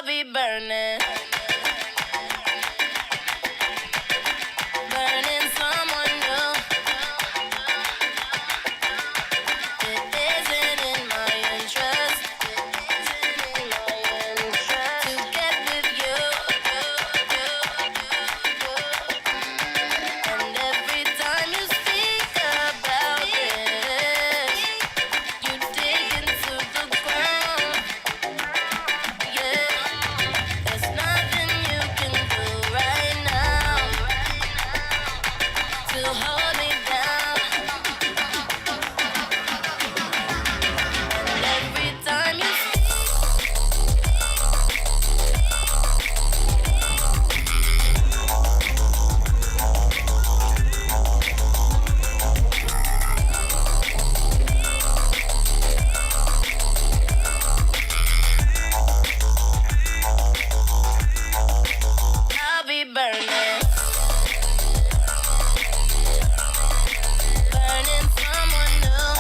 be burning. Burning someone new. It isn't in my interest. To get with you. And every time you speak about this, you dig into the ground. Yeah, there's nothing you can do right now to hold me down. And every time you I'll be burning. Burning someone new.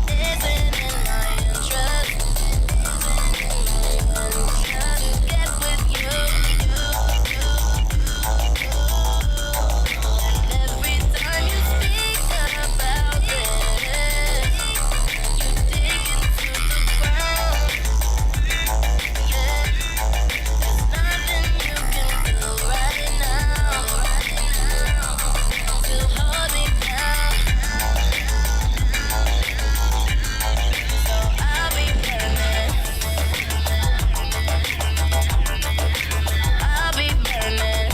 It isn't in my interest. To get with you. And every time you speak about this, you dig into the ground. Yeah, there's nothing you can do right now to hold me down. So I'll be burning. I'll be burning.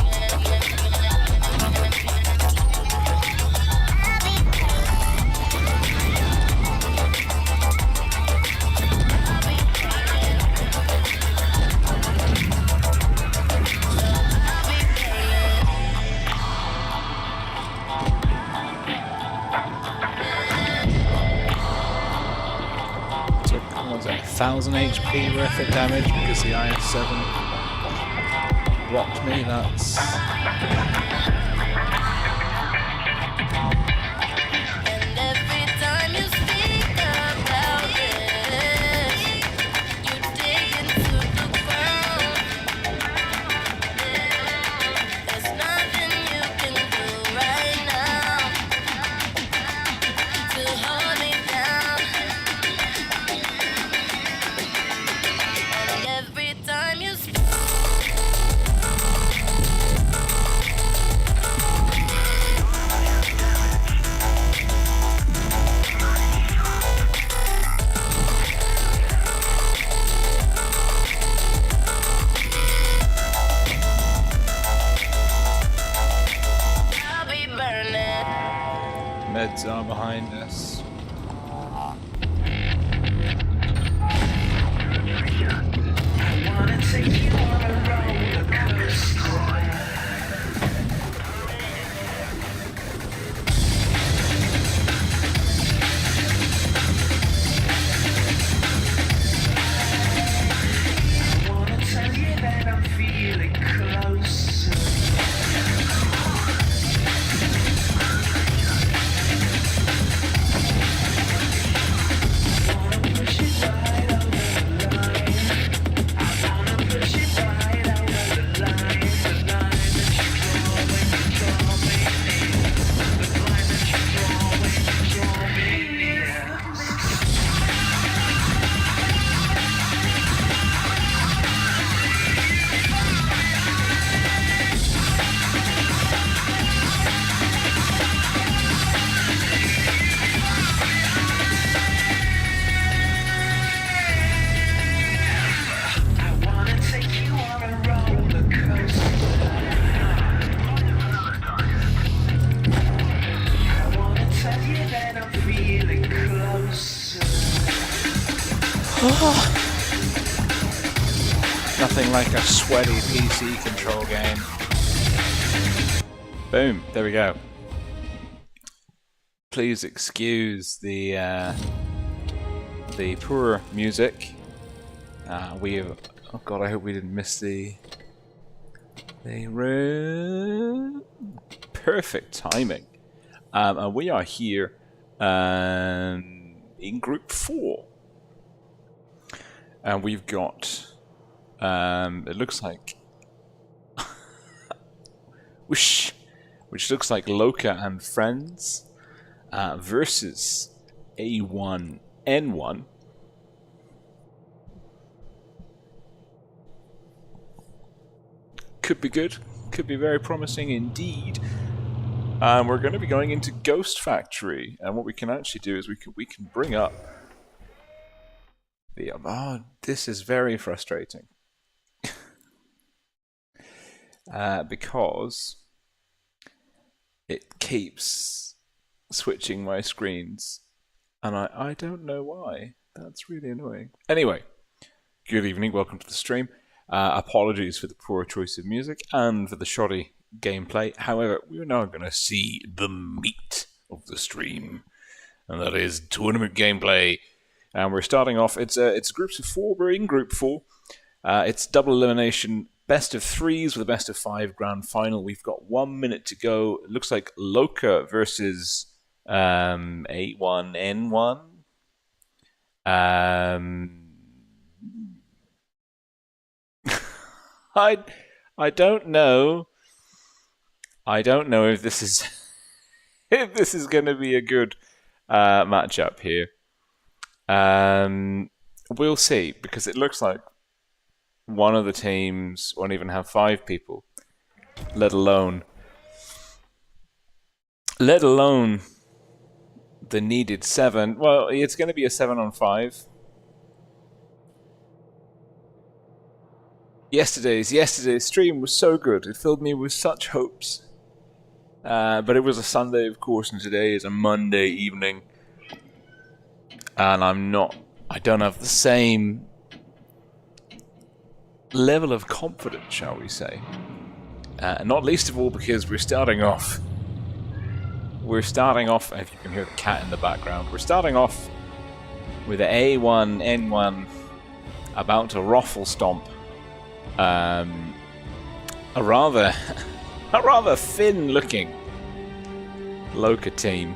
Took, what was it, 1000 HP worth of damage because the IS-7 rocked me. That's And every time you speak about this, you dig into the ground. There's nothing you can do right now to hold me down. And every time you speak. I'll be burning. meds are behind us. Wanna take you on a roller coaster. I wanna tell you that I'm feeling closer. Wanna push it right over the line. I wanna push it right over the line. The line that you draw when you draw me near. The line that you draw when you draw me near. I wanna take you on a roller coaster. I wanna tell you that I'm feeling closer. Nothing like a sweaty PC control game. Boom, there we go. Please excuse the poor music. We have, oh god, I hope we didn't miss the perfect timing. And we are here in Group 4. And we've got, it looks like, which looks like Loka and Friends versus A1N1. Could be good. Could be very promising indeed. We're going to be going into Ghost Factory, and what we can actually do is we can bring up the. Oh, this is very frustrating because it keeps switching my screens, and I don't know why. That's really annoying. Anyway, good evening. Welcome to the stream. Apologies for the poor choice of music and for the shoddy gameplay. However, we're now going to see the meat of the stream, and that is tournament gameplay. And we're starting off. It's groups of 4. We're in group 4. It's double elimination, best of 3s with a best of 5 grand final. We've got 1 minute to go. It looks like Loka versus A1N1. I don't know. I don't know if this is if this is going to be a good matchup here. We'll see, because it looks like one of the teams won't even have 5 people, let alone the needed 7. Well, it's going to be a 7-on-5. Yesterday's stream was so good. It filled me with such hopes. But it was a Sunday, of course, and today is a Monday evening. And I don't have the same level of confidence, shall we say. Not least of all because we're starting off, if you can hear the cat in the background, we're starting off with an A1N1 about to ruffle stomp a rather thin-looking Loka team.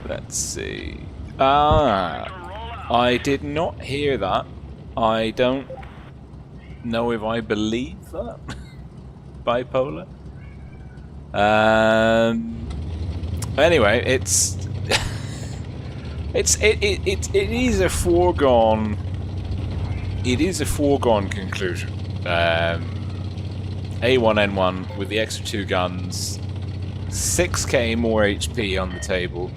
Let's see. I did not hear that. I don't know if I believe that. Bipolar. Anyway, it is a foregone. It is a foregone conclusion. A1N1 with the extra 2 guns, 6k more HP on the table,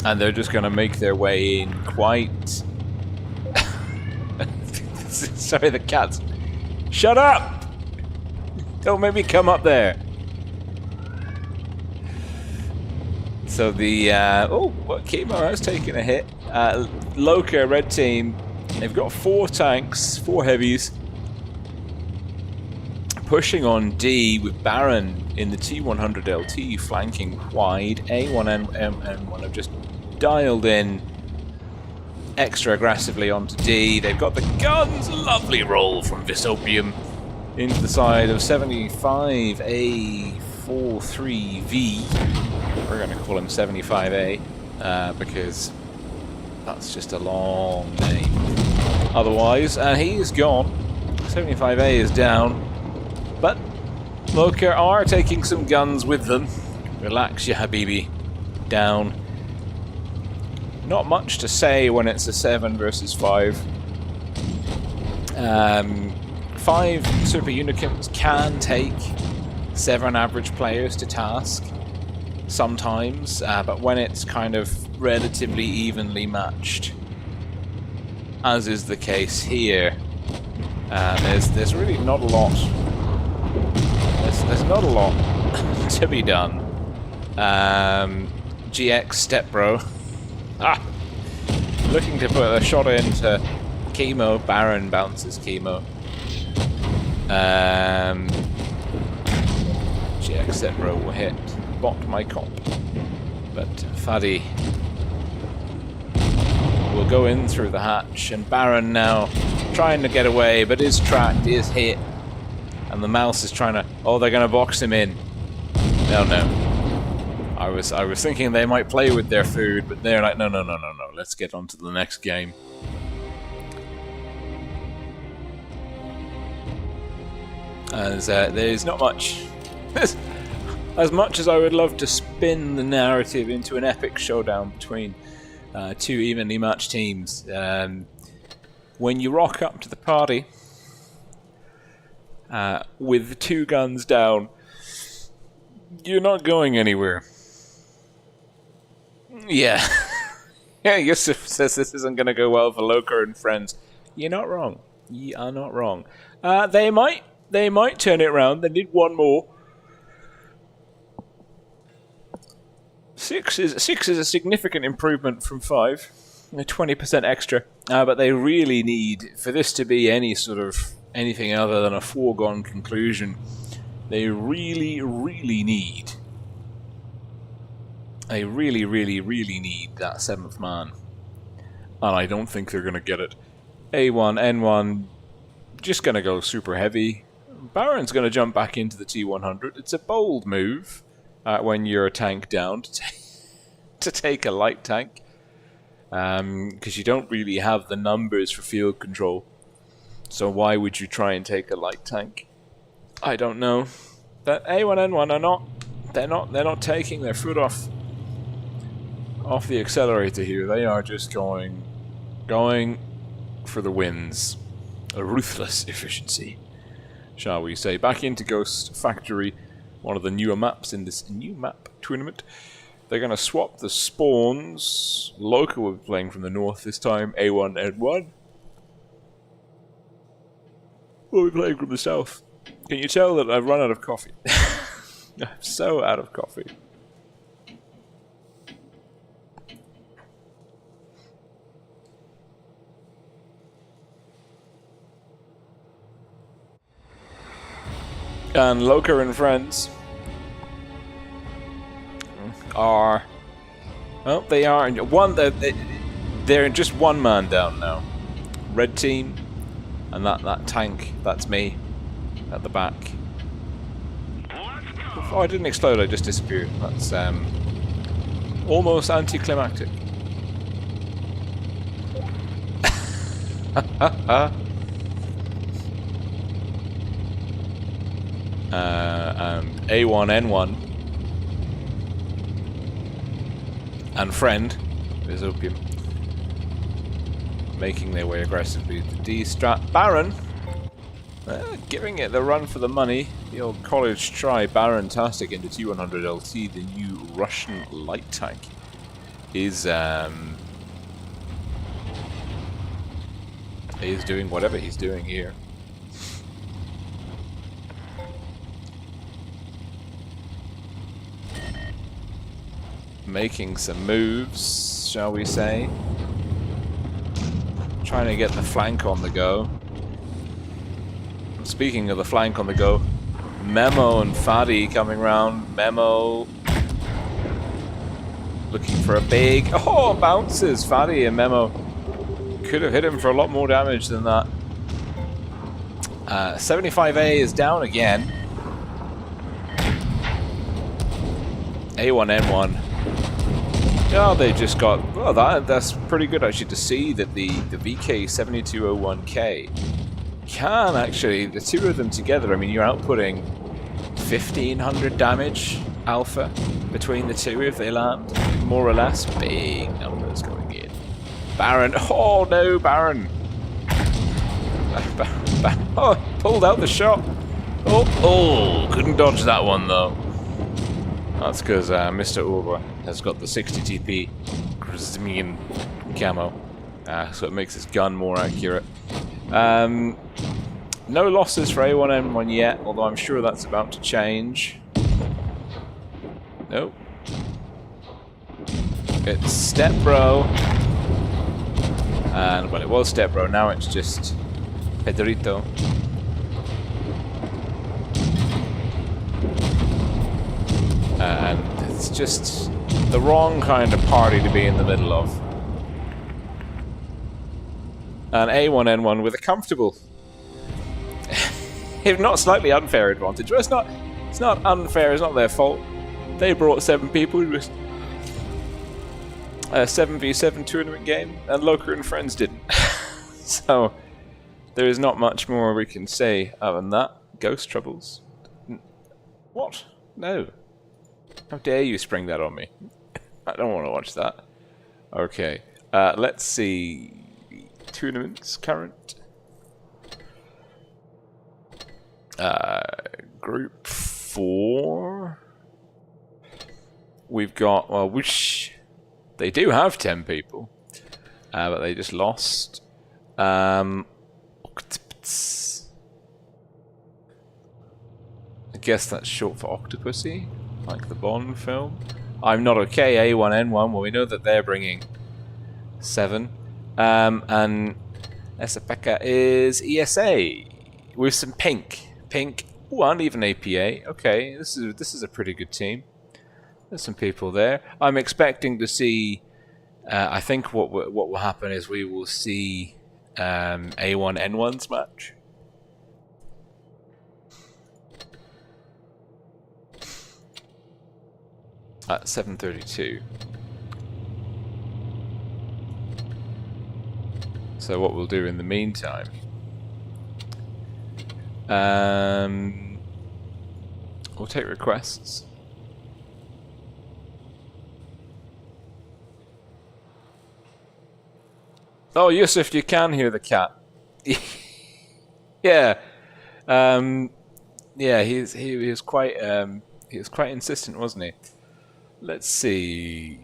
and they're just going to make their way in quite. Sorry, the cats. Shut up! Don't make me come up there. So the Chemo has taken a hit. Loka, red team, they've got 4 tanks, 4 heavies, pushing on D with Baron in the T100 LT flanking wide. A1N1 have just dialed in extra aggressively onto D. They've got the guns. Lovely roll from Visopium into the side of 75A43V. We're going to call him 75A because that's just a long name. Otherwise, he is gone. 75A is down. But Loka are taking some guns with them. Relax, ya habibi. Down. Not much to say when it's a 7 versus 5. 5 Super Unicums can take 7 average players to task sometimes, but when it's kind of relatively evenly matched, as is the case here, there's really not a lot. There's not a lot to be done. GX Step Bro. Looking to put a shot into Chemo. Baron bounces Chemo. GX Step Bro will hit Bot my cop. But Faddy will go in through the hatch, and Baron now trying to get away, but is tracked, is hit. And the mouse is trying to... Oh, they're going to box him in. No, no. I was thinking they might play with their food, but they're like, no. Let's get on to the next game. As there's not much. As much as I would love to spin the narrative into an epic showdown between two evenly matched teams, when you rock up to the party with 2 guns down, you're not going anywhere. Yeah. Yeah, Yusuf says this isn't going to go well for Loker and friends. You're not wrong. You are not wrong. They might turn it around. They need one more. 6 is a significant improvement from 5. 20% extra. But they really need, for this to be anything other than a foregone conclusion, they really need. They really need that 7th man. And I don't think they're going to get it. A1, N1, just going to go super heavy. Baron's going to jump back into the T100. It's a bold move when you're a tank down to take a light tank. Because you don't really have the numbers for field control. So why would you try and take a light tank? I don't know. But A1, N1 are not. They're not taking their foot off the accelerator here. They are just going for the wins. A ruthless efficiency, shall we say. Back into Ghost Factory, one of the newer maps in this new map tournament. They're going to swap the spawns. Local will be playing from the north this time. A1, N1 will be playing from the south. Can you tell that I've run out of coffee? I'm so out of coffee. And Loker and friends are... Well, they are... They're just 1 man down now. Red team. And that tank, that's me. At the back. Oh, I didn't explode, I just disappeared. That's almost anticlimactic. And A1, N1 and friend is Opium making their way aggressively to D-strat. Baron giving it the run for the money. The old college try. Baron-tastic into T100 LT, the new Russian light tank, is doing whatever he's doing here. Making some moves, shall we say. Trying to get the flank on the go. Speaking of the flank on the go, Memo and Fadi coming round. Memo looking for a big... Oh, bounces! Fadi and Memo could have hit him for a lot more damage than that. 75A is down again. A1, N1. Oh, they just got... Well, that's pretty good actually to see that the VK7201K can actually... The 2 of them together, I mean, you're outputting 1500 damage alpha between the 2 if they land, more or less. Big numbers going in. Baron... Oh, no, Baron! Oh, pulled out the shot. Oh, couldn't dodge that one, though. That's because Mr. Urba has got the 60 TP Krzmian camo, so it makes his gun more accurate. No losses for A1N1 yet, although I'm sure that's about to change. Nope. It's Step Bro. And, well, it was Step Bro, now it's just Pedrito. And it's just the wrong kind of party to be in the middle of. And A1N1 with a comfortable, if not slightly unfair advantage. Well, it's not unfair, it's not their fault. They brought 7 people to a 7v7 tournament game, and Loker and friends didn't. So there is not much more we can say other than that. Ghost troubles. What? No. How dare you spring that on me? I don't want to watch that. Okay. Let's see. Tournaments current. Group 4. We've got, well, they do have 10 people, but they just lost. I guess that's short for Octopussy, like the Bond film. I'm Not Okay, A1N1. Well, we know that they're bringing 7. And Esapeka is ESA with some pink. Ooh, and even APA. Okay, this is a pretty good team. There's some people there. I'm expecting to see. I think what will happen is we will see A1N1's match. At 7:32. So what we'll do in the meantime, we'll take requests. Oh, Yusuf, you can hear the cat. Yeah, yeah. He was quite insistent, wasn't he? Let's see.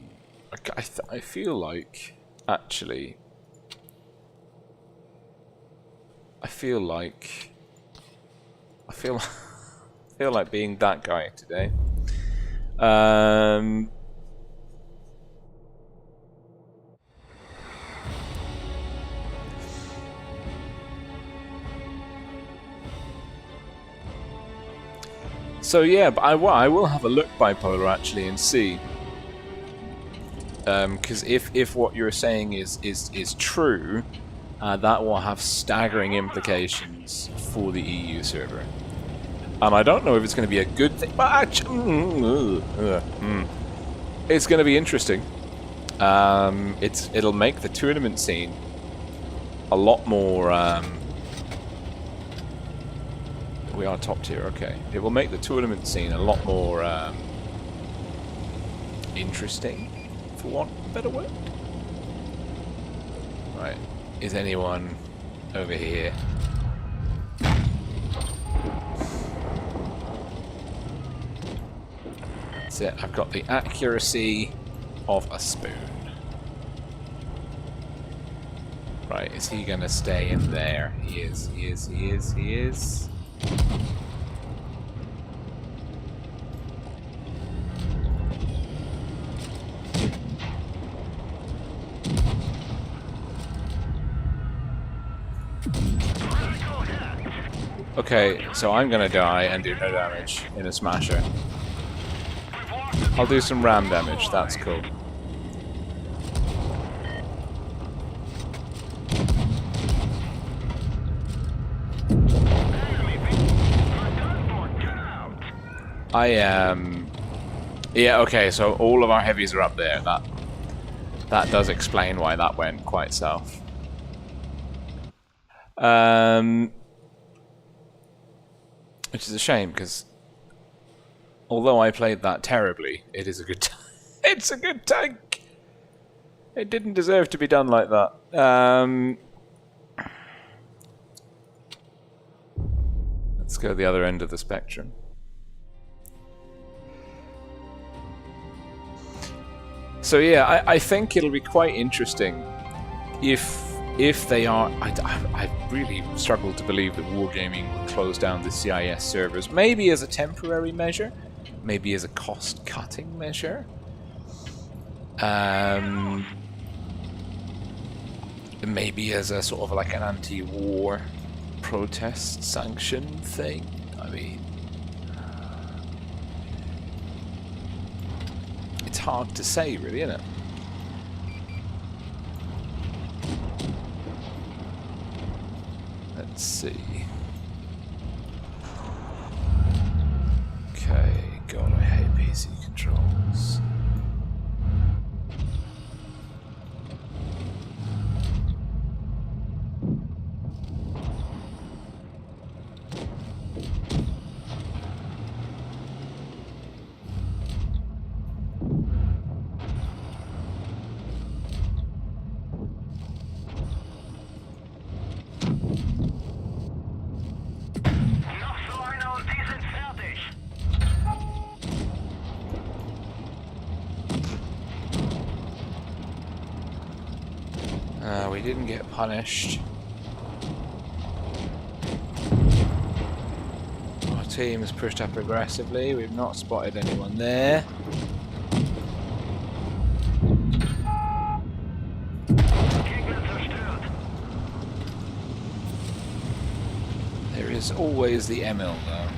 I feel like actually. I feel like being that guy today. So yeah, but I will have a look, Bipolar, actually, and see. Because if what you're saying is true, that will have staggering implications for the EU server. I don't know if it's going to be a good thing, but actually, it's going to be interesting. It'll make the tournament scene a lot more. We are top tier, okay. It will make the tournament scene a lot more interesting, for want of a better word. Right. Is anyone over here? That's it. I've got the accuracy of a spoon. Right, is he gonna stay in there? He is. Okay, so I'm gonna die and do no damage in a smasher. I'll do some ram damage, that's cool. I am... Yeah, okay, so all of our heavies are up there. That does explain why that went quite south. Which is a shame, because although I played that terribly, it is a good it's a good tank! It didn't deserve to be done like that. Let's go to the other end of the spectrum. So yeah, I think it'll be quite interesting if they are. I really struggle to believe that Wargaming will close down the CIS servers. Maybe as a temporary measure, maybe as a cost-cutting measure. Maybe as a sort of like an anti-war protest sanction thing. I mean, it's hard to say, really, isn't it? Let's see. Okay, God, I hate PC controls. We didn't get punished. Our team has pushed up aggressively. We've not spotted anyone there. There is always the ML though.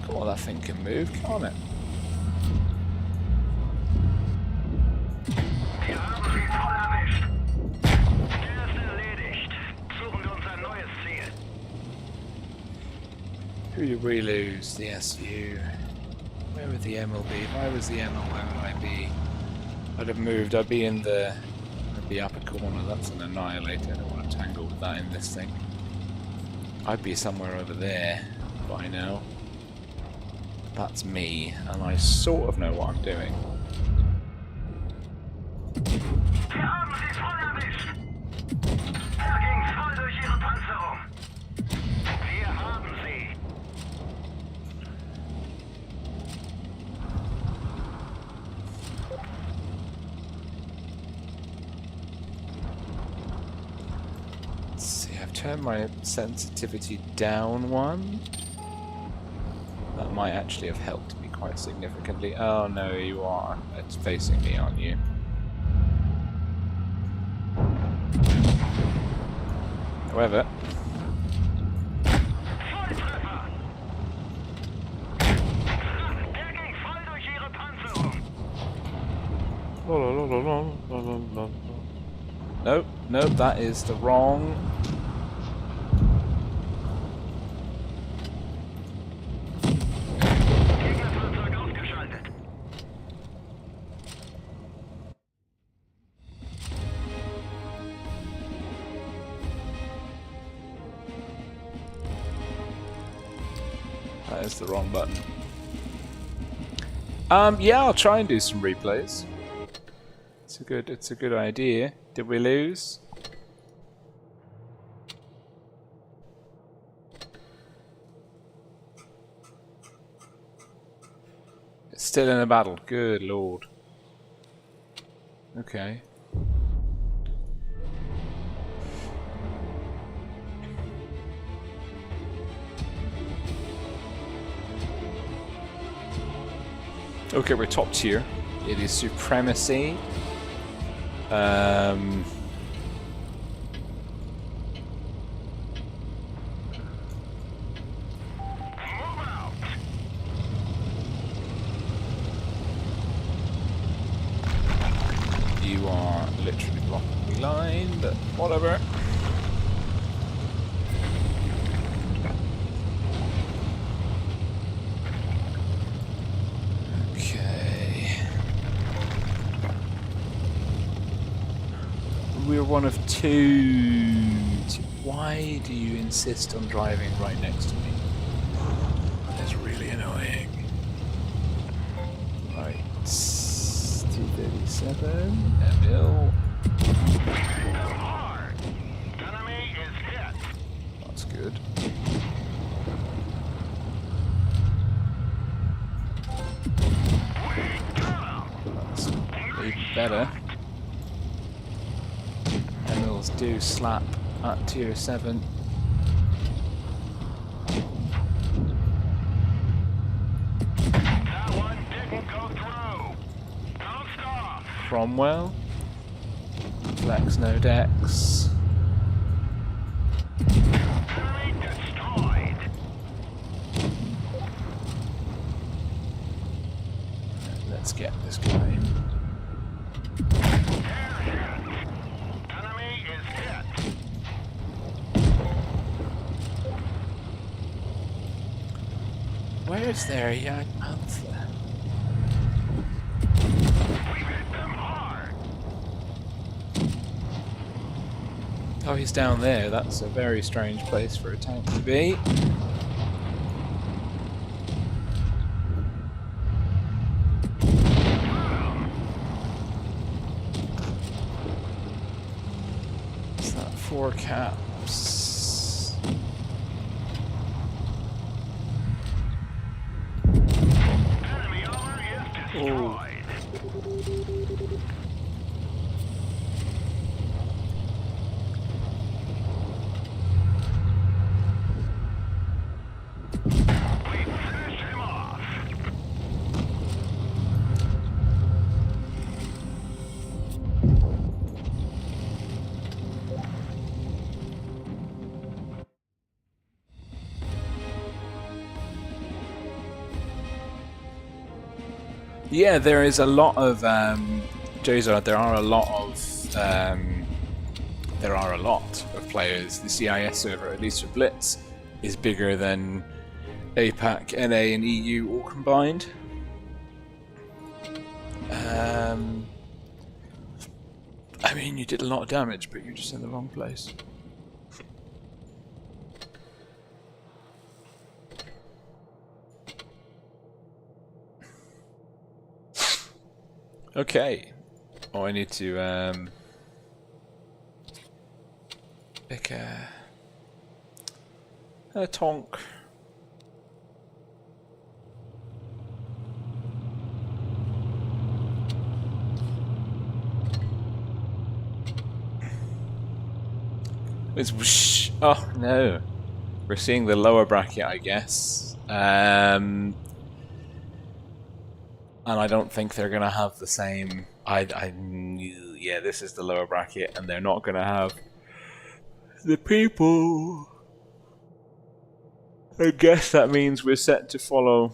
Come on, that thing can move, can't it? Wir haben sie voll erwischt. Der ist erledigt. Suchen wir uns ein neues Ziel. Who did we lose? The SU. Where would the ML be? If I was the ML, where would I be? I'd have moved. I'd be in the upper corner. That's an annihilator. I don't want to tangle with that in this thing. I'd be somewhere over there by now. That's me, and I sort of know what I'm doing. Wir haben sie voll erwischt. Da ging's voll durch ihre Panzerung. Wir haben sie. Let's see, I've turned my sensitivity down one. That might actually have helped me quite significantly. Oh no, you are. It's facing me, aren't you? However, Volltreffer. Der ging voll durch ihre Panzerung. nope, nope, that is the wrong. Gegnerfahrzeug ausgeschaltet. That is the wrong button. Yeah, I'll try and do some replays. It's a good idea. Did we lose? It's still in a battle. Good lord. Okay. Okay, we're top tier. It is supremacy. You are literally blocking the line, but whatever. We're one of two. Why do you insist on driving right next to me? That's really annoying. Right. 237. Emil. Enemy is hit. That's good. That's even better. Emils do slap at tier 7. That one didn't go through. Don't stop. Cromwell. Flex no dex. Enemy destroyed. Let's get this guy. Enemy is hit. Where's their young panther? We hit them hard. Oh, he's down there. That's a very strange place for a tank to be. Is that 4 caps? destroyed. We finished him off. Yeah, there is a lot of Jazar. There are a lot of players. The CIS server, at least for Blitz, is bigger than APAC, NA, and EU all combined. I mean, you did a lot of damage, but you're just in the wrong place. Okay. Oh, I need to pick a tonk. It's whoosh. Oh no, we're seeing the lower bracket, I guess. And I don't think they're gonna have the same. Yeah, this is the lower bracket, and they're not gonna have the people. I guess that means we're set to follow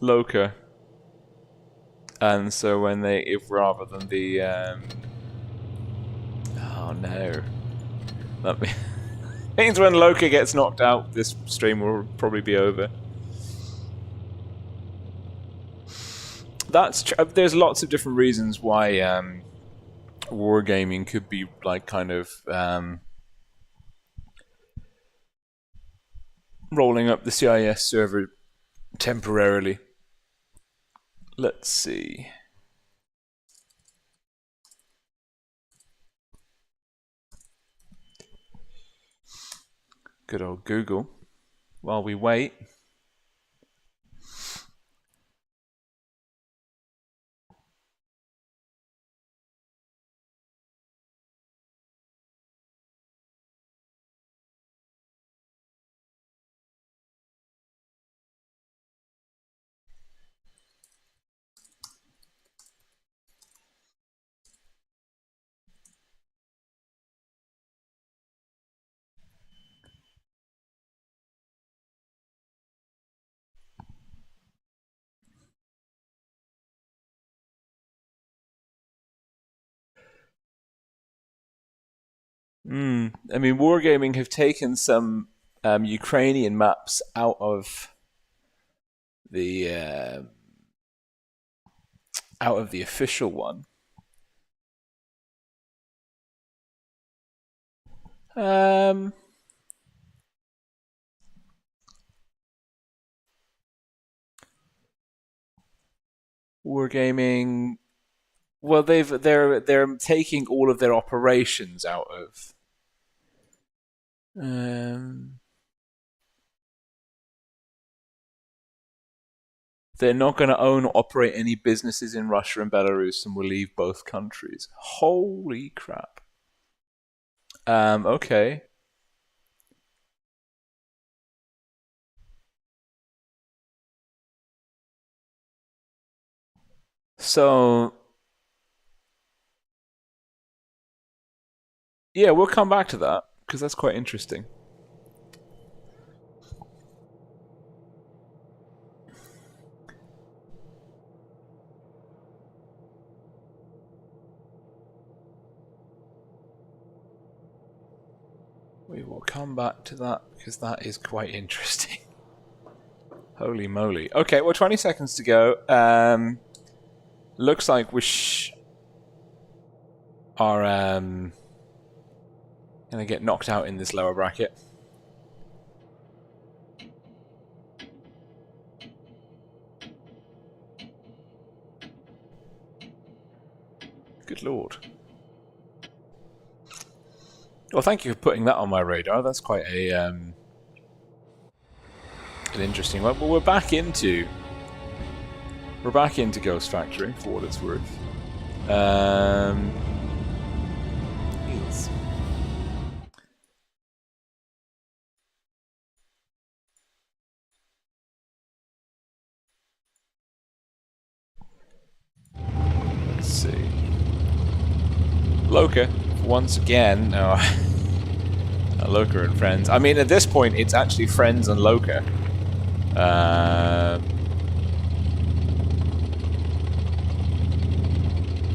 Loka, and so when they, if rather than the, oh no, that means when Loka gets knocked out, this stream will probably be over. That's there's lots of different reasons why wargaming could be like kind of rolling up the CIS server temporarily. Let's see. Good old Google. While we wait. I mean, Wargaming have taken some Ukrainian maps out of the official one. Wargaming. Well, they're taking all of their operations out of. They're not going to own or operate any businesses in Russia and Belarus, and will leave both countries. Holy crap! Okay. So. Yeah, we'll come back to that, because that's quite interesting. We will come back to that, because that is quite interesting. Holy moly. Okay, well, 20 seconds to go. Looks like we are gonna get knocked out in this lower bracket. Good lord. Well, thank you for putting that on my radar. That's quite a an interesting one. But we're back into We're back into Ghost Factory, for what it's worth. Heals. Let's see. Loka, once again. No. Loka and friends. I mean, at this point, it's actually friends and Loka.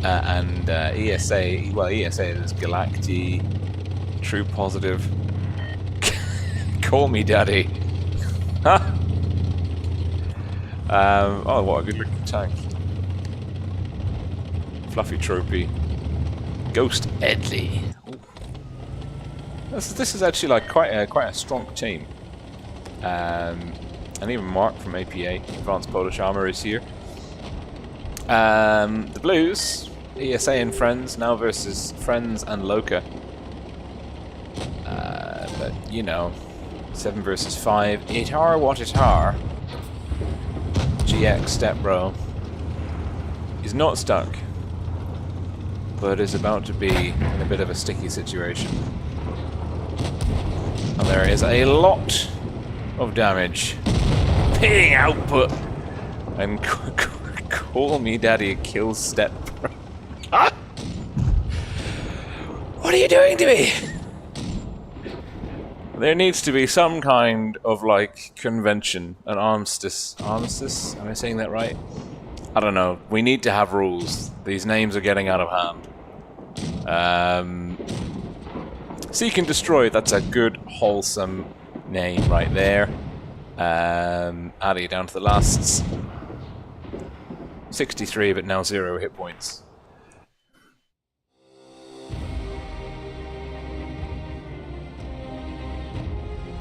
And ESA, well, ESA is Galacti, True Positive. Call me daddy. Huh? Oh, what a good looking tank. Fluffy Trophy. Ghost Edley. This is actually like quite a strong team. And even Mark from APA, Advanced Polish Armor, is here. The Blues, ESA and Friends, now versus Friends and Loka. But, you know, 7 versus 5. It are what it are. GX Step Bro is not stuck, but is about to be in a bit of a sticky situation. And there is a lot of damage. Ping output! And call me daddy, kill Step Bro. Ah! What are you doing to me? There needs to be some kind of, like, convention, an armistice. Armistice? Am I saying that right? I don't know. We need to have rules. These names are getting out of hand. Seek and Destroy, that's a good, wholesome name right there. Addy down to the lasts. 63, but now 0 hit points.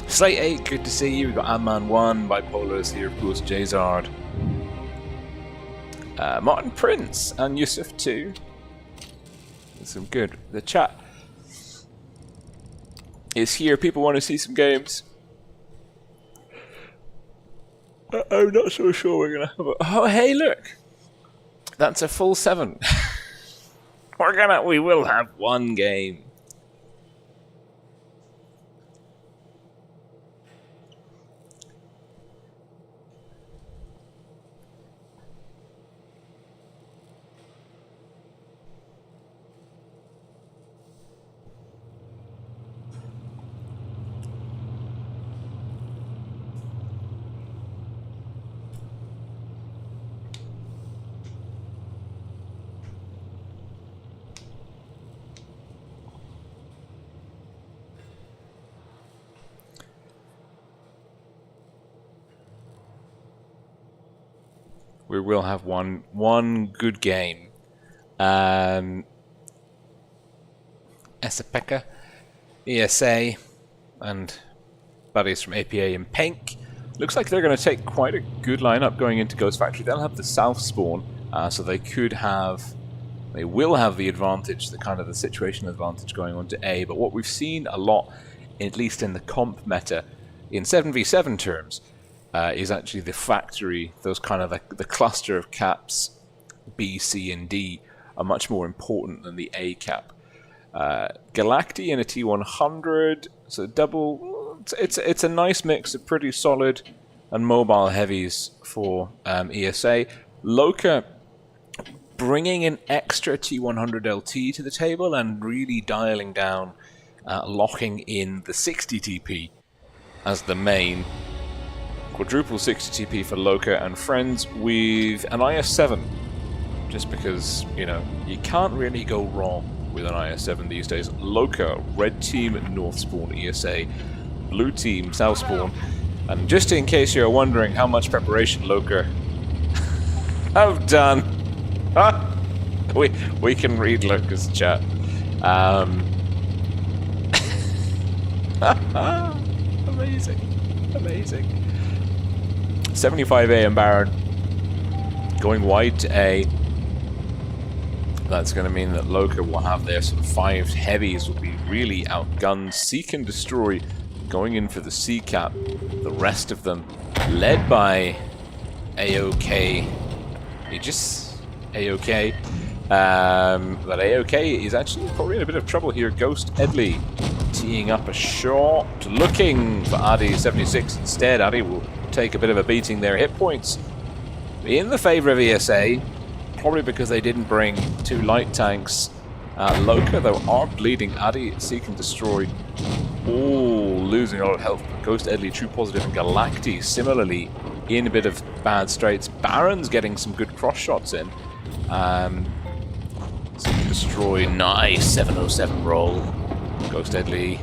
Slate 8, good to see you. We've got Ant-Man 1, Bipolar's here, of course, Jazard. Martin Prince and Yusuf 2. Some good. The chat is here. People want to see some games. I'm not so sure we're going to have a... Oh, hey, look! That's a full 7. We will have one game. We will have one good game. Esapeka, ESA, and buddies from APA in Pink. Looks like they're going to take quite a good lineup going into Ghost Factory. They'll have the South spawn, so they will have the advantage, the situational advantage going on to A. But what we've seen a lot, at least in the comp meta, in 7v7 terms, is actually the factory, those kind of the cluster of caps, B, C, and D, are much more important than the A cap. Galacti in a T100, so double. It's a nice mix of pretty solid and mobile heavies for ESA. Loka bringing an extra T100 LT to the table and really dialing down, locking in the 60 TP as the main. Quadruple 60 TP for Loka and friends with an IS-7, just because, you know, you can't really go wrong with an IS-7 these days. Loka, red team, north spawn ESA, blue team, south spawn. And just in case you're wondering how much preparation Loka have done, we can read Loka's chat. Amazing. 75A and Baron going wide to A. That's going to mean that Loka will have their sort of 5 heavies will be really outgunned. Seek and Destroy going in for the C cap. The rest of them led by AOK He just A-OK. But A-OK is actually probably in a bit of trouble here. Ghost Edley teeing up a shot, looking for Adi 76 instead. Adi will take a bit of a beating there. Hit points in the favour of ESA, probably because they didn't bring 2 light tanks. Loka, though, are bleeding. Adi seeking destroy. Oh, losing a lot of health. Ghost Edley, True Positive, and Galacti similarly in a bit of bad straits. Baron's getting some good cross shots in. Seeking destroy. Nice 707 roll. Ghost Edley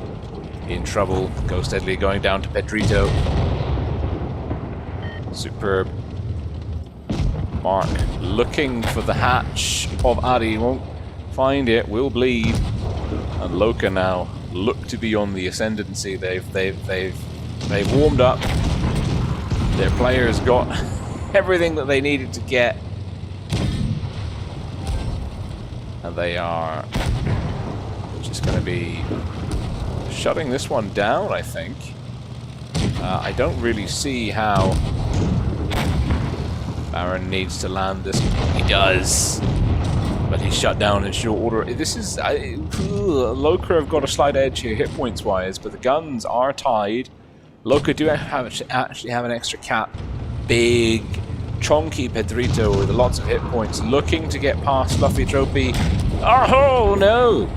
in trouble. Ghost Edley going down to Pedrito. Superb. Mark looking for the hatch of Adi. Won't find it. Will bleed. And Loka now look to be on the ascendancy. They've warmed up. Their players got everything that they needed to get. And they are just going to be shutting this one down, I think. I don't really see how Baron needs to land this. He does. But he's shut down in short order. This is... Loka have got a slight edge here, hit points wise, but the guns are tied. Loka do actually have an extra cap. Big, chonky Pedrito with lots of hit points, looking to get past Fluffy Trophy. Oh no!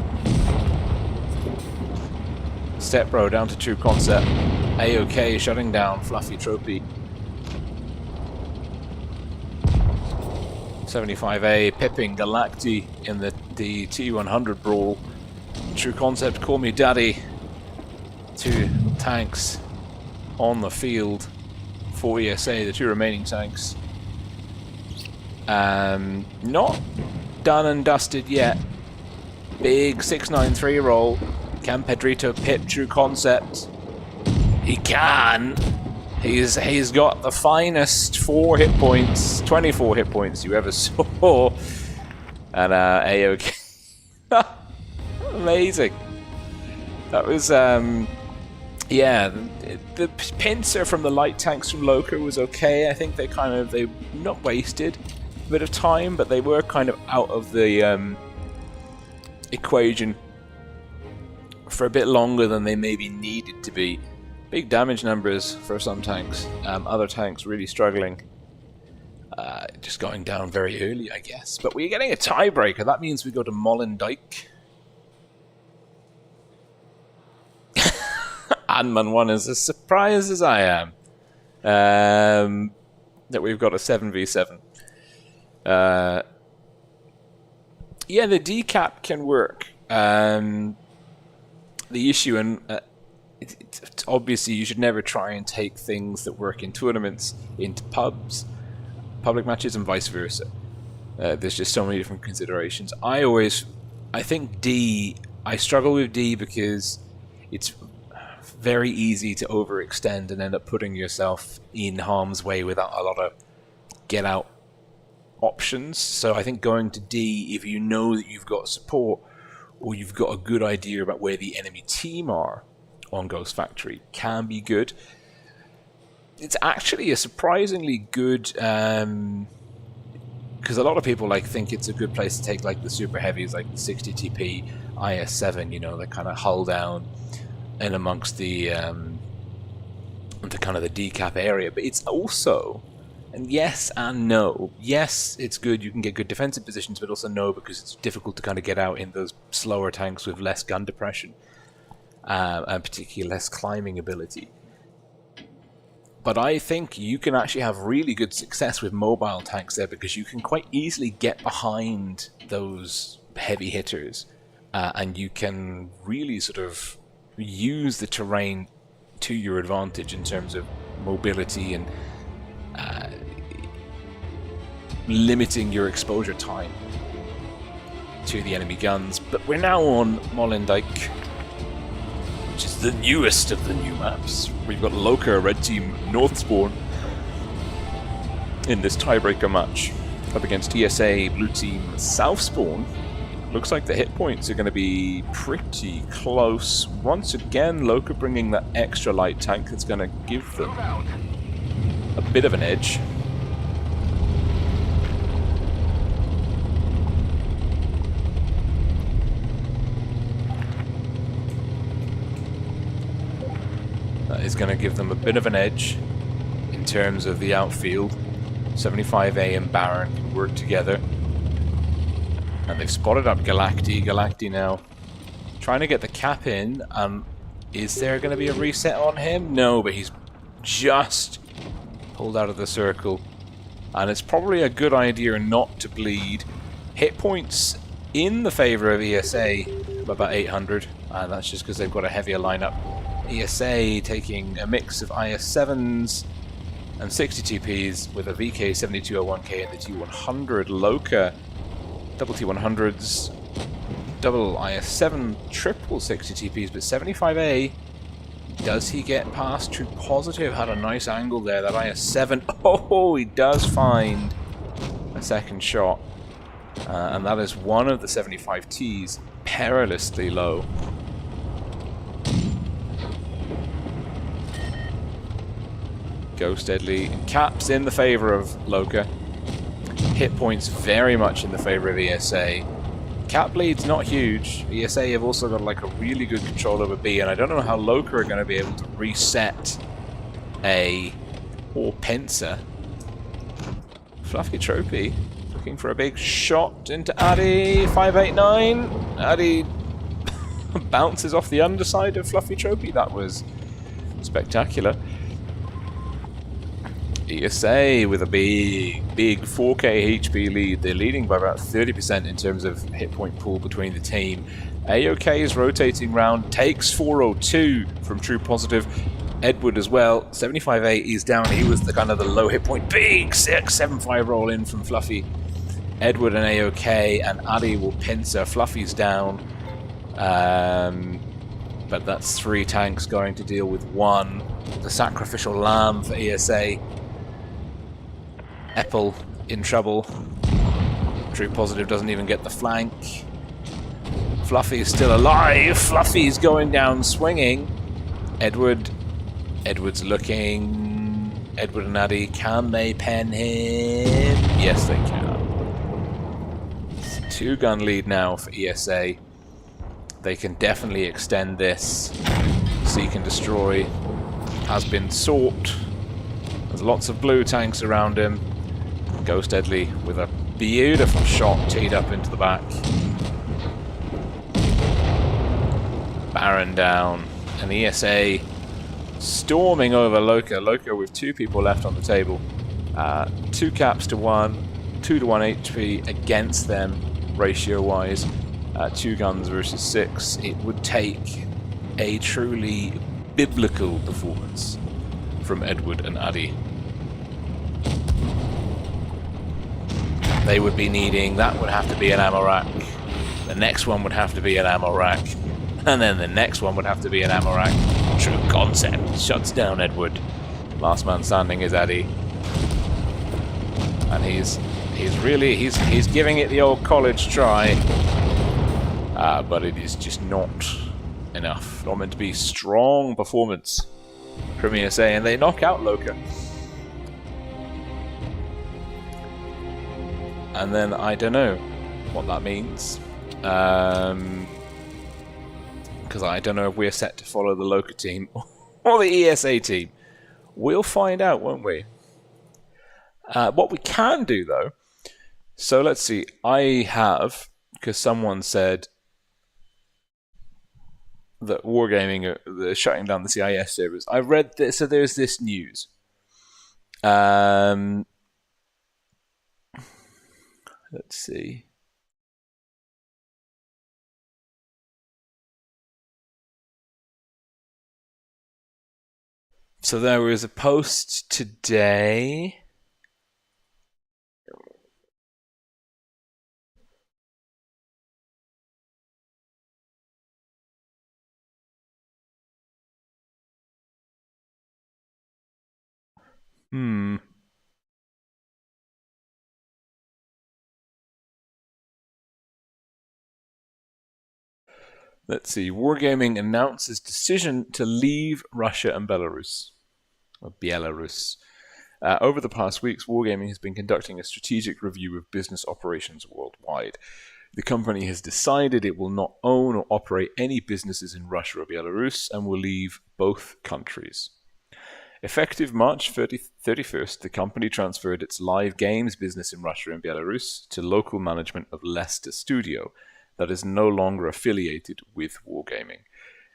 Stepbro down to True Concept. A-OK shutting down Fluffy Trophy. 75A pipping Galacti in the T100 brawl. True Concept, call me daddy. 2 tanks on the field for ESA, the 2 remaining tanks. Not done and dusted yet. Big 693 roll. Can Pedrito pip True Concept? He can. He's got the finest 4 hit points, 24 hit points you ever saw. And A-OK. Amazing. That was yeah, the pincer from the light tanks from Loka was okay. I think they not wasted a bit of time, but they were kind of out of the equation for a bit longer than they maybe needed to be. Big damage numbers for some tanks. Other tanks really struggling. Just going down very early, I guess. But we're getting a tiebreaker. That means we go to Molendyke. Anman 1 is as surprised as I am that we've got a 7v7. Yeah, the decap can work. The issue, and it's obviously you should never try and take things that work in tournaments into public matches, and vice versa. There's just so many different considerations. I think D, I struggle with D because it's very easy to overextend and end up putting yourself in harm's way without a lot of get out options. So I think going to D, if you know that you've got support or you've got a good idea about where the enemy team are on Ghost Factory, can be good. It's actually a surprisingly good, because a lot of people think it's a good place to take the super heavies, like the 60 TP IS-7, you know, that kind of hull down in amongst the kind of the decap area. But it's also, and yes and no. Yes, it's good, you can get good defensive positions, but also no, because it's difficult to kind of get out in those slower tanks with less gun depression, and particularly less climbing ability. But I think you can actually have really good success with mobile tanks there, because you can quite easily get behind those heavy hitters, and you can really sort of use the terrain to your advantage in terms of mobility and limiting your exposure time to the enemy guns. But we're now on Molendyke, which is the newest of the new maps. We've got Loka, red team, North Spawn in this tiebreaker match up against ESA, blue team, South Spawn. Looks like the hit points are going to be pretty close. Once again, Loka bringing that extra light tank that's going to give them a bit of an edge. is going to give them a bit of an edge in terms of the outfield. 75A and Baron can work together. And they've spotted up Galacti. Galacti now trying to get the cap in. Is there going to be a reset on him? No, but he's just pulled out of the circle. And it's probably a good idea not to bleed. Hit points in the favour of ESA, about 800. And that's just because they've got a heavier lineup. ESA taking a mix of IS-7s and 60 TPs with a VK 7201K and the T100. Loka, double T100s, double IS-7, triple 60 TPs, but 75A, does he get past True Positive? Had a nice angle there, that IS-7. Oh, he does find a second shot. And that is one of the 75Ts, perilously low. Ghost Deadly caps in the favour of Loka. Hit points very much in the favour of ESA. Cap bleed's not huge. ESA have also got like a really good control over B, and I don't know how Loka are going to be able to reset A or Pincer. Fluffy Trophy looking for a big shot into Addy. 589. Addy bounces off the underside of Fluffy Trophy. That was spectacular. ESA with a big 4k HP lead. They're leading by about 30% in terms of hit point pool between the team. AOK is rotating round, takes 402 from True Positive. Edward as well. 75A is down. He was the kind of the low hit point. Big 6-7-5 roll in from Fluffy. Edward and AOK, and Addy will pincer. Fluffy's down. But that's 3 tanks going to deal with 1. The sacrificial lamb for ESA. Eppel in trouble. True Positive doesn't even get the flank. Fluffy is still alive. Fluffy's going down swinging. Edward's looking. Edward and Addy, can they pen him? Yes, they can. It's a 2-gun lead now for ESA. They can definitely extend this. Seek and Destroy has been sought. There's lots of blue tanks around him. Ghost Deadly with a beautiful shot teed up into the back. Baron down. And ESA storming over Loka. Loka with 2 people left on the table. 2 caps to 1. 2 to 1 HP against them ratio-wise. 2 guns versus 6. It would take a truly biblical performance from Edward and Addy. They would be needing, that would have to be an ammo rack. The next one would have to be an ammo rack. And then the next one would have to be an ammo rack. True Concept shuts down Edward. Last man standing is Addy. And he's giving it the old college try. But it is just not enough. Not meant to be strong performance from ESA, and they knock out Loka. And then I don't know what that means. Because I don't know if we're set to follow the Loka team or the ESA team. We'll find out, won't we? What we can do, though, so let's see. I have, because someone said that Wargaming are shutting down the CIS servers. I've read this, so there's this news. Let's see. So there was a post today. Let's see. Wargaming announces decision to leave Russia and Belarus. Or Belarus. Over the past weeks, Wargaming has been conducting a strategic review of business operations worldwide. The company has decided it will not own or operate any businesses in Russia or Belarus and will leave both countries. Effective March 31st, the company transferred its live games business in Russia and Belarus to local management of Leicester Studio that is no longer affiliated with Wargaming.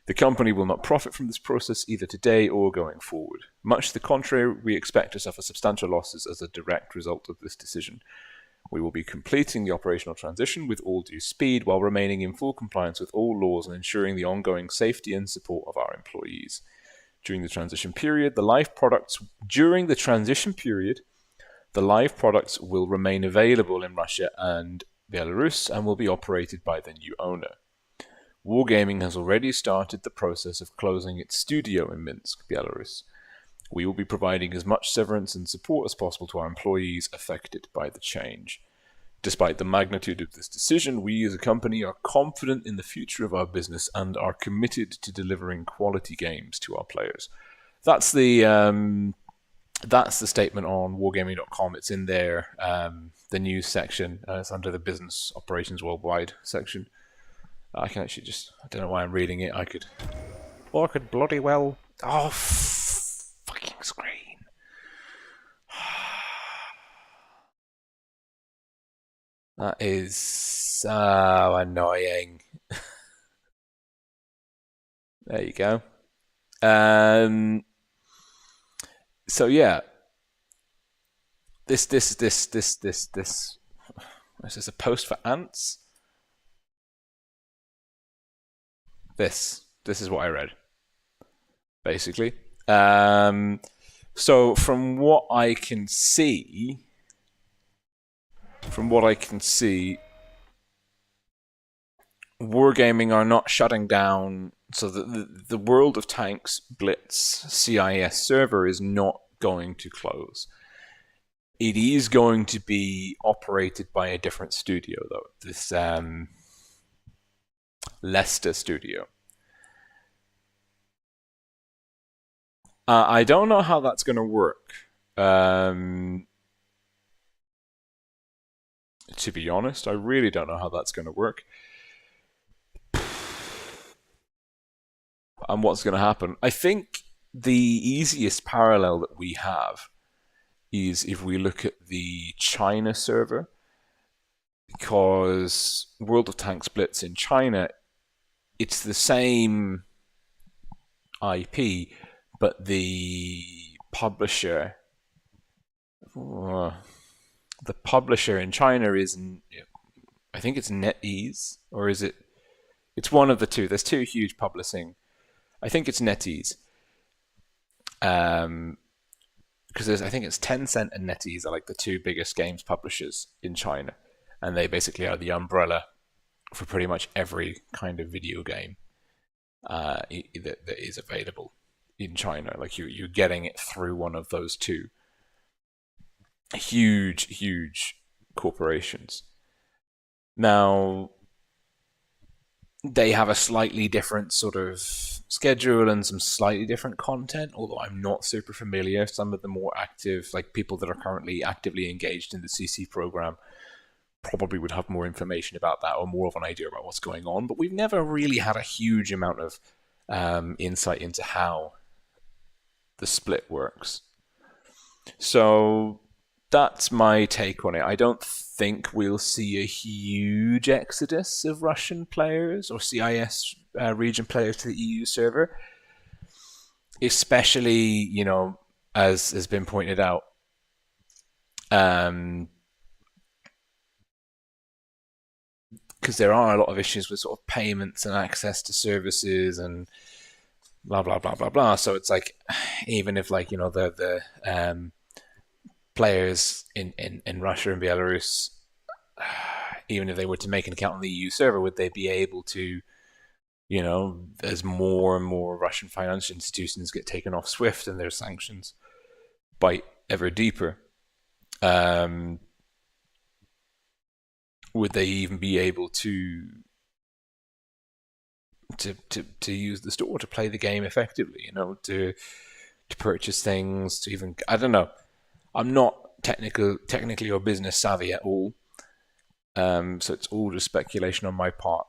The company will not profit from this process either today or going forward. Much to the contrary, we expect to suffer substantial losses as a direct result of this decision. We will be completing the operational transition with all due speed while remaining in full compliance with all laws and ensuring the ongoing safety and support of our employees. During the transition period, the live products will remain available in Russia and Belarus and will be operated by the new owner. Wargaming has already started the process of closing its studio in Minsk, Belarus. We will be providing as much severance and support as possible to our employees affected by the change. Despite the magnitude of this decision, we as a company are confident in the future of our business and are committed to delivering quality games to our players. That's the statement on wargaming.com. It's in there, the news section. It's under the business operations worldwide section. I can actually I don't know why I'm reading it. I could bloody well. Oh, fucking screen. That is so annoying. There you go. So yeah. This is a post for ants. This is what I read, basically. So from what I can see, Wargaming are not shutting down. So the World of Tanks Blitz CIS server is not going to close. It is going to be operated by a different studio, though. This Leicester Studio. I don't know how that's going to work. To be honest, I really don't know how that's going to work. And what's going to happen. I think the easiest parallel that we have is if we look at the China server, because World of Tanks Blitz in China, it's the same IP, but the publisher in China is, I think it's NetEase, or is it? It's one of the two. There's two huge publishing. I think it's NetEase. Because I think it's Tencent and NetEase are like the two biggest games publishers in China, and they basically are the umbrella for pretty much every kind of video game that is available in China. Like you're getting it through one of those two huge corporations. Now, they have a slightly different sort of schedule and some slightly different content, although I'm not super familiar. Some of the more active, like people that are currently actively engaged in the CC program, probably would have more information about that or more of an idea about what's going on. But we've never really had a huge amount of insight into how the split works. So that's my take on it. I don't think we'll see a huge exodus of Russian players or CIS region players to the EU server, especially, as has been pointed out, because there are a lot of issues with sort of payments and access to services and blah blah blah blah blah. So it's like, even if the players in Russia and Belarus, even if they were to make an account on the EU server, would they be able to, as more and more Russian financial institutions get taken off SWIFT and their sanctions bite ever deeper, would they even be able to use the store to play the game effectively, to purchase things, to even, I don't know. I'm not technically or business savvy at all, so it's all just speculation on my part.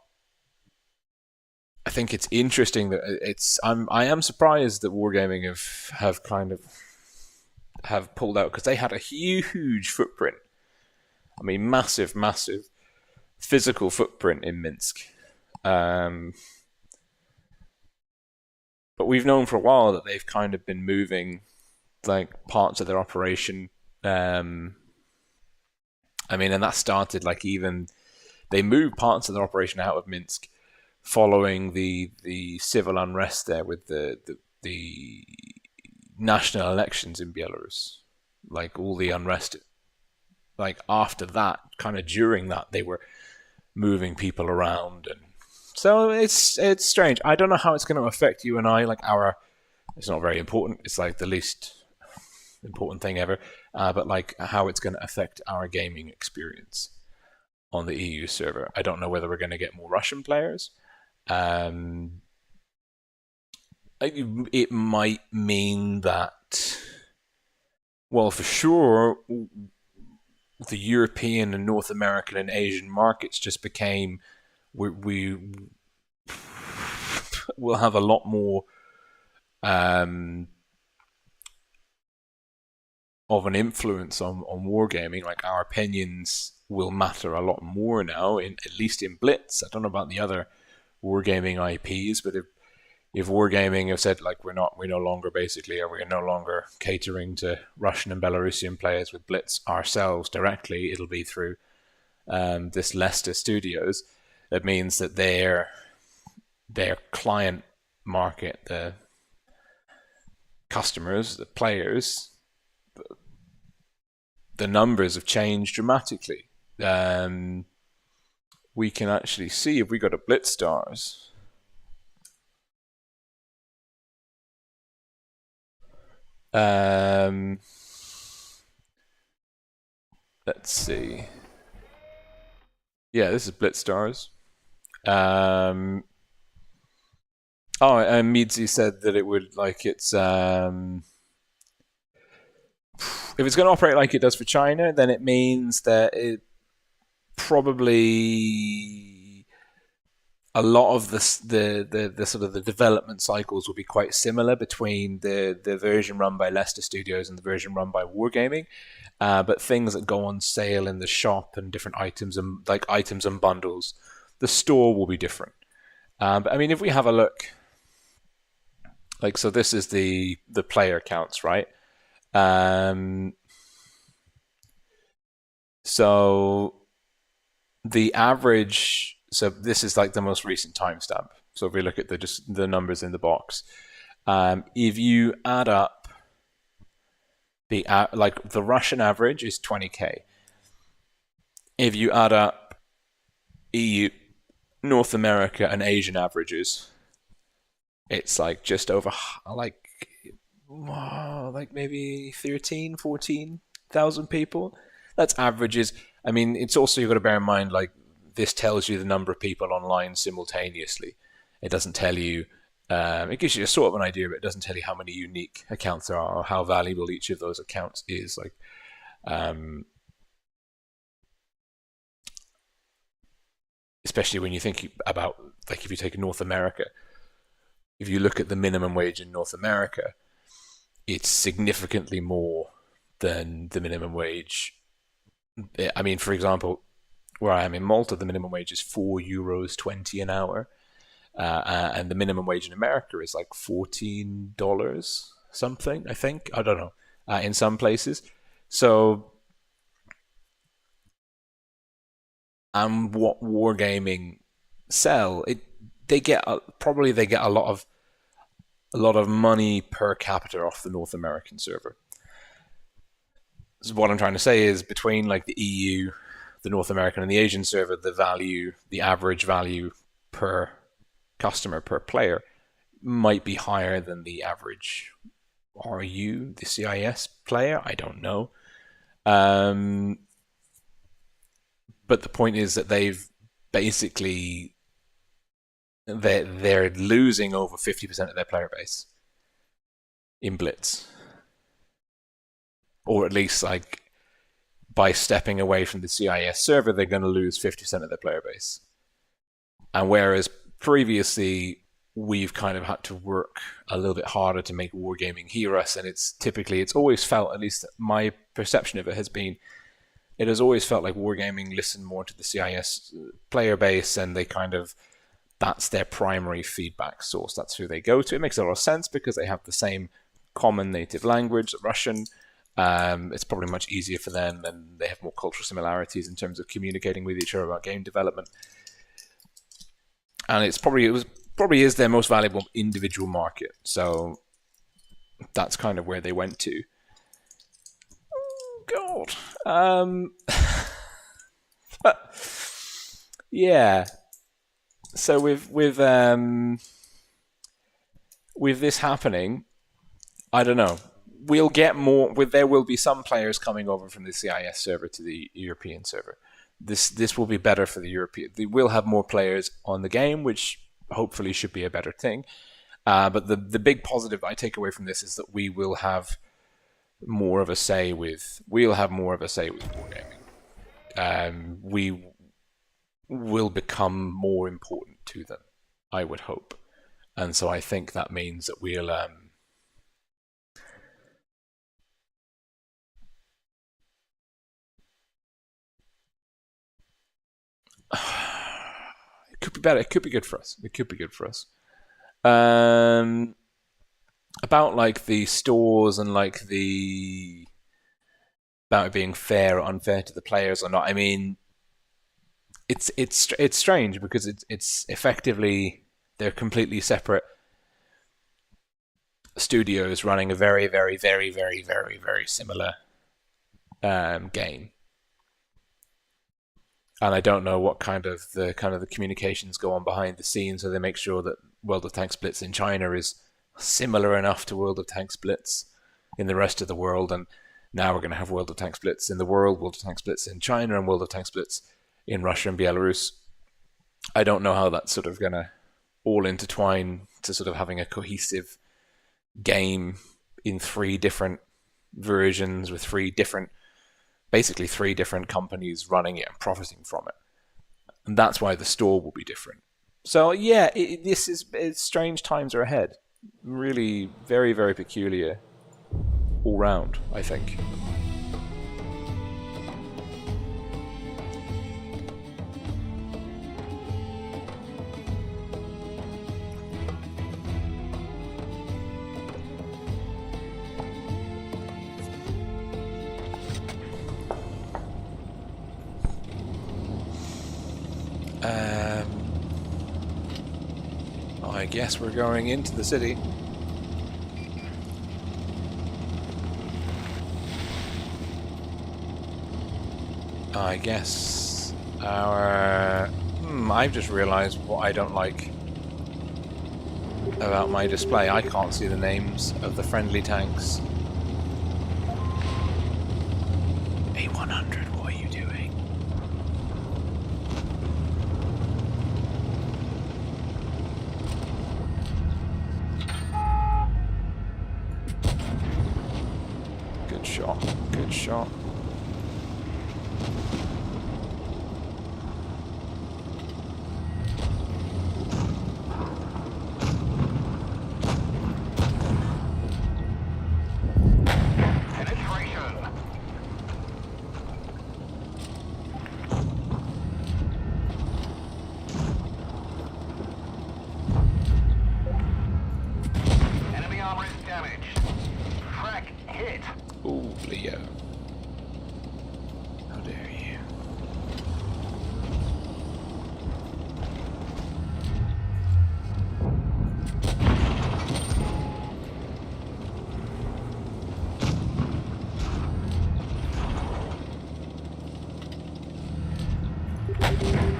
I think it's interesting that I am surprised that Wargaming have kind of have pulled out, because they had a huge footprint. I mean, massive physical footprint in Minsk. But we've known for a while that they've kind of been moving like parts of their operation. I mean, and that started like even they moved parts of their operation out of Minsk following the civil unrest there with the national elections in Belarus. Like all the unrest, like after that, kind of during that, they were moving people around, and so it's strange. I don't know how it's going to affect you and I. Like it's not very important. It's like the least important thing ever. But like how it's going to affect our gaming experience on the EU server. I don't know whether we're going to get more Russian players. It might mean that, well, for sure, the European and North American and Asian markets just became, we will have a lot more of an influence on wargaming. Like our opinions will matter a lot more now, at least in Blitz. I don't know about the other wargaming IPs, but if Wargaming have said like we're no longer catering to Russian and Belarusian players with Blitz ourselves directly, it'll be through this Leicester Studios. That means that their client market, the customers, the players, the numbers have changed dramatically. We can actually see if we go to Blitz Stars. Let's see. Yeah, this is Blitz Stars. And Midzi said that it would like it's if it's going to operate like it does for China, then it means that it probably a lot of the sort of the development cycles will be quite similar between the version run by Leicester Studios and the version run by Wargaming. But things that go on sale in the shop and different items and bundles, the store will be different. But I mean, if we have a look, like, so this is the player counts, right? So the average. So this is like the most recent timestamp. So if we look at the numbers in the box, if you add up the Russian average is 20K. If you add up EU, North America, and Asian averages, it's like just over like maybe 14,000 people. That's averages. I mean, it's also, you've got to bear in mind, like, this tells you the number of people online simultaneously. It doesn't tell you, it gives you a sort of an idea, but it doesn't tell you how many unique accounts there are or how valuable each of those accounts is. Like, especially when you think about, like, if you take North America, if you look at the minimum wage in North America, it's significantly more than the minimum wage. I mean, for example, where I am in Malta, the minimum wage is €4.20 an hour, and the minimum wage in America is like $14 something. I think, I don't know, in some places. So, and what Wargaming sell, they get a lot of money per capita off the North American server. So what I'm trying to say is, between like the EU, the North American, and the Asian server, the average value per customer, per player, might be higher than the average RU, the CIS player. I don't know. But the point is that they've basically, they're losing over 50% of their player base in Blitz. Or at least, like, by stepping away from the CIS server, they're going to lose 50% of their player base. And whereas previously we've kind of had to work a little bit harder to make wargaming hear us, and it's always felt, at least my perception of it has been, it has always felt like wargaming listened more to the CIS player base, and they kind of, that's their primary feedback source. That's who they go to. It makes a lot of sense because they have the same common native language, Russian. It's probably much easier for them, and they have more cultural similarities in terms of communicating with each other about game development. And it probably is their most valuable individual market. So that's kind of where they went to. Oh, God. But, yeah. So with this happening, I don't know. We'll get more. There will be some players coming over from the CIS server to the European server. This will be better for the European. They will have more players on the game, which hopefully should be a better thing. But the big positive I take away from this is that we will have more of a say with. We'll have more of a say with wargaming. We will become more important to them, I would hope. And so I think that means that we'll it could be better. It could be good for us. It could be good for us. About like the stores and like the about it being fair or unfair to the players or not. I mean, it's strange because it's effectively they're completely separate studios running a very, very, very, very, very, very similar game. And I don't know what kind of the communications go on behind the scenes, so they make sure that World of Tanks Blitz in China is similar enough to World of Tanks Blitz in the rest of the world. And now we're going to have World of Tanks Blitz in the world, World of Tanks Blitz in China, and World of Tanks Blitz in Russia and Belarus. I don't know how that's sort of going to all intertwine to sort of having a cohesive game in 3 different versions with basically three different companies running it and profiting from it. And that's why the store will be different. So yeah, it's strange times are ahead. Really very, very peculiar all round, I think. I guess we're going into the city. I guess our... I've just realised what I don't like about my display. I can't see the names of the friendly tanks. A100, what are you doing? Good shot, good shot.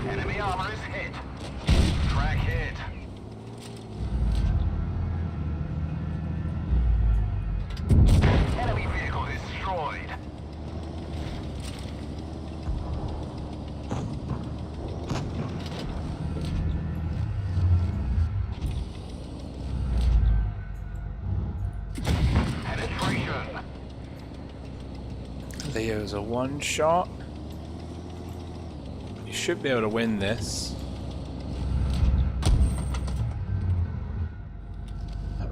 Enemy armor is hit. Track hit. Enemy vehicle destroyed. Penetration. Leo's a one shot. Should be able to win this.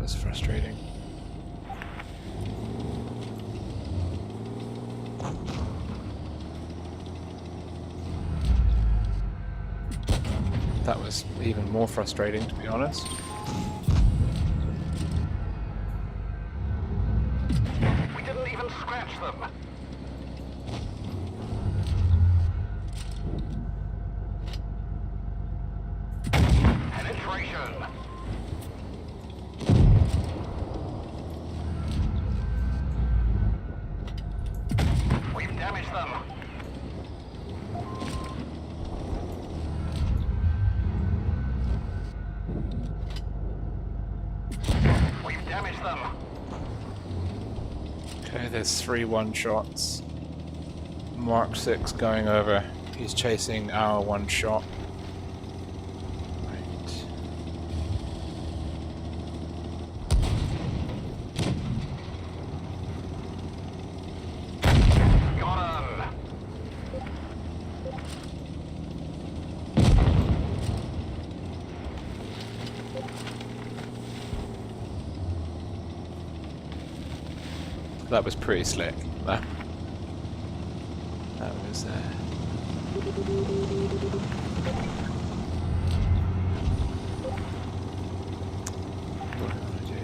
was frustrating. That was even more frustrating, to be honest. We didn't even scratch them. Penetration. We've damaged them. We've damaged them. Okay, there's 3 one-shots. Mark 6 going over. He's chasing our one-shot. Right. Got him. That was pretty slick. That was what do I wanna do?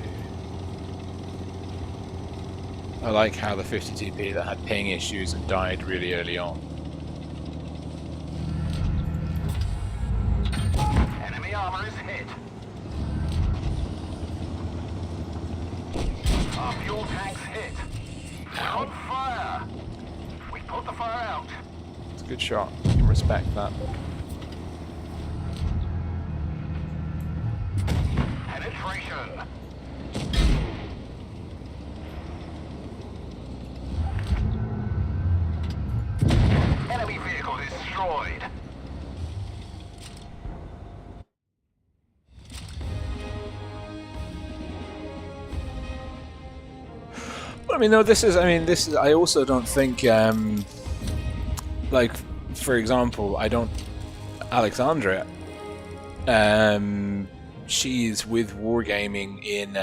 I like how the 50 TP that had ping issues and died really early on. Enemy armor is hit. Our fuel tank's hit. We're on fire. We put the fire out. It's a good shot. You can respect that. Penetration. Enemy vehicle destroyed. But I mean, no, this is. I also don't think. Like, for example, I don't. Alexandra. She's with Wargaming in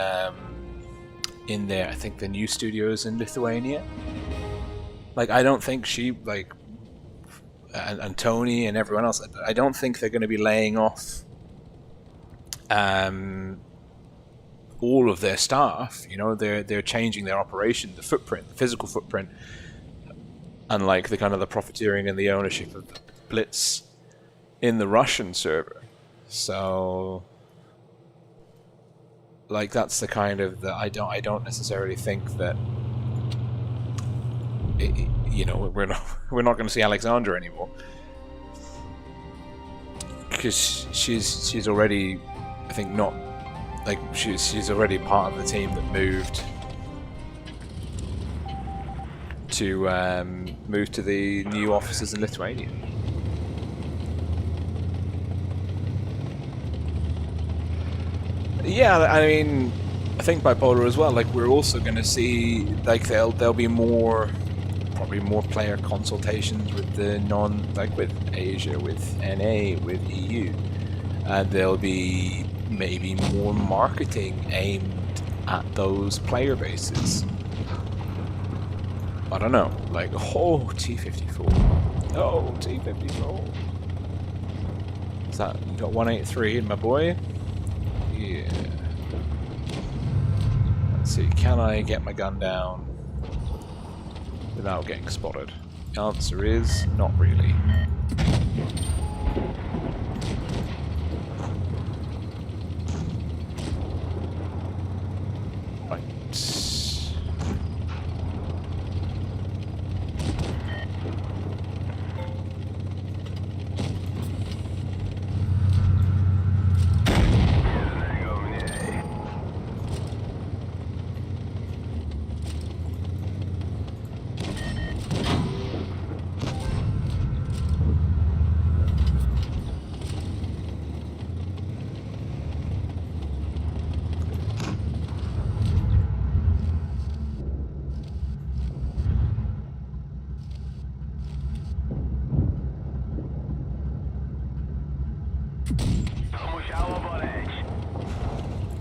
their, I think, the new studios in Lithuania. Like, I don't think she, like, and Tony and everyone else, I don't think they're going to be laying off all of their staff. You know, they're changing their operation, the footprint, the physical footprint, unlike the kind of the profiteering and the ownership of Blitz in the Russian server. So, like, that's the kind of I don't necessarily think that you know, we're not going to see Alexandra anymore, because she's already, I think, not like she's already part of the team that moved to the new offices in Lithuania. Yeah, I mean, I think bipolar as well. Like, we're also going to see, like, there'll be probably more player consultations with the with Asia, with NA, with EU, and there'll be maybe more marketing aimed at those player bases. I don't know, like, oh, T54, oh, T54. Is that, you got 183 in my boy? Yeah. Let's see, can I get my gun down without getting spotted? The answer is not really. Right.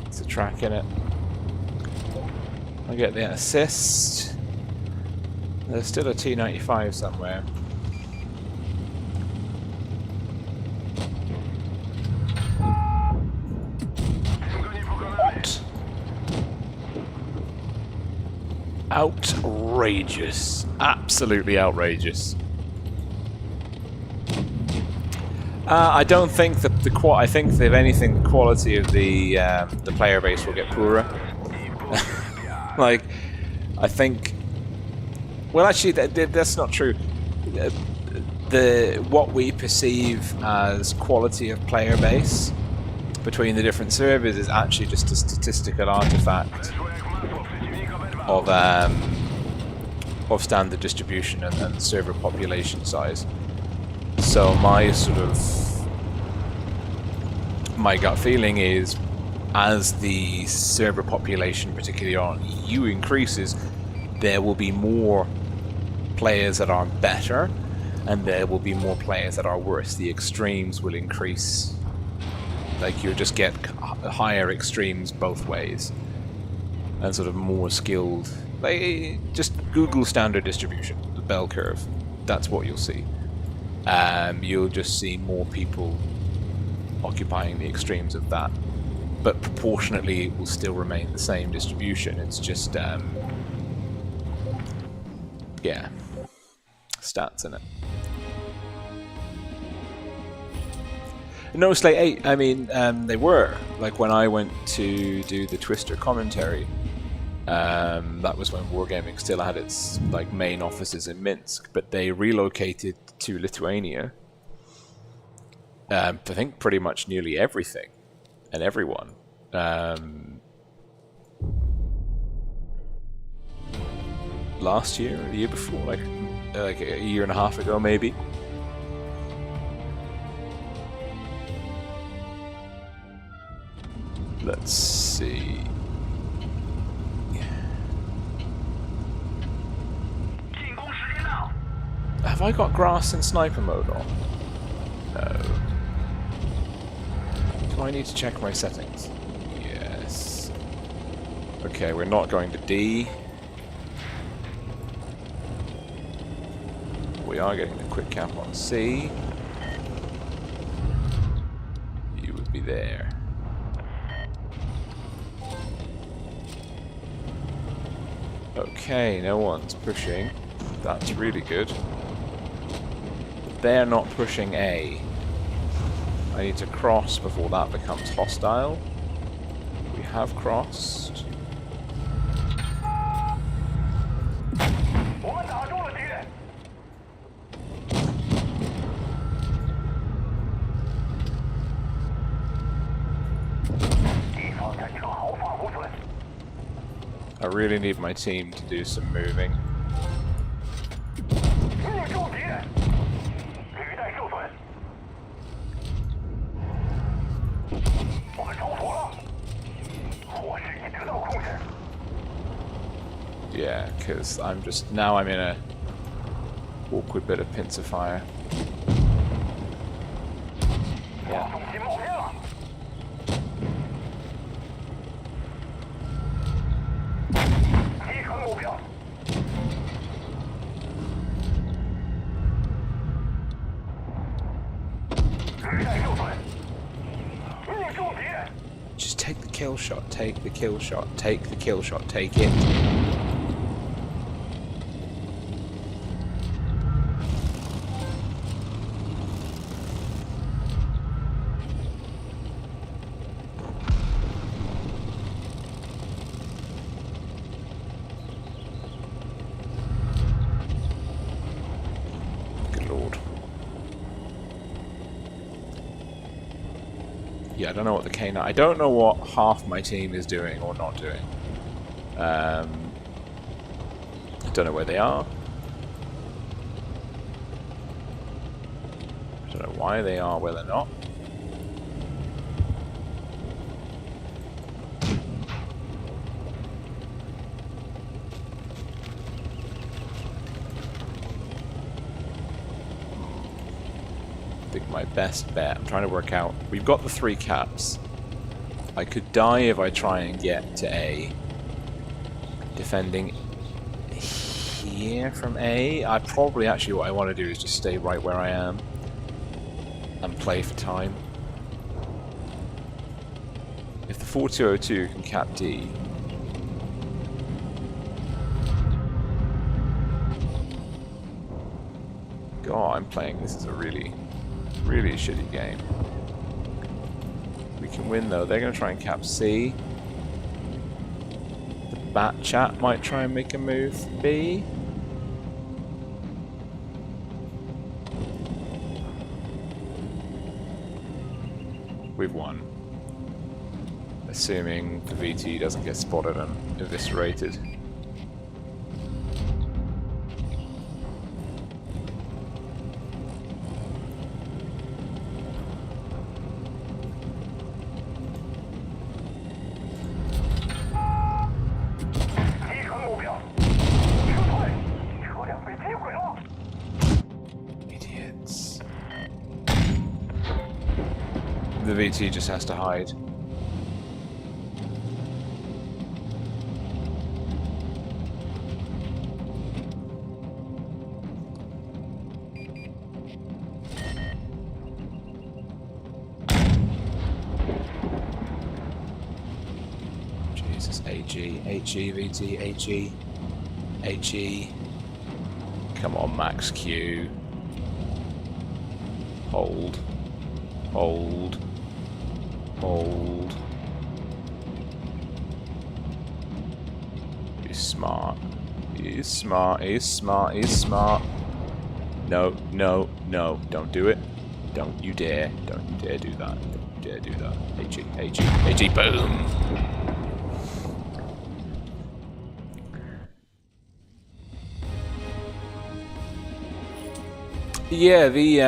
It's a track in it. I get the assist. There's still a T95 somewhere. What? Outrageous. Absolutely outrageous. I don't think that I think if anything, the quality of the player base will get poorer. Like, I think. Well, actually, that's not true. What we perceive as quality of player base between the different servers is actually just a statistical artifact of standard distribution and server population size. So my gut feeling is, as the server population, particularly on EU, increases, there will be more players that are better, and there will be more players that are worse. The extremes will increase. Like, you'll just get higher extremes both ways, and sort of more skilled. Like, just Google standard distribution, the bell curve. That's what you'll see. You'll just see more people occupying the extremes of that, but proportionately it will still remain the same distribution. It's just yeah, stats in it. No, Slate 8, I mean, they were. Like, when I went to do the Twister commentary, that was when Wargaming still had its like main offices in Minsk, but they relocated to Lithuania. I think pretty much nearly everything and everyone. Last year, or the year before, like a year and a half ago, maybe. Let's see. Have I got grass in sniper mode on? No. Do I need to check my settings? Yes. Okay, we're not going to D. We are getting the quick cap on C. You would be there. Okay, no one's pushing. That's really good. They're not pushing A. I need to cross before that becomes hostile. We have crossed. I really need my team to do some moving. Yeah, because I'm in a awkward bit of pincer fire. Yeah. Just take the kill shot, take the kill shot, take the kill shot, take it. Yeah, I don't know what the K9... I don't know what half my team is doing or not doing. I don't know where they are. I don't know why they are where they're not. I think my best bet, I'm trying to work out, we've got the 3 caps. I could die if I try and get to A. defending here from A. I probably actually what I want to do is just stay right where I am and play for time. If the 4202 can cap D, God, I'm playing. This is a really shitty game. We can win though. They're going to try and cap C. The Bat Chat might try and make a move B. We've won. Assuming the VT doesn't get spotted and eviscerated. Idiots. The VT just has to hide. Jesus, AG, HE, VT, HE, HE. Come on, Max Q. Hold. Hold. Hold. He's smart. He's smart. He's smart. He's smart. No, no, no. Don't do it. Don't you dare. Don't you dare do that. Don't you dare do that. AG, AG, AG, boom. Yeah, the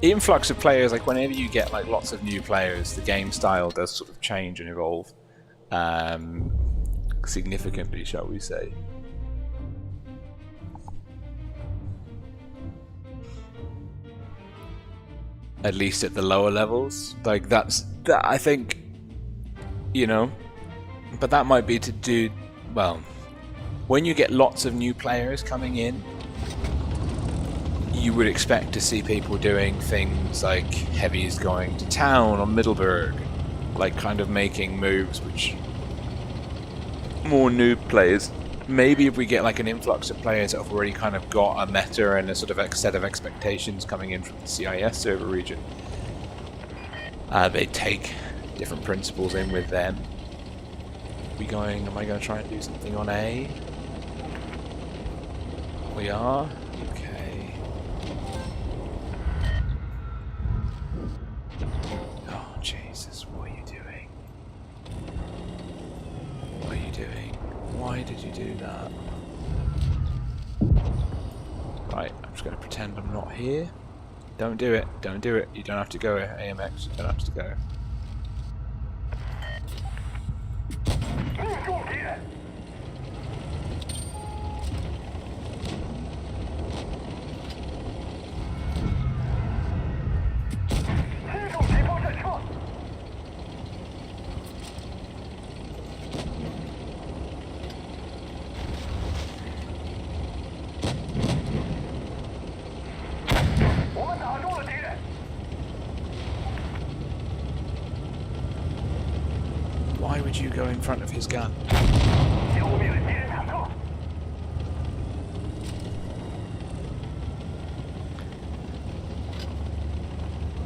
influx of players, like whenever you get like lots of new players, the game style does sort of change and evolve significantly, shall we say. At least at the lower levels, like that I think, you know, but that might be to do, well, when you get lots of new players coming in, you would expect to see people doing things like heavies going to town on Middleburg, like kind of making moves which more noob players. Maybe if we get like an influx of players that have already kind of got a meta and a sort of set of expectations coming in from the CIS server region, they take different principles in with them. Am I going to try and do something on A? We are? Okay. Oh, Jesus, what are you doing? What are you doing? Why did you do that? Right, I'm just going to pretend I'm not here. Don't do it. Don't do it. You don't have to go, AMX. You don't have to go. Why would you go in front of his gun?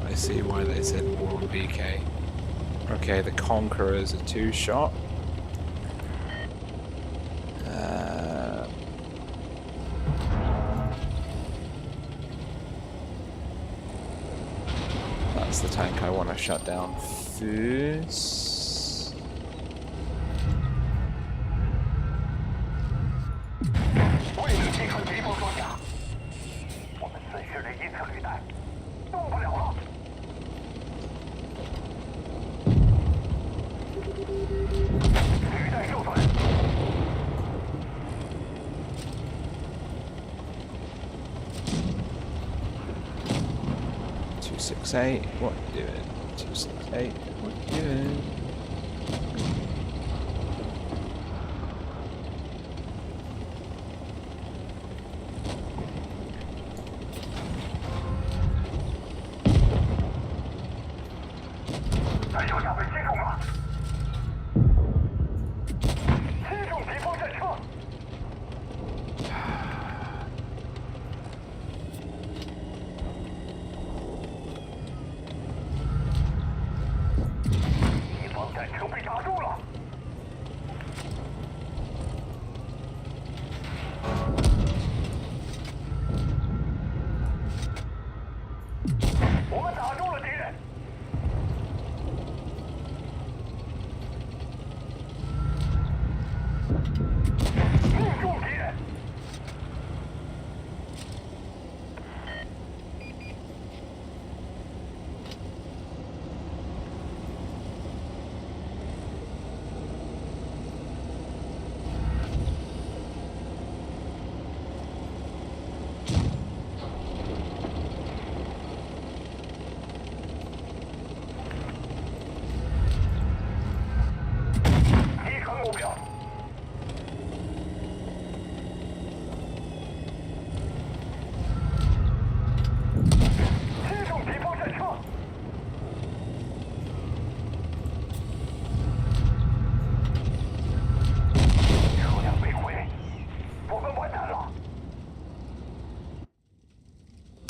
I see why they said war on BK. Okay, the Conqueror's a two-shot. That's the tank I want to shut down first. What are you doing? 268, what are you doing?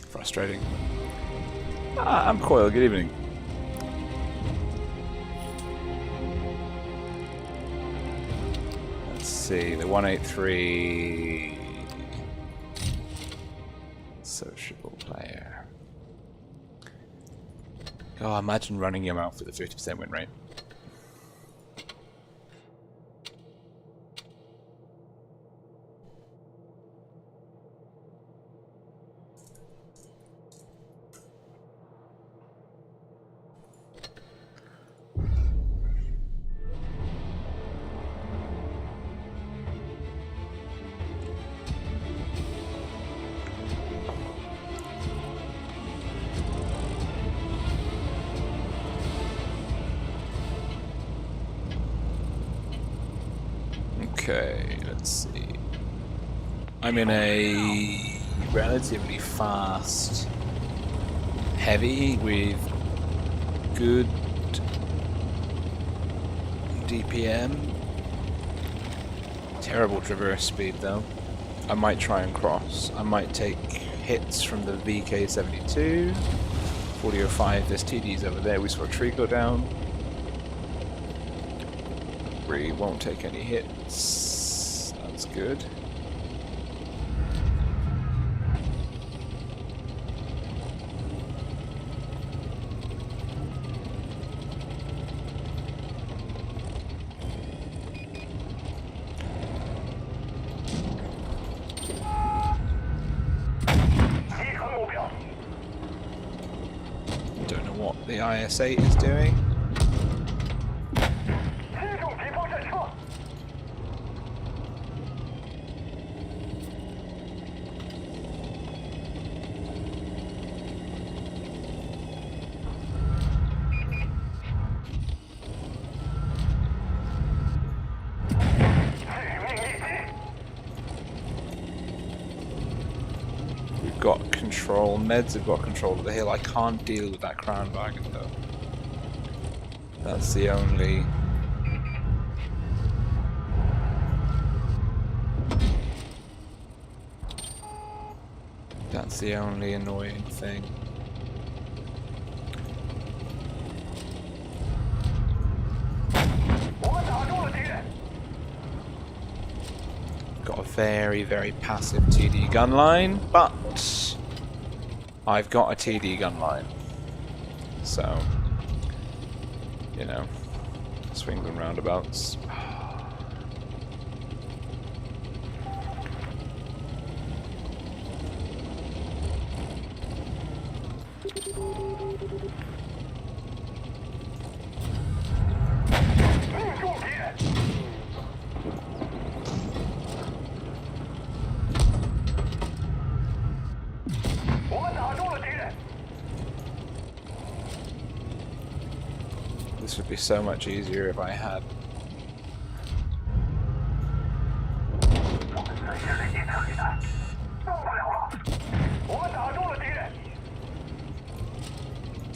Frustrating. I'm Coil, good evening. Let's see, the 183 sociable player. Oh, imagine running him out for the 50% win rate. Okay, let's see. I'm in a relatively fast heavy with good DPM. Terrible traverse speed though. I might try and cross. I might take hits from the VK72. 4005, there's TDs over there. We saw a tree go down. We won't take any hits. That's good. Don't know what the IS-8 is doing. Got control. Meds have got control of the hill. I can't deal with that crown wagon though. That's the only... That's the only annoying thing. Got a very, very passive TD gun line, but I've got a TD gun line. So, you know, swings and roundabouts. This would be so much easier if I had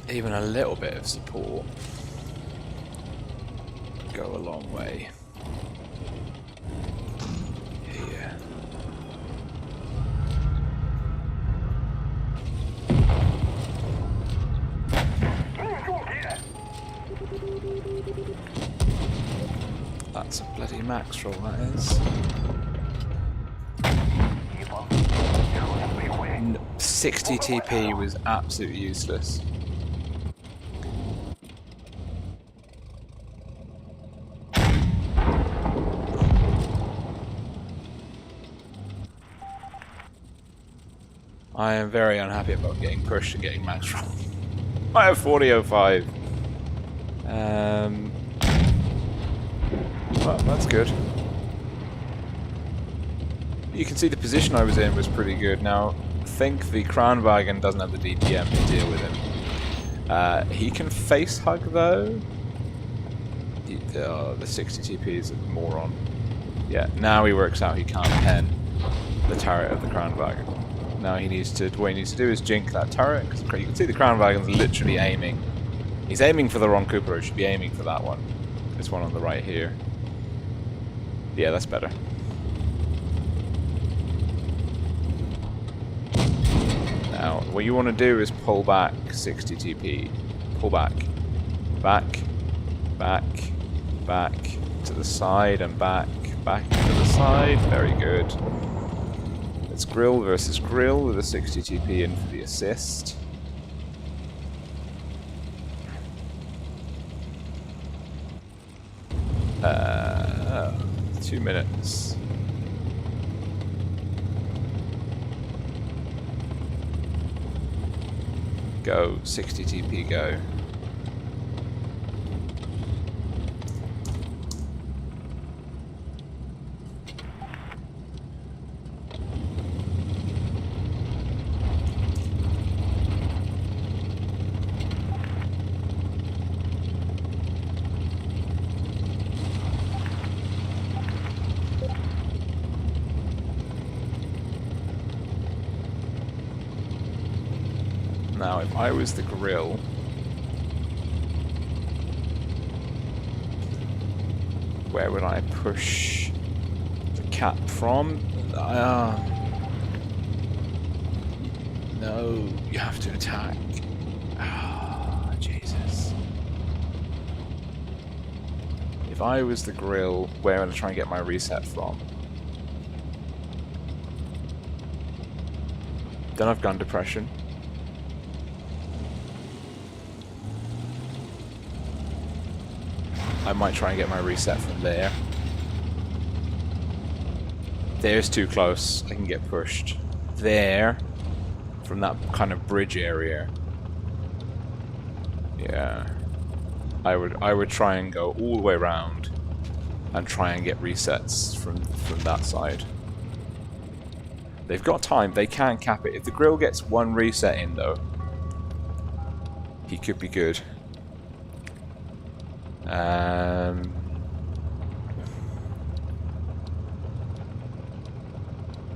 even a little bit of support. Go a long way. Here. That's a bloody max roll, that is. 60 TP was absolutely useless. I am very unhappy about getting pushed and getting max roll. I have 40.05. Well, that's good. You can see the position I was in was pretty good. Now, I think the Kranwagen doesn't have the DPM to deal with him. He can face hug though. The 60 TP is a moron. Yeah, now he works out he can't pen the turret of the Kranwagen. Now what he needs to do is jink that turret, because you can see the Kranwagen's literally aiming. He's aiming for the wrong Cooper, he should be aiming for that one. This one on the right here. Yeah, that's better. Now, what you want to do is pull back 60 TP. Pull back. Back. Back. Back. To the side and back. Back to the side. Very good. It's Grill versus Grill with a 60 TP in for the assist. Oh, 2 minutes. Go, 60 TP, go. Now, if I was the Grill, where would I push the cap from? No, you have to attack. Ah, Jesus. If I was the Grill, where would I try and get my reset from? Don't have gun depression. I might try and get my reset from there. There's too close. I can get pushed. There, from that kind of bridge area. Yeah, I would try and go all the way around and try and get resets from that side. They've got time. They can cap it. If the Grill gets one reset in though, he could be good.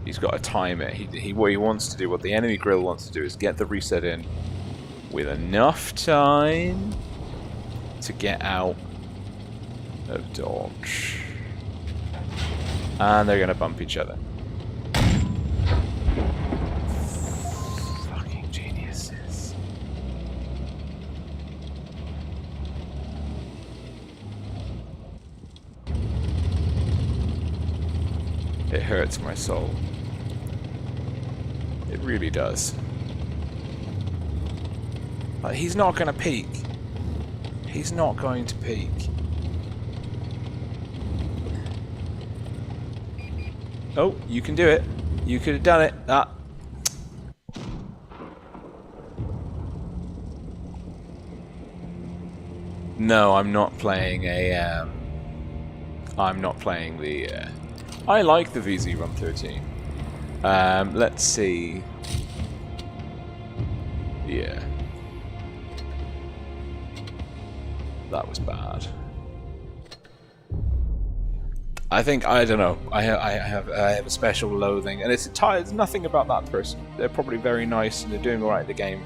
He's got to time it. What he wants to do, what the enemy Grill wants to do, is get the reset in with enough time to get out of dodge. And they're going to bump each other. Fucking geniuses. It hurts my soul. It really does. Like, he's not going to peek. He's not going to peek. Oh, you can do it. You could have done it. Ah. No, I'm not playing a. I'm not playing the. I like the VZ Rum 13. Let's see. Yeah. That was bad. I think, I don't know, I have a special loathing, and it's nothing about that person. They're probably very nice and they're doing alright in the game,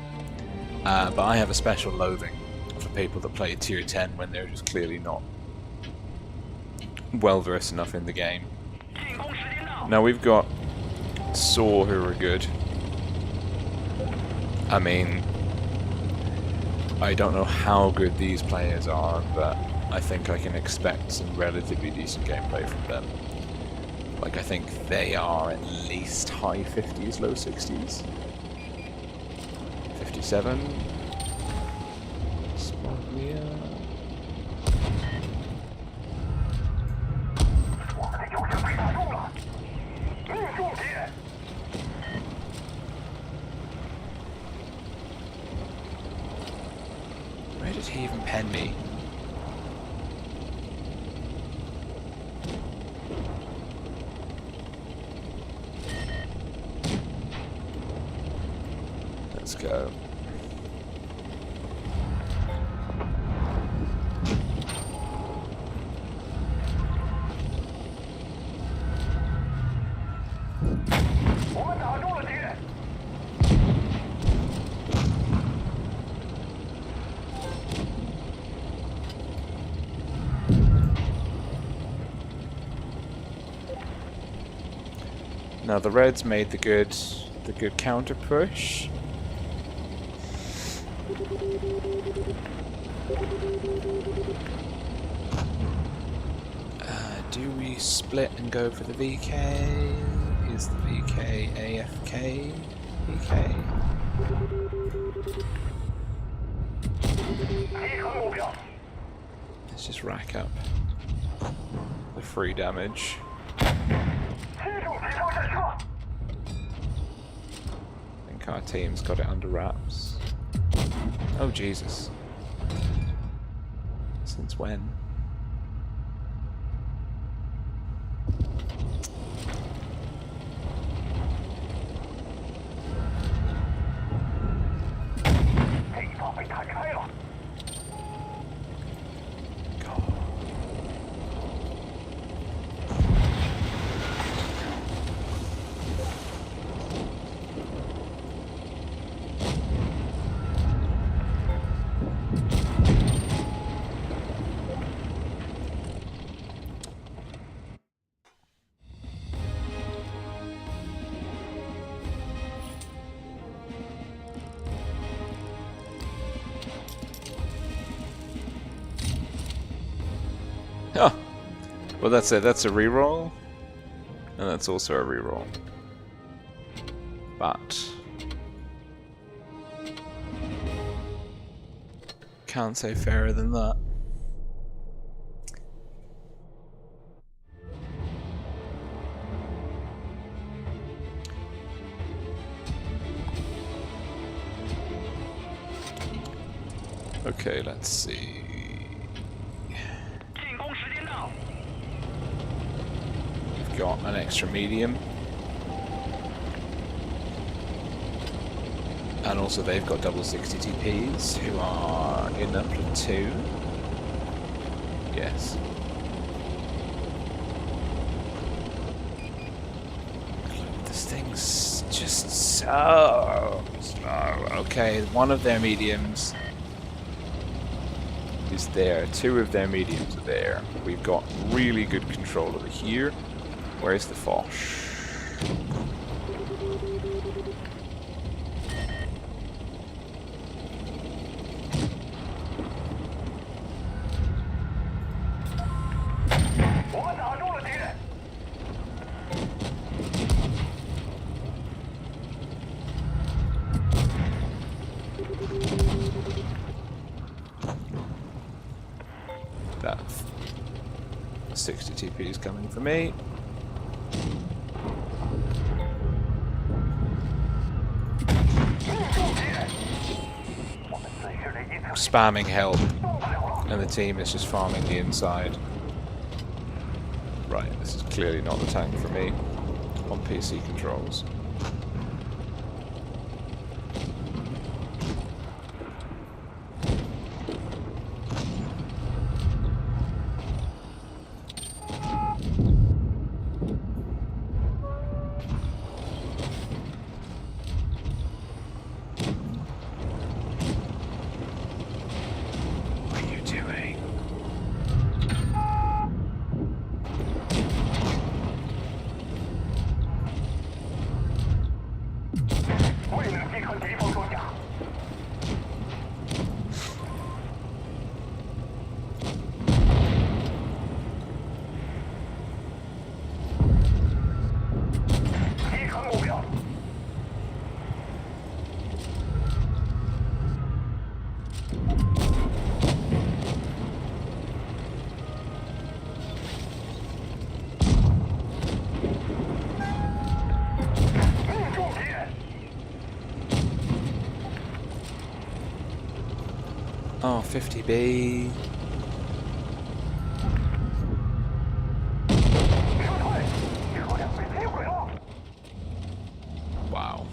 but I have a special loathing for people that play tier 10 when they're just clearly not well versed enough in the game. Now we've got Saw who are good. I mean, I don't know how good these players are, but I think I can expect some relatively decent gameplay from them. Like, I think they are at least high 50s, low 60s. 57. Spoglia. pen me. Let's go. Now the Reds made the good counter push. Do we split and go for the VK? Is the VK AFK? VK? Let's just rack up the free damage. I think our team's got it under wraps. Oh Jesus. Since when? Oh, well that's it. That's a reroll, and that's also a reroll. But can't say fairer than that. Okay, let's see. We've got an extra medium. And also they've got double 60 TPs who are in a platoon. Yes. This thing's just so slow. Okay, one of their mediums is there. Two of their mediums are there. We've got really good control over here. Where's the Foch? That 60 TP is coming for me. Spamming help, and the team is just farming the inside. Right, this is clearly not the tank for me on PC controls. Oh, 50B. Wow.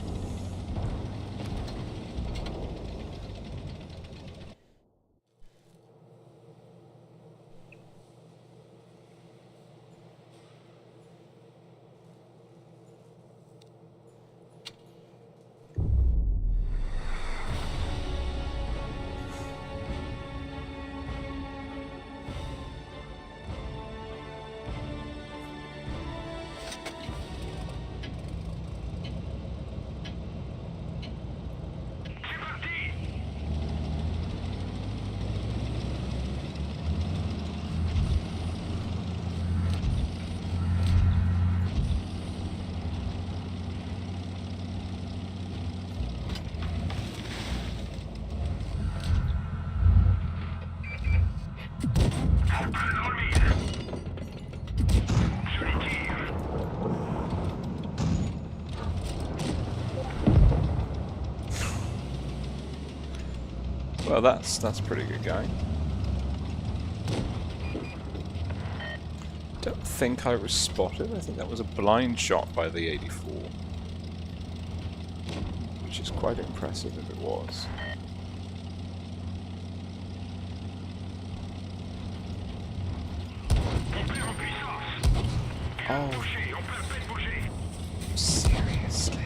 Well, that's pretty good going. Don't think I was spotted. I think that was a blind shot by the 84, which is quite impressive if it was. Oh, seriously.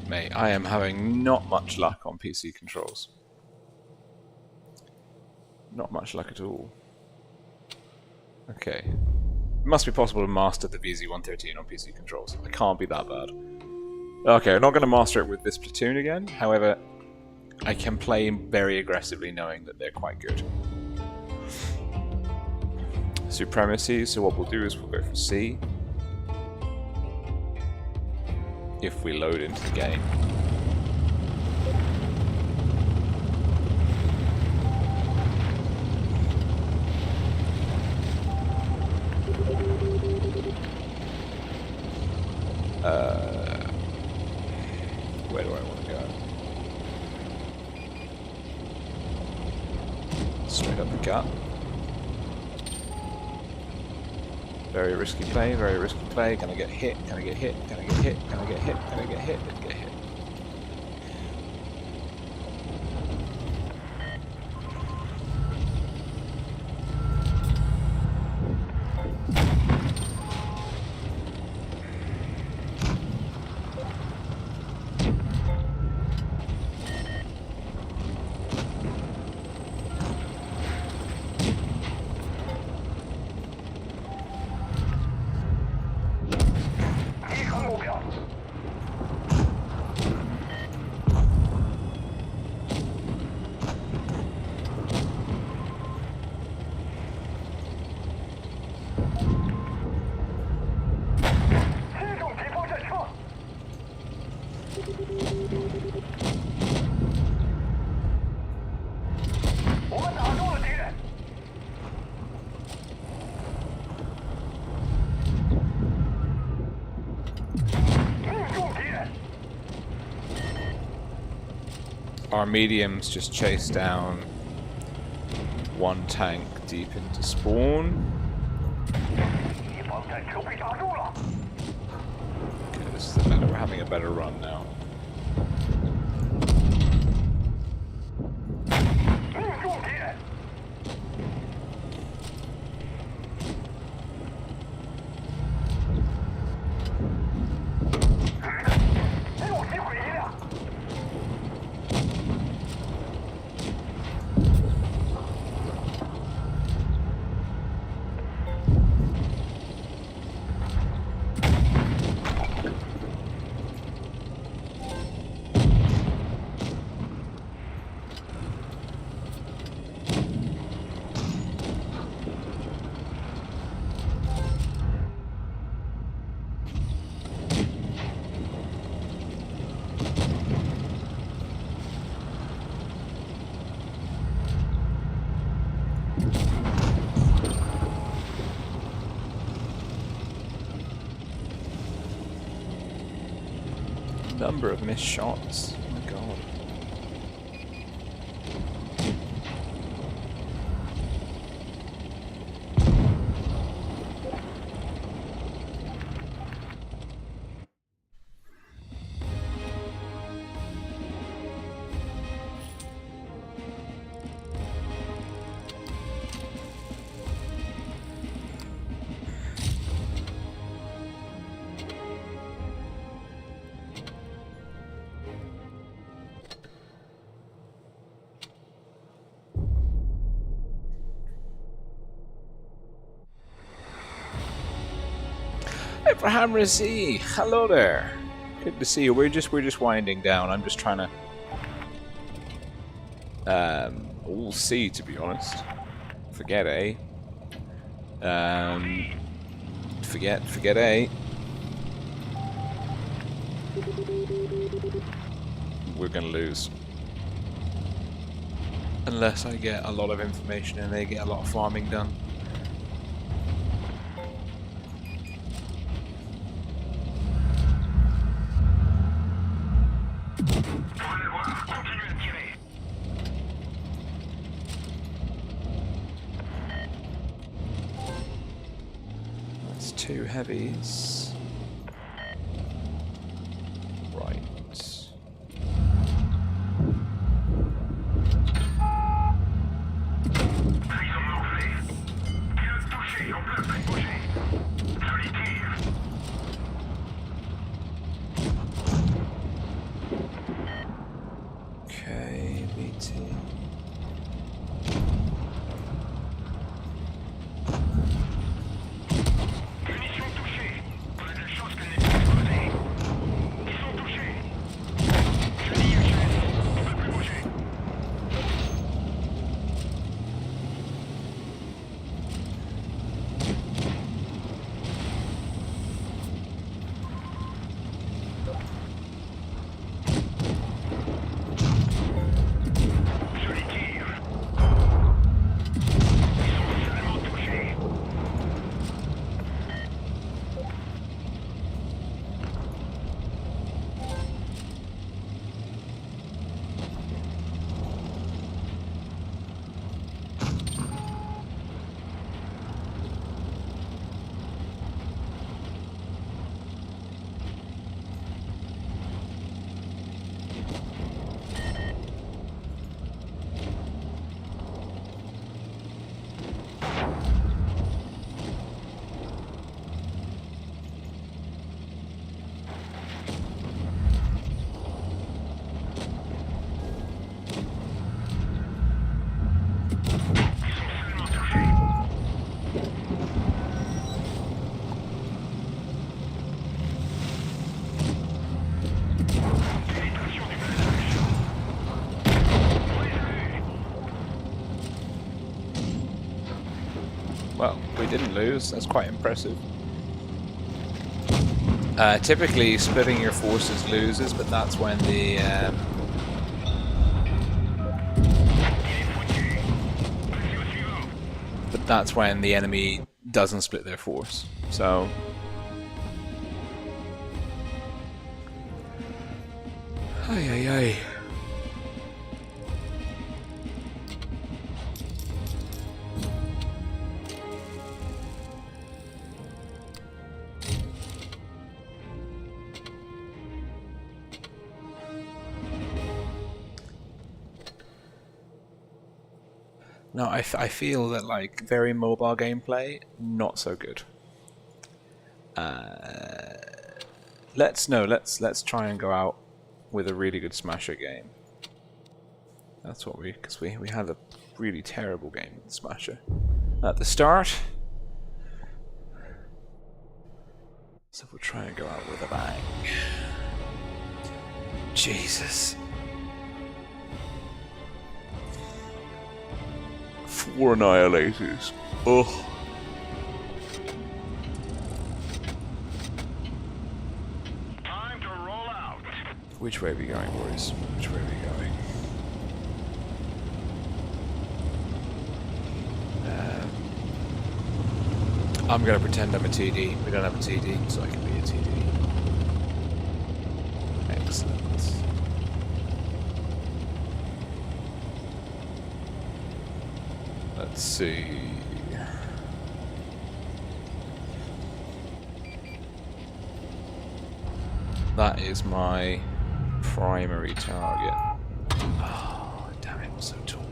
Mate, I am having not much luck on PC controls. Not much luck at all. Okay. It must be possible to master the VZ-113 on PC controls. It can't be that bad. Okay, I'm not going to master it with this platoon again. However, I can play very aggressively knowing that they're quite good. Supremacy, so what we'll do is we'll go for C. If we load into the game. Where do I want to go? Straight up the gut. Very risky play, very risky play. Gonna get hit, gonna get hit, gonna get hit, gonna get hit, gonna get hit, and get hit. Our mediums just chase down one tank deep into spawn. Okay, this is better. We're having a better run now. Number of missed shots. Oh my god. Abraham Razi, hello there. Good to see you. We're just winding down. I'm just trying to all C, to be honest. Forget A. Forget A. We're gonna lose. Unless I get a lot of information and they get a lot of farming done. That's 2 heavies. Right. Okay, BT. Well, we didn't lose. That's quite impressive. Typically, splitting your forces loses, but that's when the enemy doesn't split their force. So, ay. No, I feel that, like, very mobile gameplay, not so good. Let's try and go out with a really good Smasher game. That's what because we had a really terrible game with Smasher at the start. So we'll try and go out with a bang. Jesus. 4 annihilators. Ugh. Time to roll out. Which way are we going, boys? Which way are we going? I'm gonna pretend I'm a TD. We don't have a TD, so I can be a TD. Okay. Excellent. Let's see. That is my primary target. Oh, damn it, I'm so tall.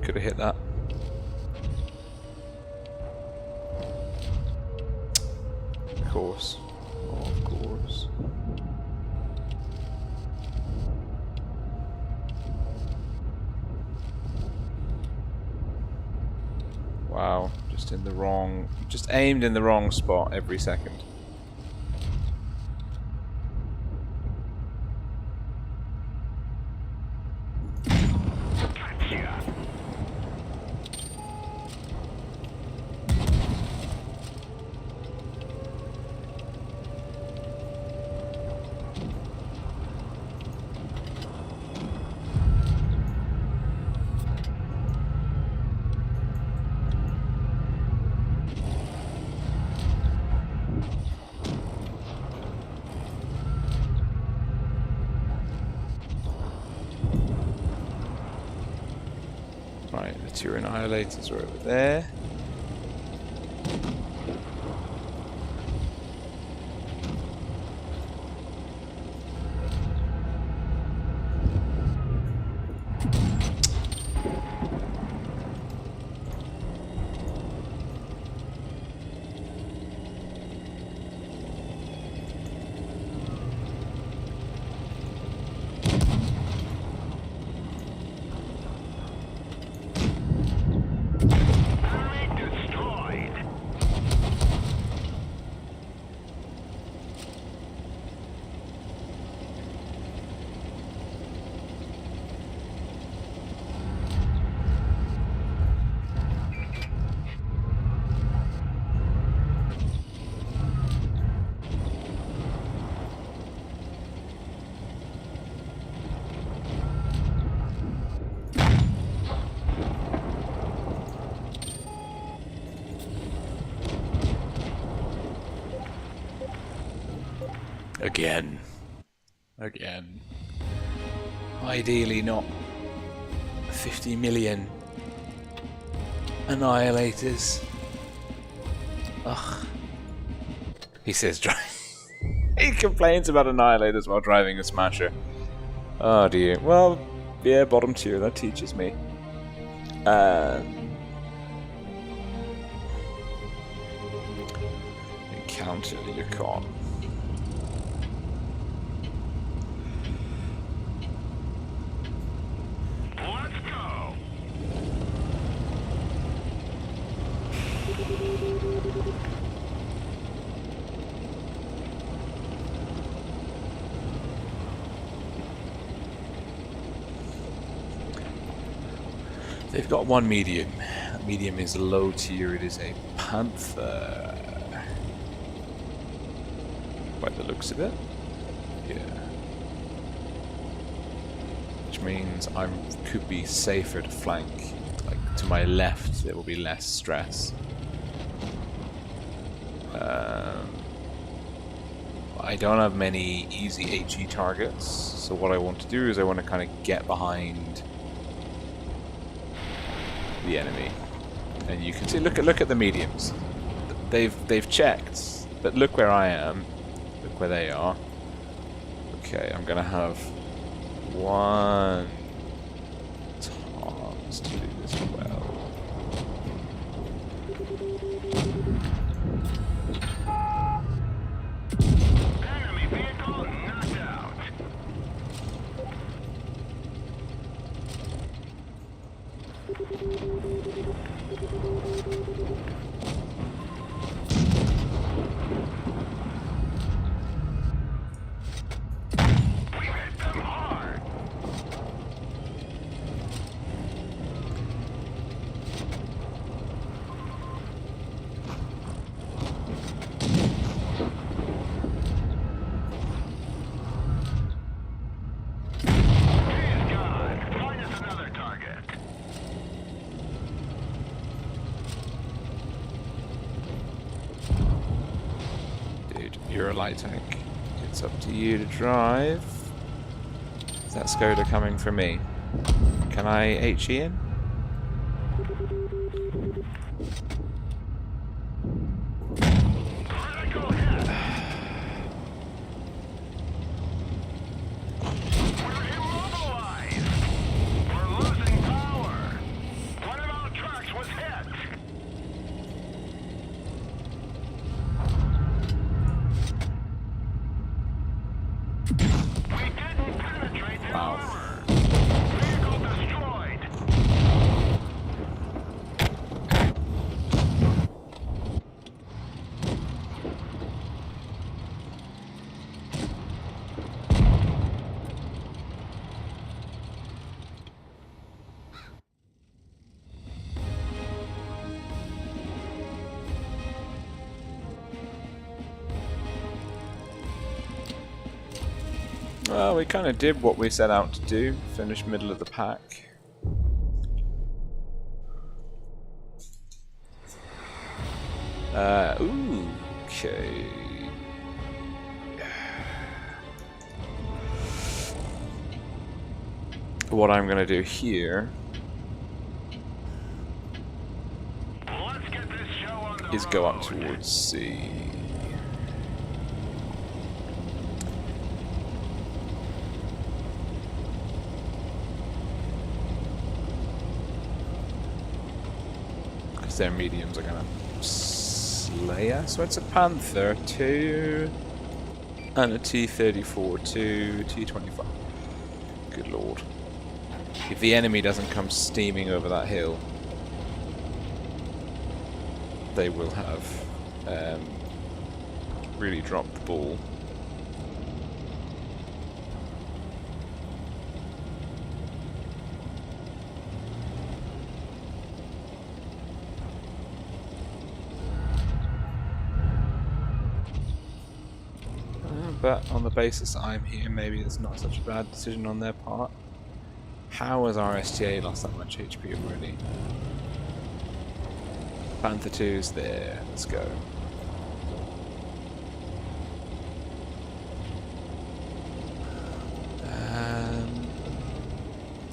Could have hit that. Of course. Of course. Wow, just aimed in the wrong spot every second. Right, the two annihilators are over there. Again. Ideally not 50 million annihilators. Ugh. He says he complains about annihilators while driving a smasher. Oh dear. Well, yeah, bottom tier, that teaches me. Encounter the Yukon. They've got one medium. That medium is low tier. It is a Panther. By the looks of it. Yeah. Which means I could be safer to flank. Like to my left, there will be less stress. I don't have many easy HE targets, so what I want to do is I want to kind of get behind the enemy, and you can see. Look at the mediums. They've checked, but look where I am. Look where they are. Okay, I'm gonna have one task to do this well. Enemy vehicle knocked out. You're a light tank. It's up to you to drive. Is that Skoda coming for me? Can I HE in? Critical hit. We're immobilized. We're losing power. One of our trucks was hit. We didn't penetrate their Wow. armor. Vehicle destroyed. Well, we kind of did what we set out to do. Finish middle of the pack. Ooh, okay. What I'm going to do here Let's get this show on the is go up road. towards C. Because their mediums are going to slay us. So it's a Panther 2 and a T-34 2, T-25. Good lord. If the enemy doesn't come steaming over that hill, they will have really dropped the ball. But on the basis that I'm here, maybe it's not such a bad decision on their part. How has our STA lost that much HP already? Panther 2's there. Let's go.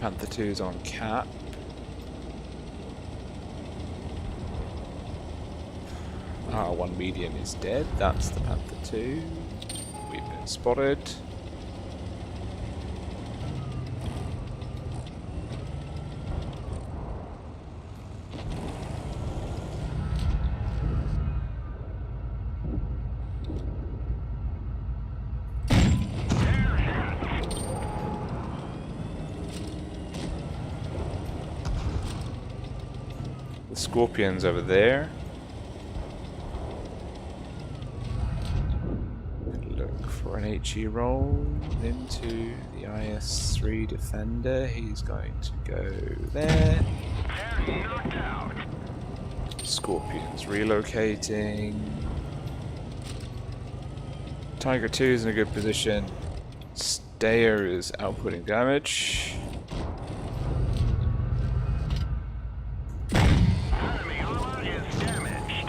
Panther 2's on cap. Our one medium is dead. That's the Panther 2. We've been spotted. The Scorpion's over there. Look for an HE roll into the IS-3 Defender. He's going to go there. They're knocked out. Scorpion's relocating. Tiger 2 is in a good position. Stayer is outputting damage. Enemy armor is damaged.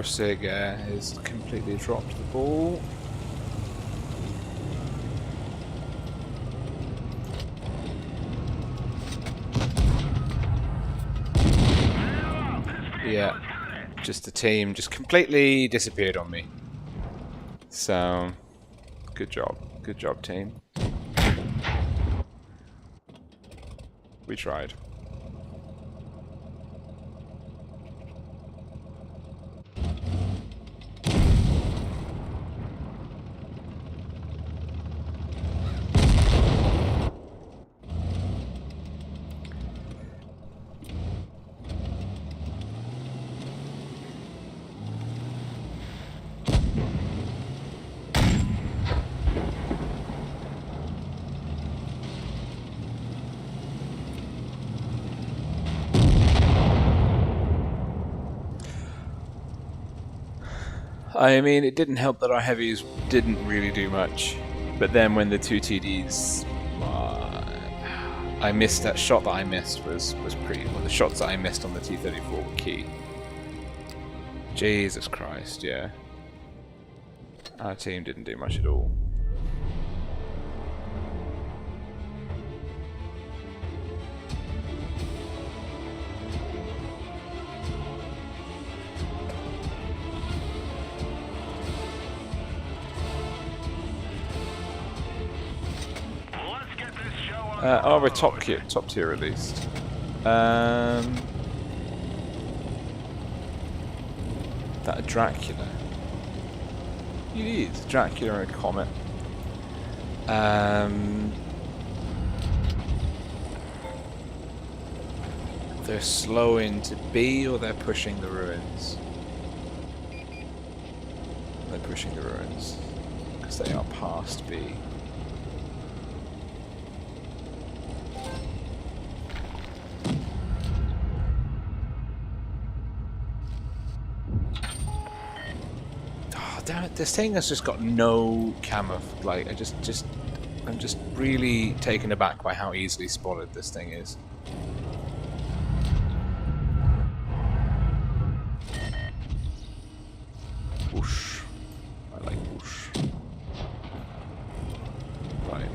Sig has completely dropped the ball. Yeah, just the team just completely disappeared on me. So, good job team. We tried. I mean, it didn't help that our heavies didn't really do much. But then when the two TDs, I missed that shot that I missed was pretty. Well, the shots that I missed on the T-34 were key. Jesus Christ, yeah. Our team didn't do much at all. Oh, we're top tier at least. That a Dracula? It is Dracula and a Comet. They're slow into B, or they're pushing the ruins. They're pushing the ruins because they are past B. Damn it, this thing has just got no camouflage. Like, I'm just really taken aback by how easily spotted this thing is. Whoosh. I like whoosh. Right.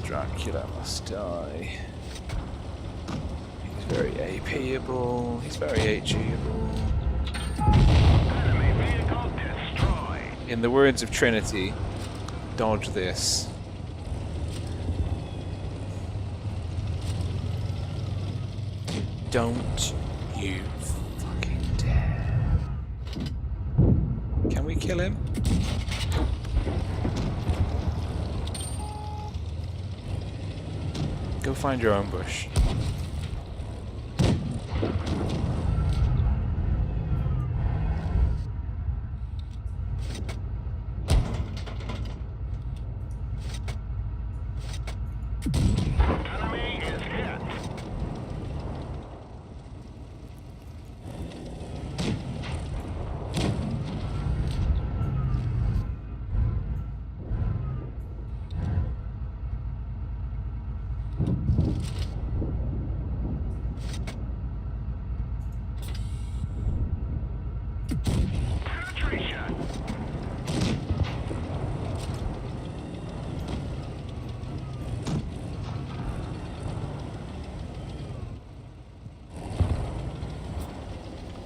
Dracula must die. He's very AP-able. He's very HE-able. In the words of Trinity, dodge this. Don't you fucking dare. Can we kill him? Go find your own bush. Enemy is hit.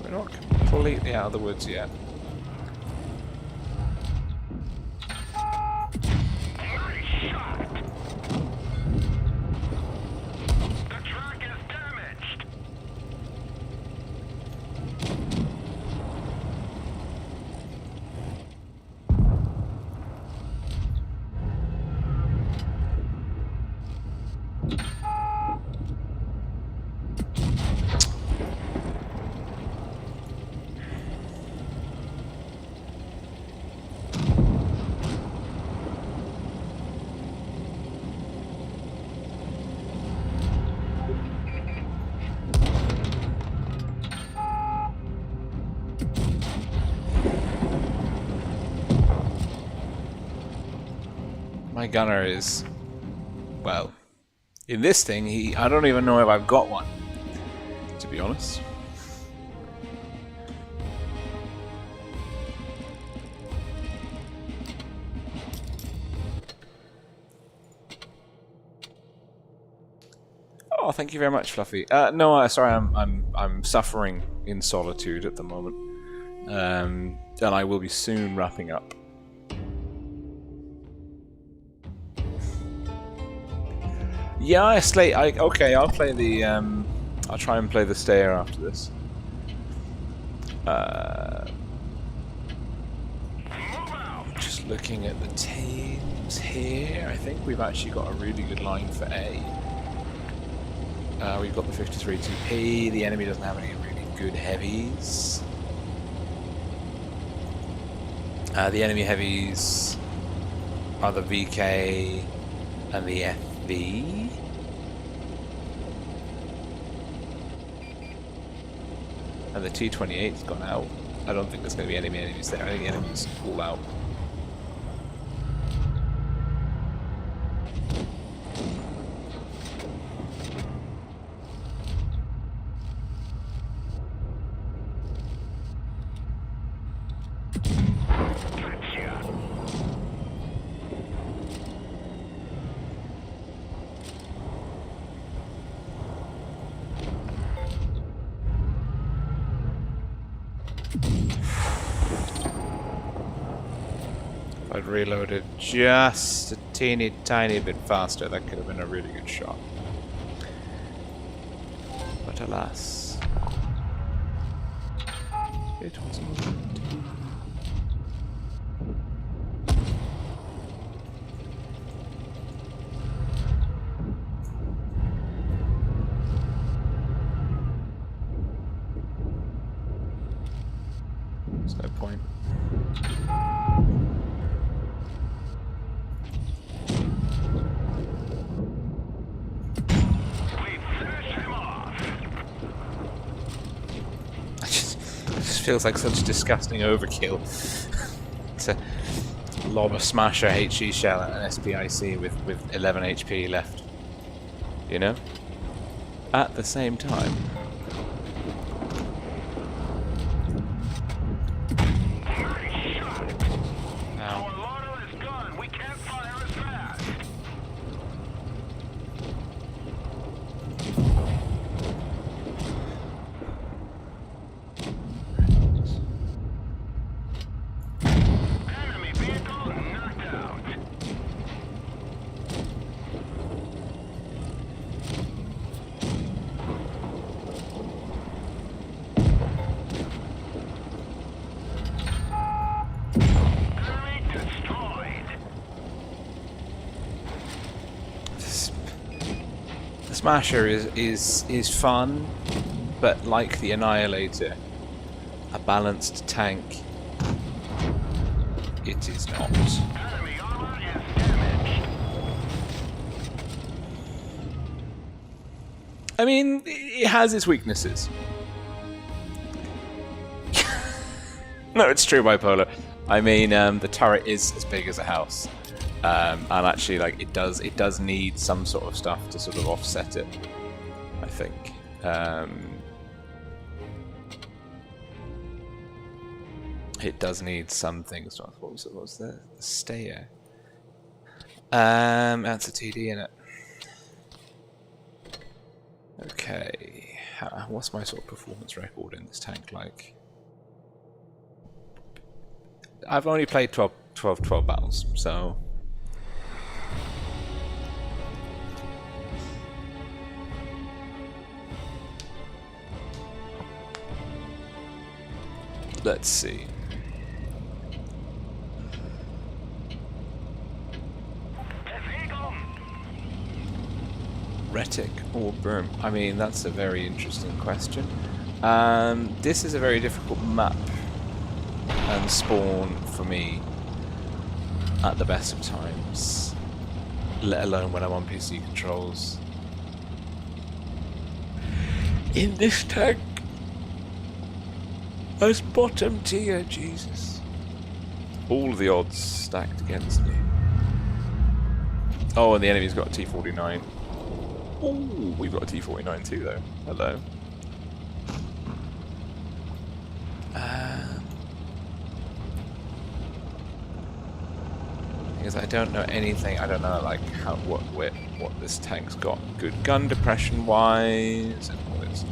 We're not completely out of the woods yet. My gunner is, well, in this thing, I don't even know if I've got one, to be honest. Oh, thank you very much, Fluffy. No, sorry, I'm suffering in solitude at the moment, and I will be soon wrapping up. Yeah, okay, I'll play the. I'll try and play the Stayer after this. Just looking at the teams here, I think we've actually got a really good line for A. We've got the 53 TP. The enemy doesn't have any really good heavies. The enemy heavies are the VK and the FV. And the T-28's gone out. I don't think there's going to be any enemies there. I think the enemies all out. I'd reloaded just a teeny tiny bit faster, that could have been a really good shot. But alas, it wasn't. There's no point. Feels like such disgusting overkill to lob a smasher HE shell at an SPIC with 11 HP left, you know? At the same time. Smasher is fun, but like the Annihilator, a balanced tank, it is not. I mean, it has its weaknesses. No, it's true, bipolar. I mean, the turret is as big as a house. And actually, like, it does need some sort of stuff to sort of offset it, I think. It does need some things. What was the Stayer? That's a TD in it. Okay, what's my sort of performance record in this tank like? I've only played 12 battles, so. Let's see. Retic or Burm? I mean, that's a very interesting question. This is a very difficult map and spawn for me at the best of times, let alone when I'm on PC controls. In this tank, as bottom tier, Jesus. All the odds stacked against me. Oh, and the enemy's got a T-49. Oh, we've got a T-49 too, though. Hello. Because I don't know anything. I don't know like what this tank's got good gun depression wise, and what its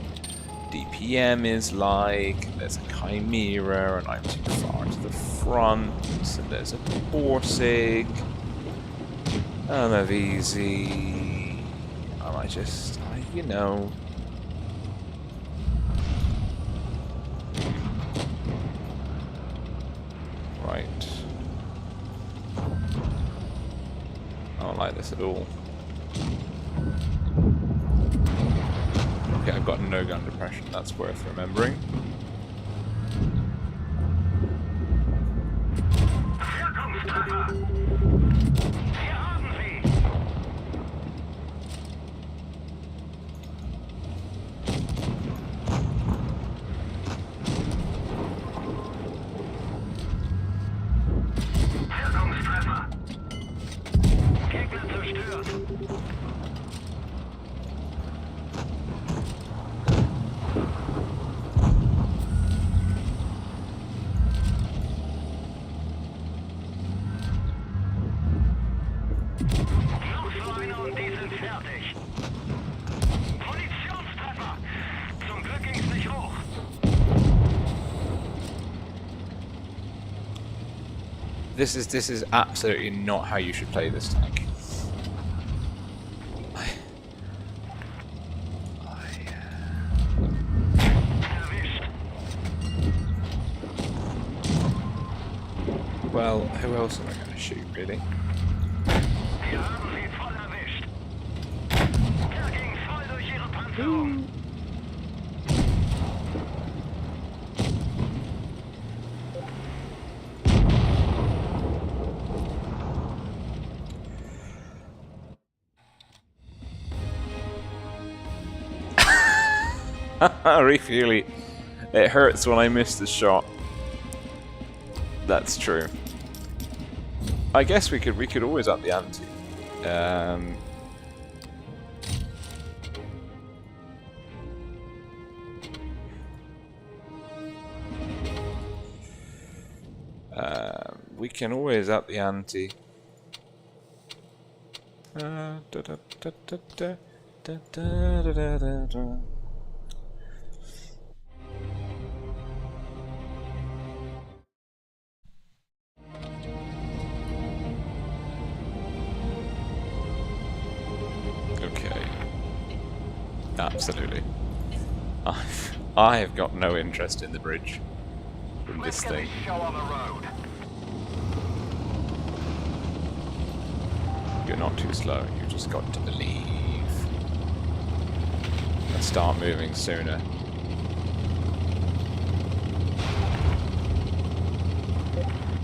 DPM is like. And there's a Chimera, and I'm too far to the front. And there's a Borsig. I'm a VZ. You know. Right. I don't like this at all. Okay, I've got no gun depression. That's worth remembering. This is absolutely not how you should play this tank. Well, who else am I going to shoot, really? Really, it hurts when I miss the shot. That's true. I guess we could always up the ante. We can always up the ante. Okay. Absolutely. I have got no interest in the bridge from this thing. Show on the road. You're not too slow, you just got to believe. Let's start moving sooner.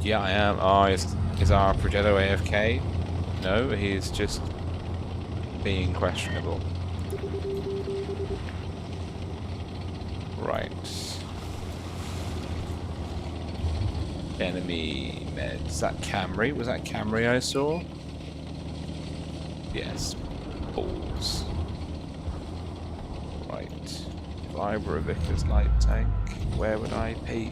Yeah, I am. Oh, is our Progetto AFK? No, he's just being questionable. Right. Enemy meds. Is that Camry? Was that Camry I saw? Yes. Balls. Right. If I were a Vickers light tank, where would I peak?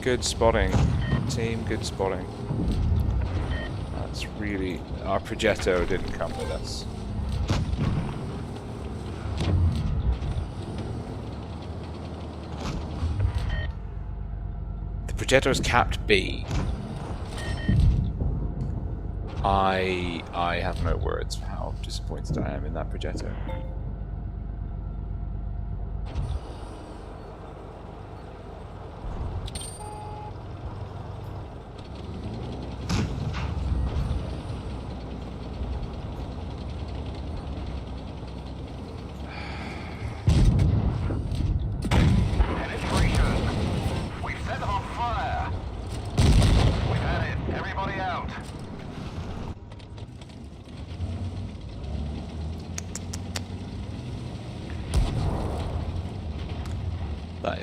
Good spotting, team, good spotting. That's really... Our Progetto didn't come with us. The Progetto's capped B. I have no words for how disappointed I am in that Progetto.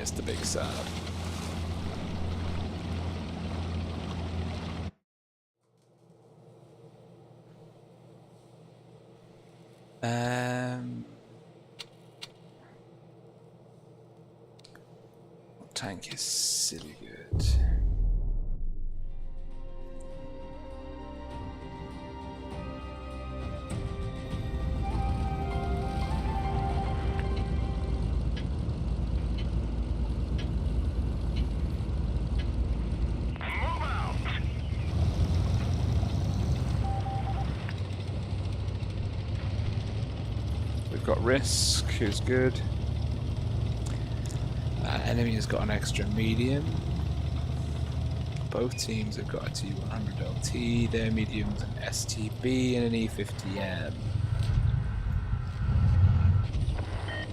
is the big sub. Tank is silly good. We've got Risk, who's good. Enemy has got an extra medium. Both teams have got a T100 LT, their medium's an STB and an E50M.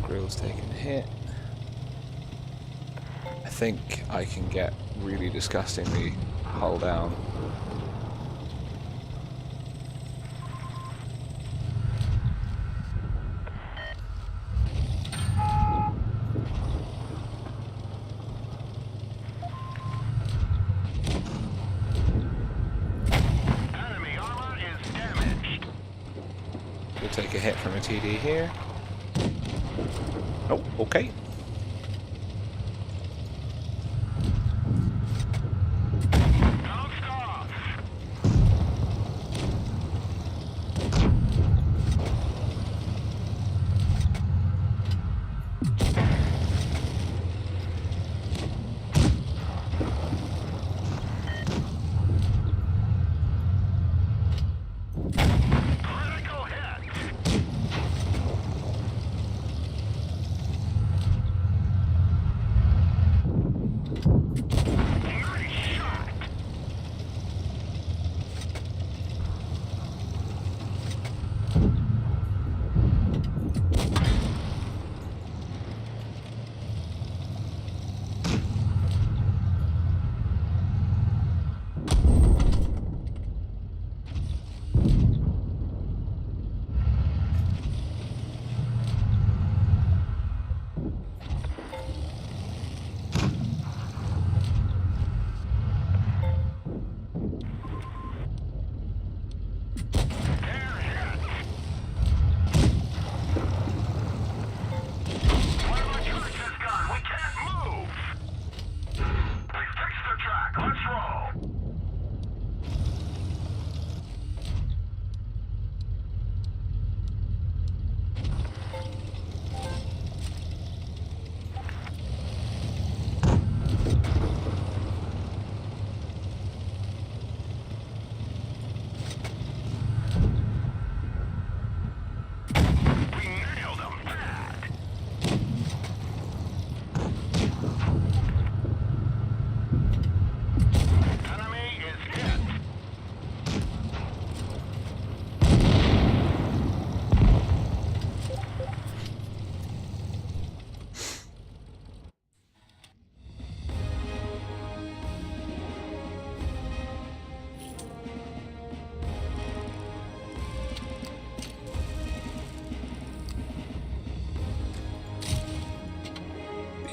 Grill's taking a hit. I think I can get really disgustingly hull down. Take a hit from a TD here. Oh, okay.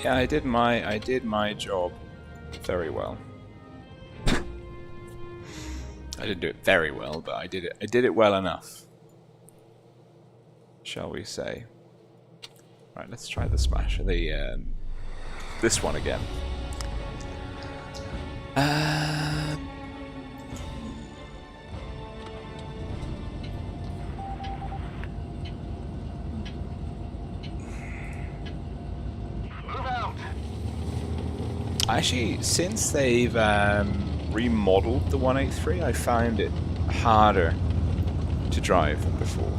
Yeah, I did my job very well. I didn't do it very well, but I did it well enough, shall we say. Right, let's try the smash. This one again. Actually, since they've remodeled the 183, I found it harder to drive than before.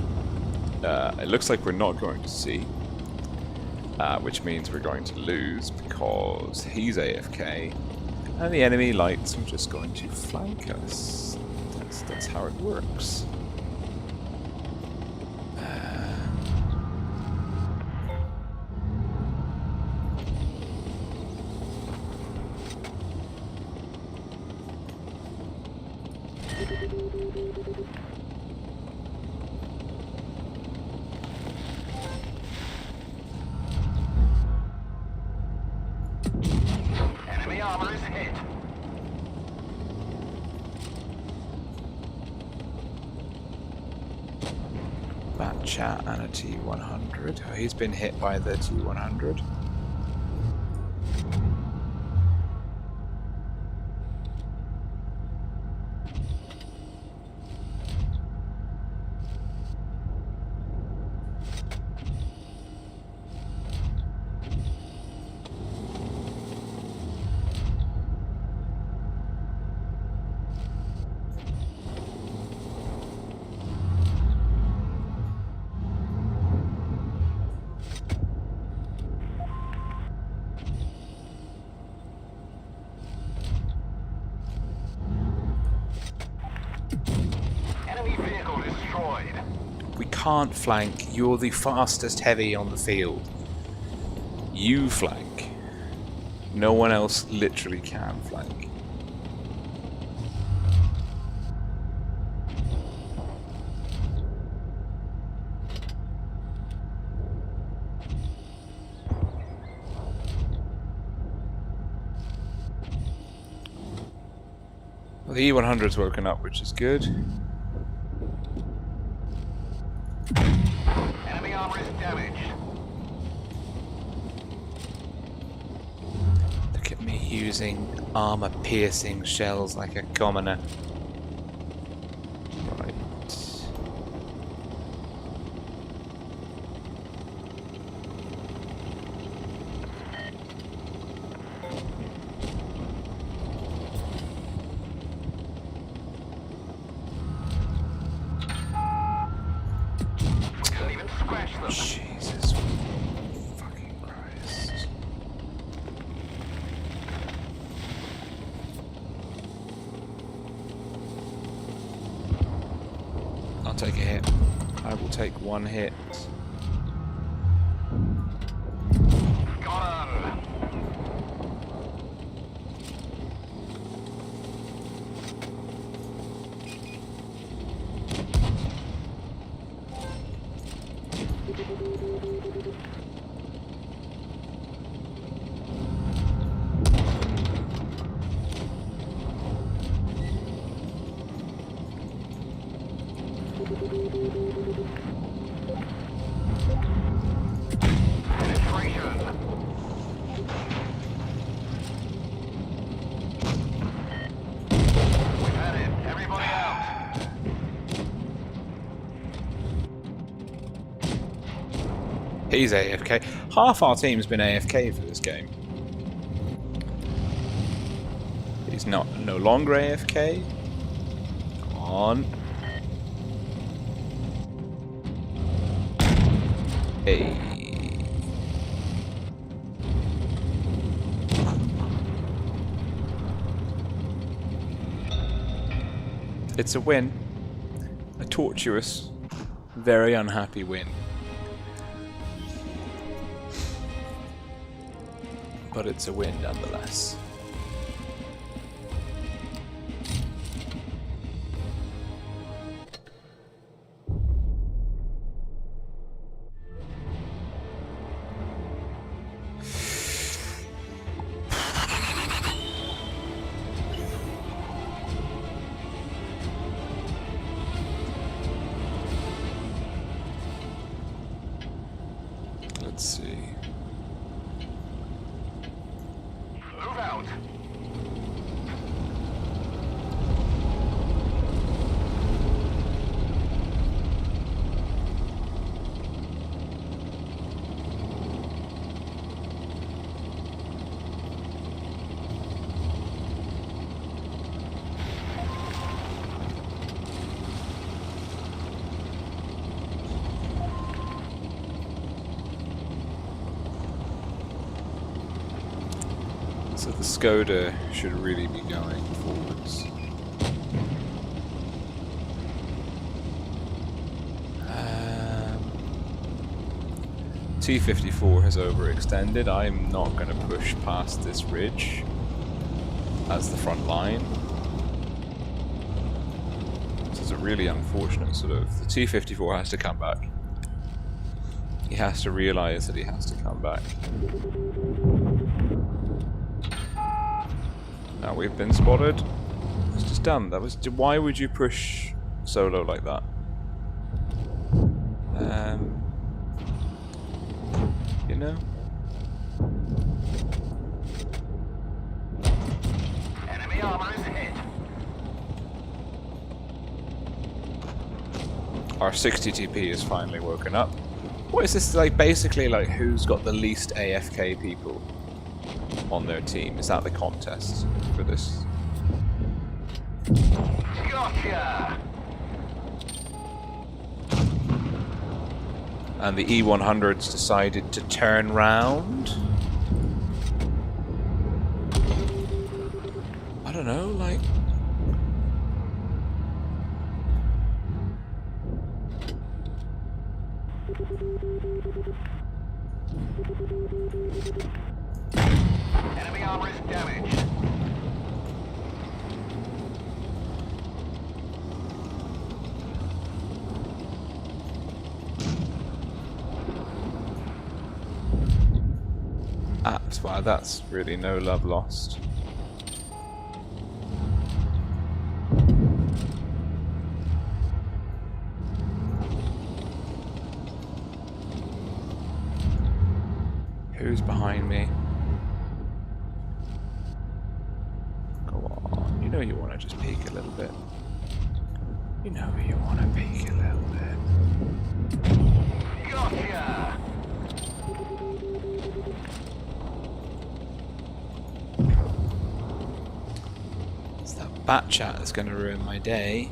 It looks like we're not going to see, which means we're going to lose because he's AFK, and the enemy lights are just going to flank us. That's how it works. chat and a T100. Oh, he's been hit by the T100. Enemy vehicle destroyed. We can't flank. You're the fastest heavy on the field. You flank. No one else literally can flank. Well, the E100's woken up, which is good. Enemy armor is damaged. Look at me using armor-piercing shells like a commoner. Right. We couldn't even scratch them. Jesus fucking Christ. I'll take a hit. I will take one hit. Got him. Penetration. We've had it. Everybody out. He's AFK. Half our team's been AFK for this game. He's no longer AFK. Come on. Hey. It's a win. A tortuous, very unhappy win. But it's a win nonetheless. Let's see. Move out. So the Skoda should really be going forwards. T-54 has overextended. I'm not going to push past this ridge as the front line. This is a really unfortunate sort of... The T-54 has to come back. He has to realise that he has to come back. Now we've been spotted. It's just done. That was. Why would you push solo like that? You know? Enemy armor is hit. Our 60 TP is finally woken up. What is this, like, basically, like, who's got the least AFK people on their team? Is that the contest for this? Gotcha! And the E100s decided to turn round. I don't know, like... Enemy armor is damaged. Wow, that's really no love lost. Who's behind me? Go on, you know you want to just peek a little bit. You know you want to peek a little bit. Gotcha! It's that bat chat that's going to ruin my day.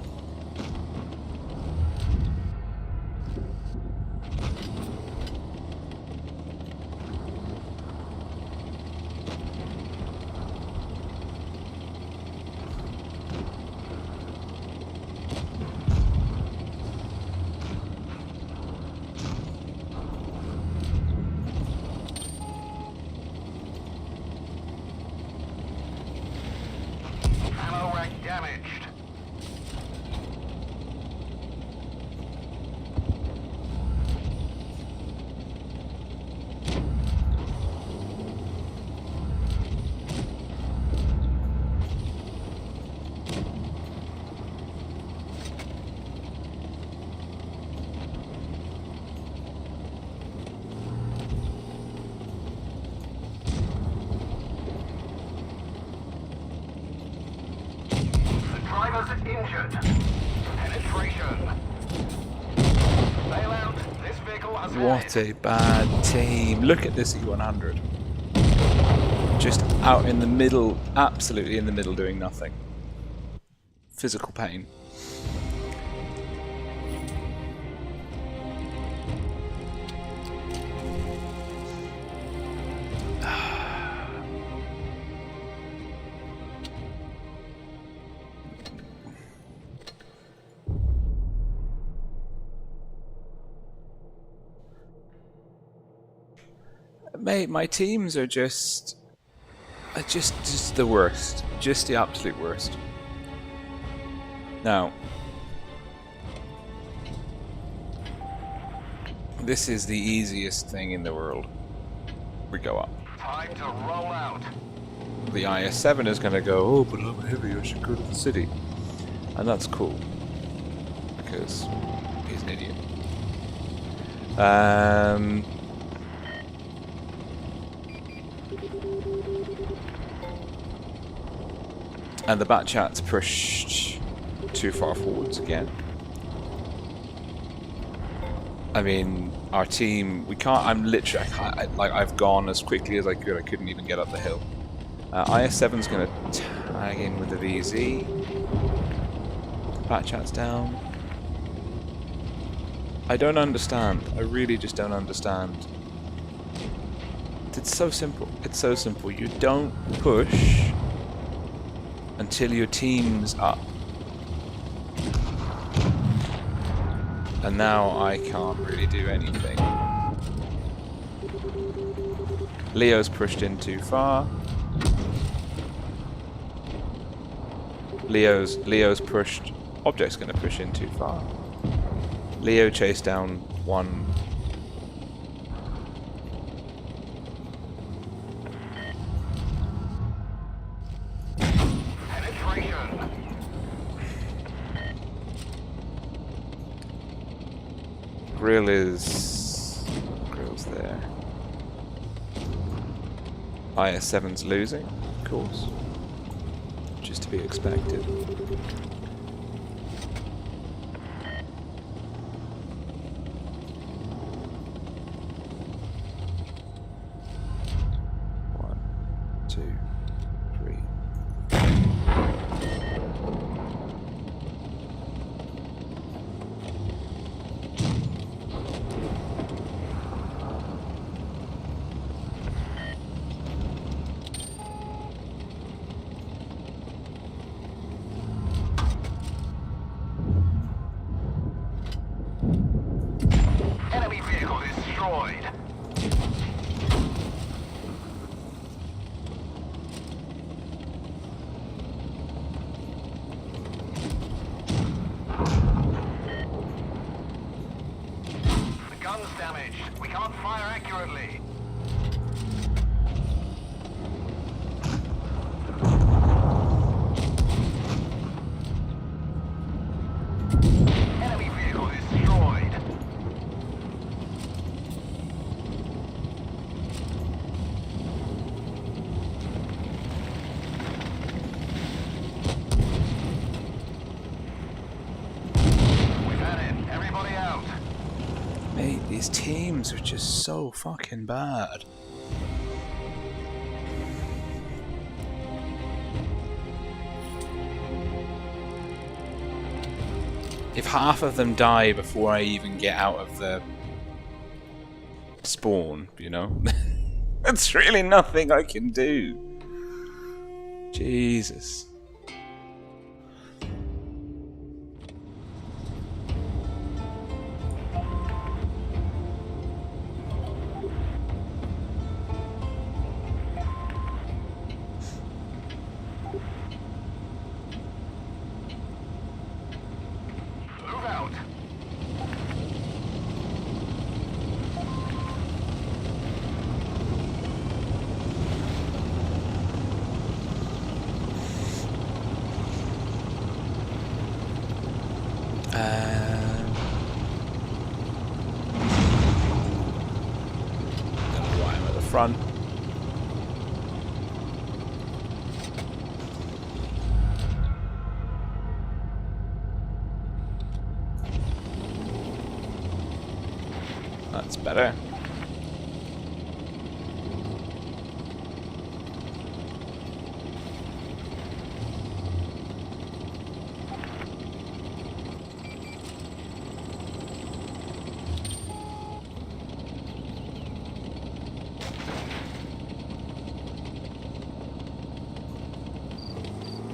Ammo rack damaged. Driver's injured. Penetration. Bail out. This vehicle has What a bad team. Look at this E100. Just out in the middle, absolutely in the middle, doing nothing. Physical pain. Mate, my teams are just the worst. Just the absolute worst. Now, this is the easiest thing in the world. We go up. time to roll out. The IS-7 is going to go, oh, but I'm heavy, I should go to the city. And that's cool. Because he's an idiot. And the bat chat's pushed too far forwards again. I mean, our team, we can't, I've gone as quickly as I could. I couldn't even get up the hill. IS-7's going to tag in with the VZ. Bat chat's down. I don't understand. I really just don't understand. It's so simple. It's so simple. You don't push until your team's up. And now I can't really do anything. Leo's pushed in too far. Leo's pushed. Object's going to push in too far. Leo chased down one. Grill's there. IS-7's losing, of course. Just to be expected. One, two, three. Enemy vehicle destroyed. The gun's damaged. We can't fire accurately. Enemy vehicle destroyed. We've had it. Everybody out. Mate, these teams are just so fucking bad. If half of them die before I even get out of the spawn, you know? That's really nothing I can do. Jesus. Move out. Don't know why I'm at the front. That's better.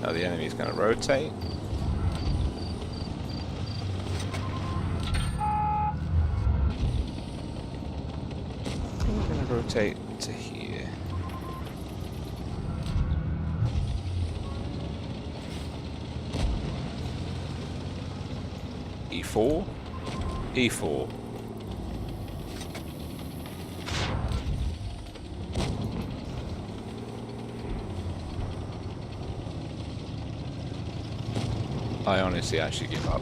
Now the enemy's going to rotate. We're going to rotate to here. E4? E4. I honestly actually give up.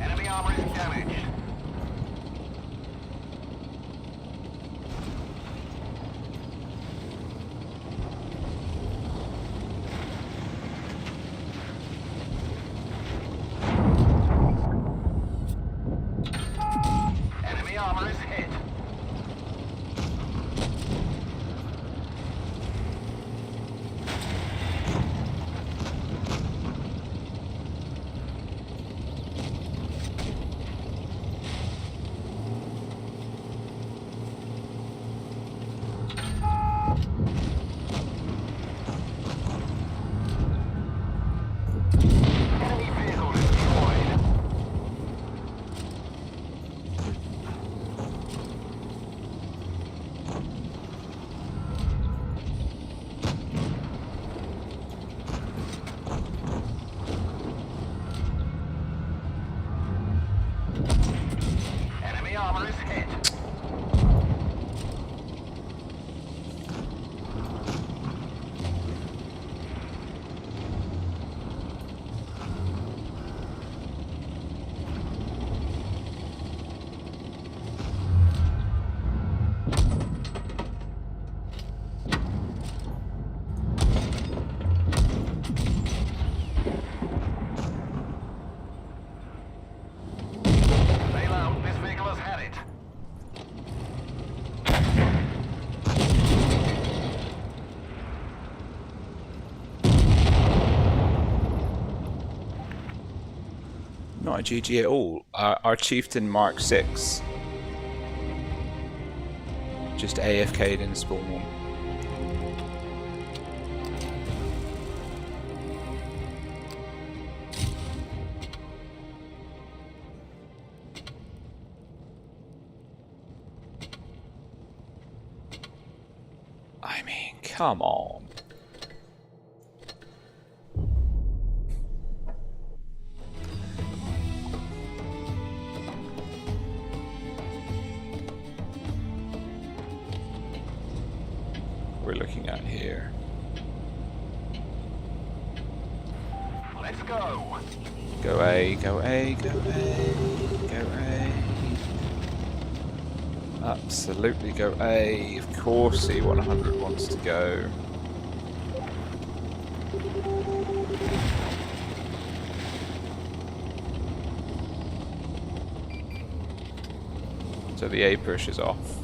Enemy armor is damaged. Enemy armor is hit. Enemy vehicle destroyed. Enemy armor is hit. Not GG at all. Our chieftain Mark 6 just AFK'd in spawn. I mean, come on. We're looking at here. Let's go. Go A, go A, go A, go A. Absolutely go A. Of course C100 wants to go. So the A push is off.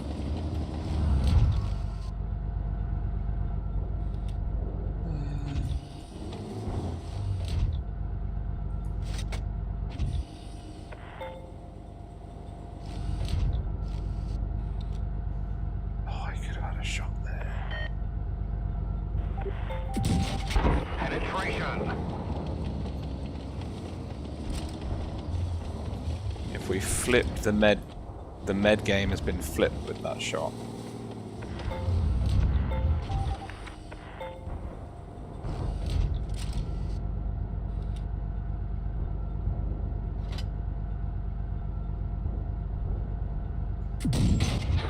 If we flipped the med game has been flipped with that shot.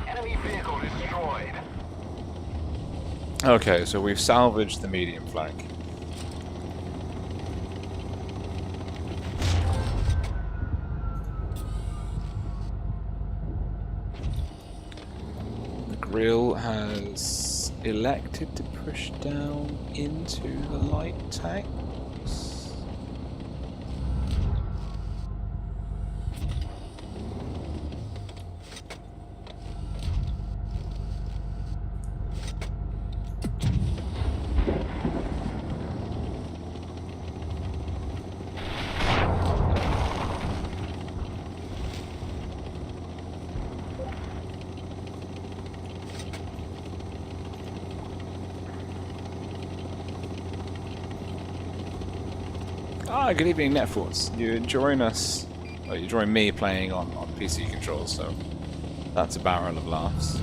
Enemy vehicle destroyed. Okay, so we've salvaged the medium flank. Grill has elected to push down into the light tanks. Ah, good evening, Netforce. You're enjoying us, well, you're enjoying me playing on PC controls, so that's a barrel of laughs.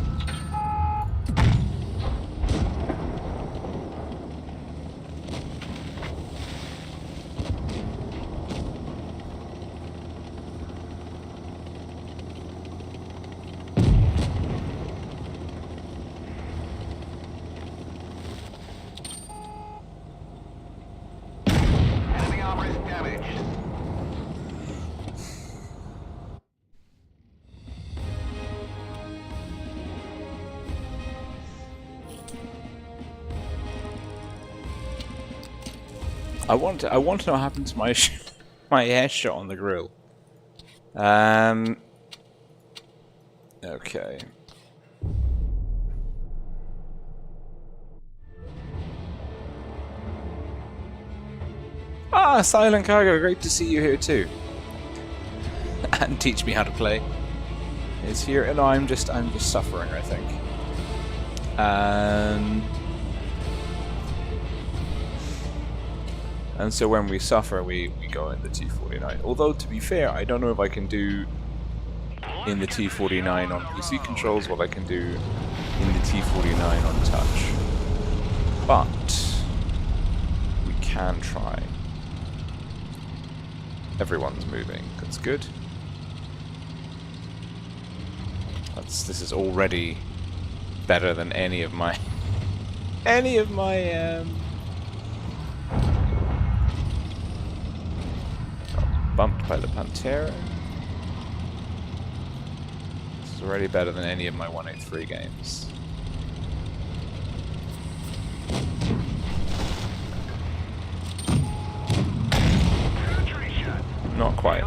I want to know what happened to my my air shot on the grill. Okay. Ah, Silent Cargo, great to see you here too. And teach me how to play. Is here, and I'm just suffering, I think. And so when we suffer, we go in the T49. Although, to be fair, I don't know if I can do in the T49 on PC controls what I can do in the T49 on touch. But we can try. Everyone's moving. That's good. This is already better than any of my bumped by the Pantera. This is already better than any of my 183 games. Not quite.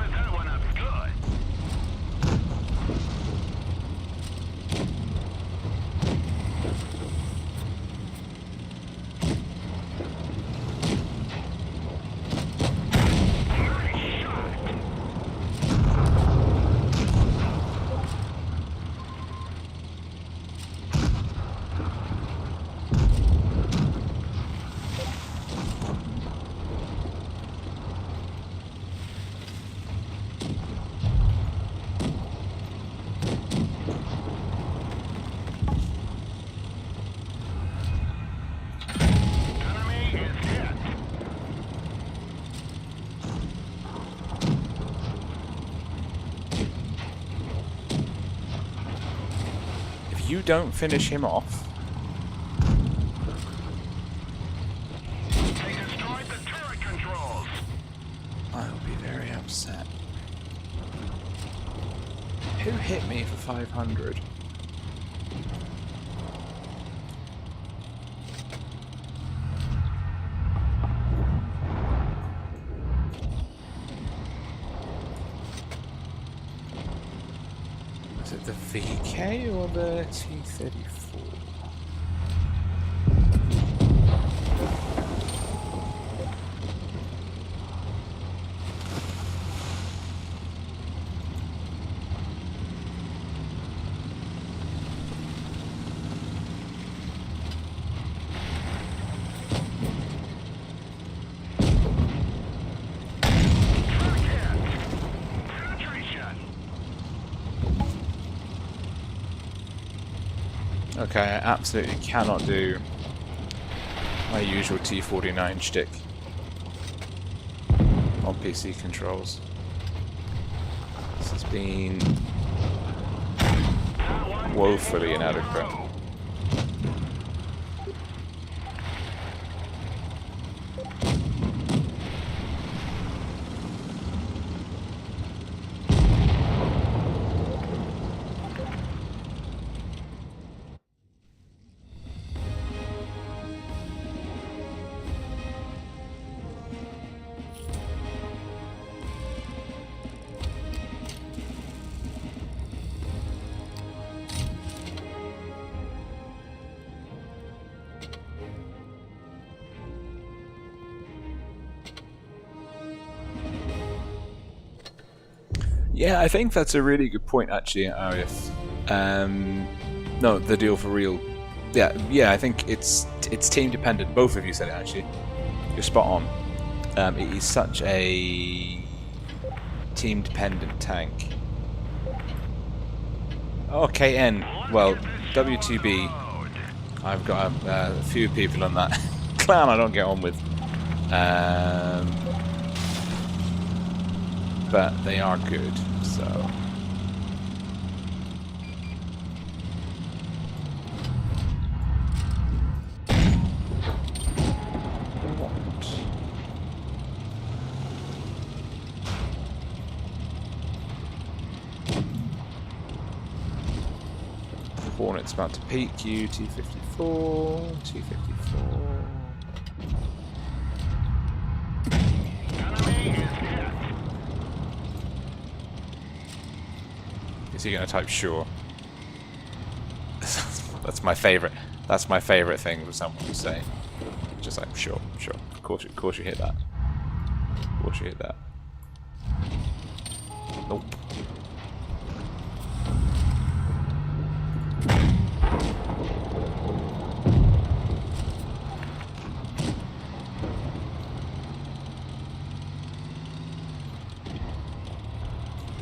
If you don't finish him off... They destroyed the turret controls. I'll be very upset. Who hit me for 500? Is it the VK or the T-34? Okay, I absolutely cannot do my usual T49 shtick on PC controls. This has been woefully inadequate. Yeah, I think that's a really good point, actually, Arif. No, the deal for real. Yeah, I think it's team dependent. Both of you said it, actually. You're spot on. It is such a team dependent tank. Oh, KN. Well, W2B. I've got a few people on that clan I don't get on with. But they are good, so... What? Hornet's about to peek you, T-54, T-54... Is he going to type sure? That's my favorite. That's my favorite thing for someone to say. Just like sure. Of course you hit that. Of course you hit that. Nope.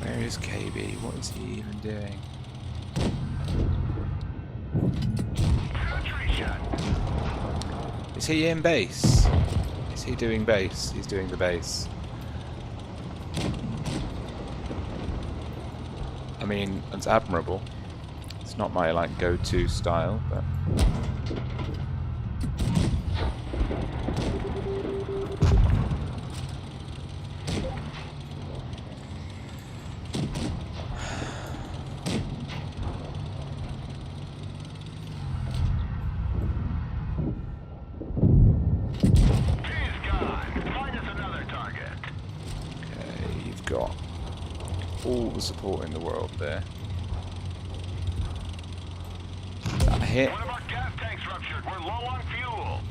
Where is KB? What is he even doing? Is he in base? Is he doing base? He's doing the base. I mean, it's admirable. It's not my like go-to style, but all the support in the world there. Is that a hit? One of our gas tanks ruptured. We're low on fuel.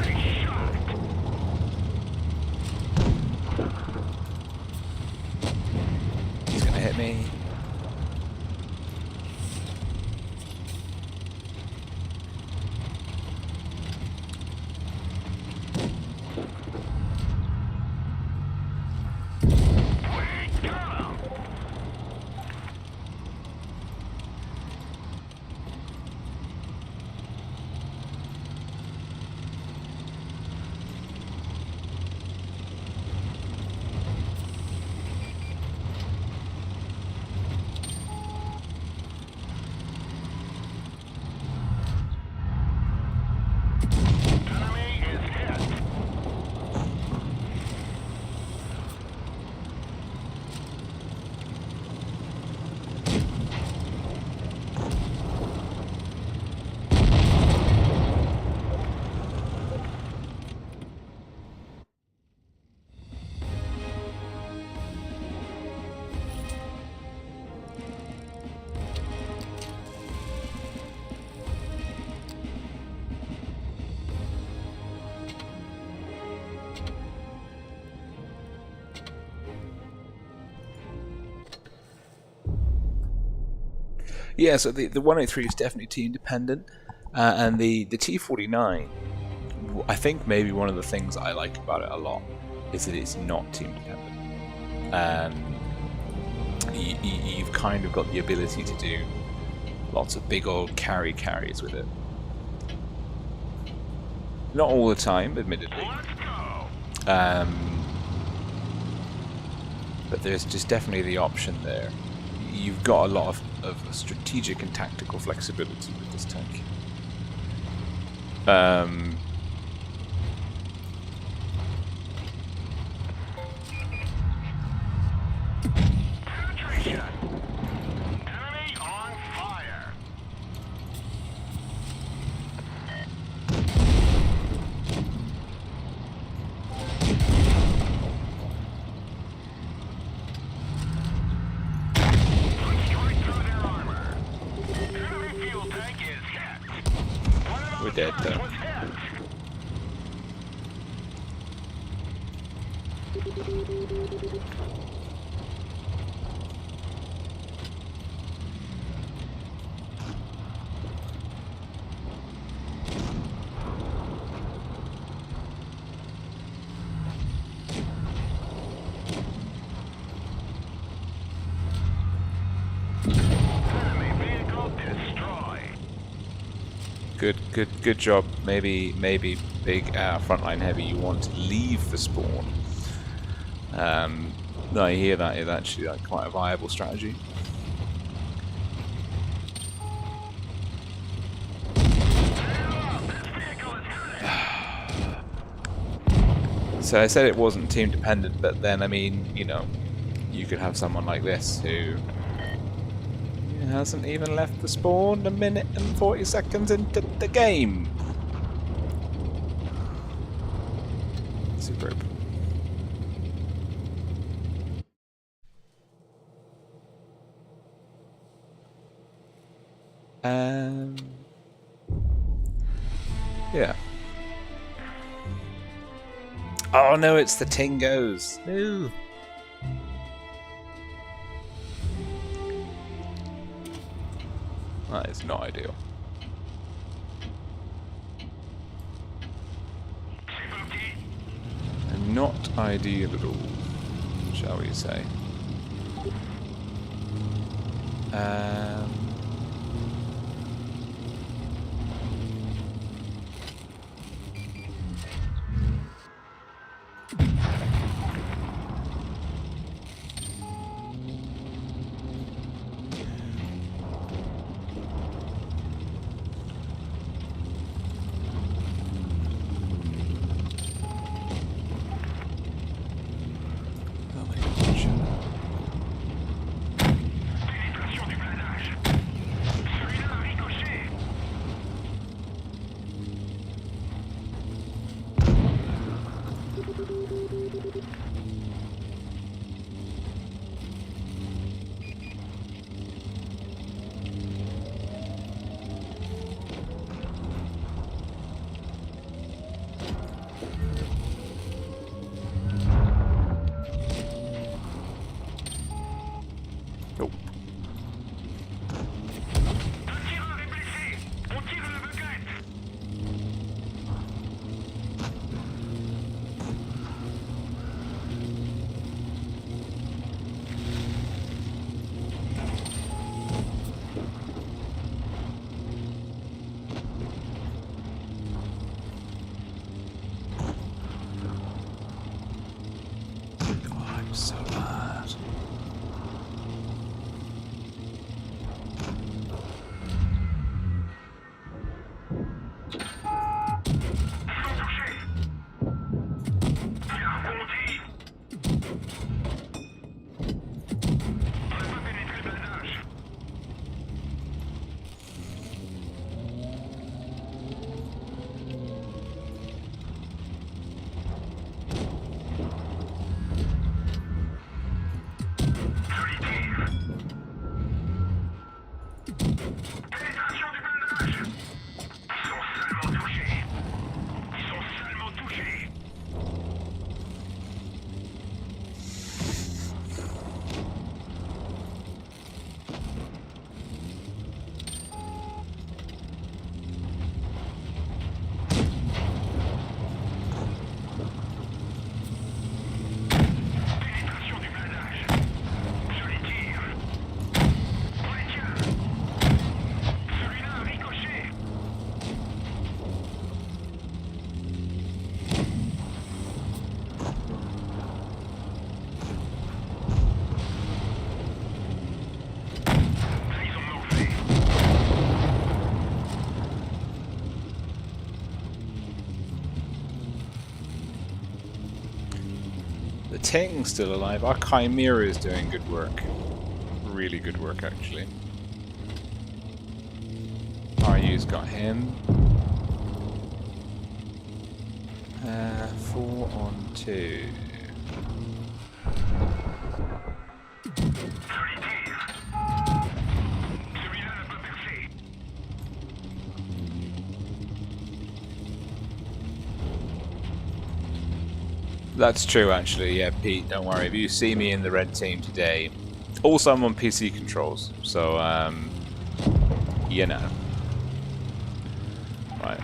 Nice shot. He's gonna hit me. Yeah, so the 183 is definitely team dependent, and the T49, I think maybe one of the things I like about it a lot is that it's not team dependent. You've kind of got the ability to do lots of big old carries with it. Not all the time, admittedly. But there's just definitely the option there. You've got a lot of strategic and tactical flexibility with this tank. Enemy on fire. Straight through their armor. Enemy fuel tank is hit. One of We're those dead, turrets though. was hit. Enemy vehicle destroyed. Good job. Maybe big frontline heavy. You want to leave the spawn. No, I hear that is actually like quite a viable strategy. So I said it wasn't team dependent, but then I mean, you know, you could have someone like this who hasn't even left the spawn a minute and 40 seconds into the game. Superb. Yeah. Oh no, it's the Tingos. No. That is not ideal. Not ideal at all, shall we say. Pénétration du planage. Celui-là a ricoché. Nope. Un tireur est blessé. On tire à l'aveuglette. Oh, I'm so mad. Ting's still alive. Our Chimera is doing good work. Really good work, actually. RU's got him. 4 on 2. That's true, actually. Yeah, Pete, don't worry. If you see me in the red team today, also I'm on PC controls, so you know. Right.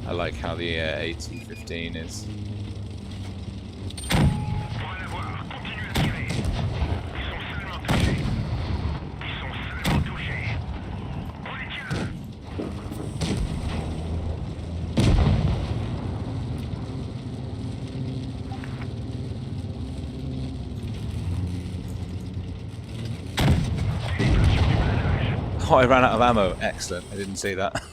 I like how the AT-15 is. Oh, I ran out of ammo. Excellent. I didn't see that.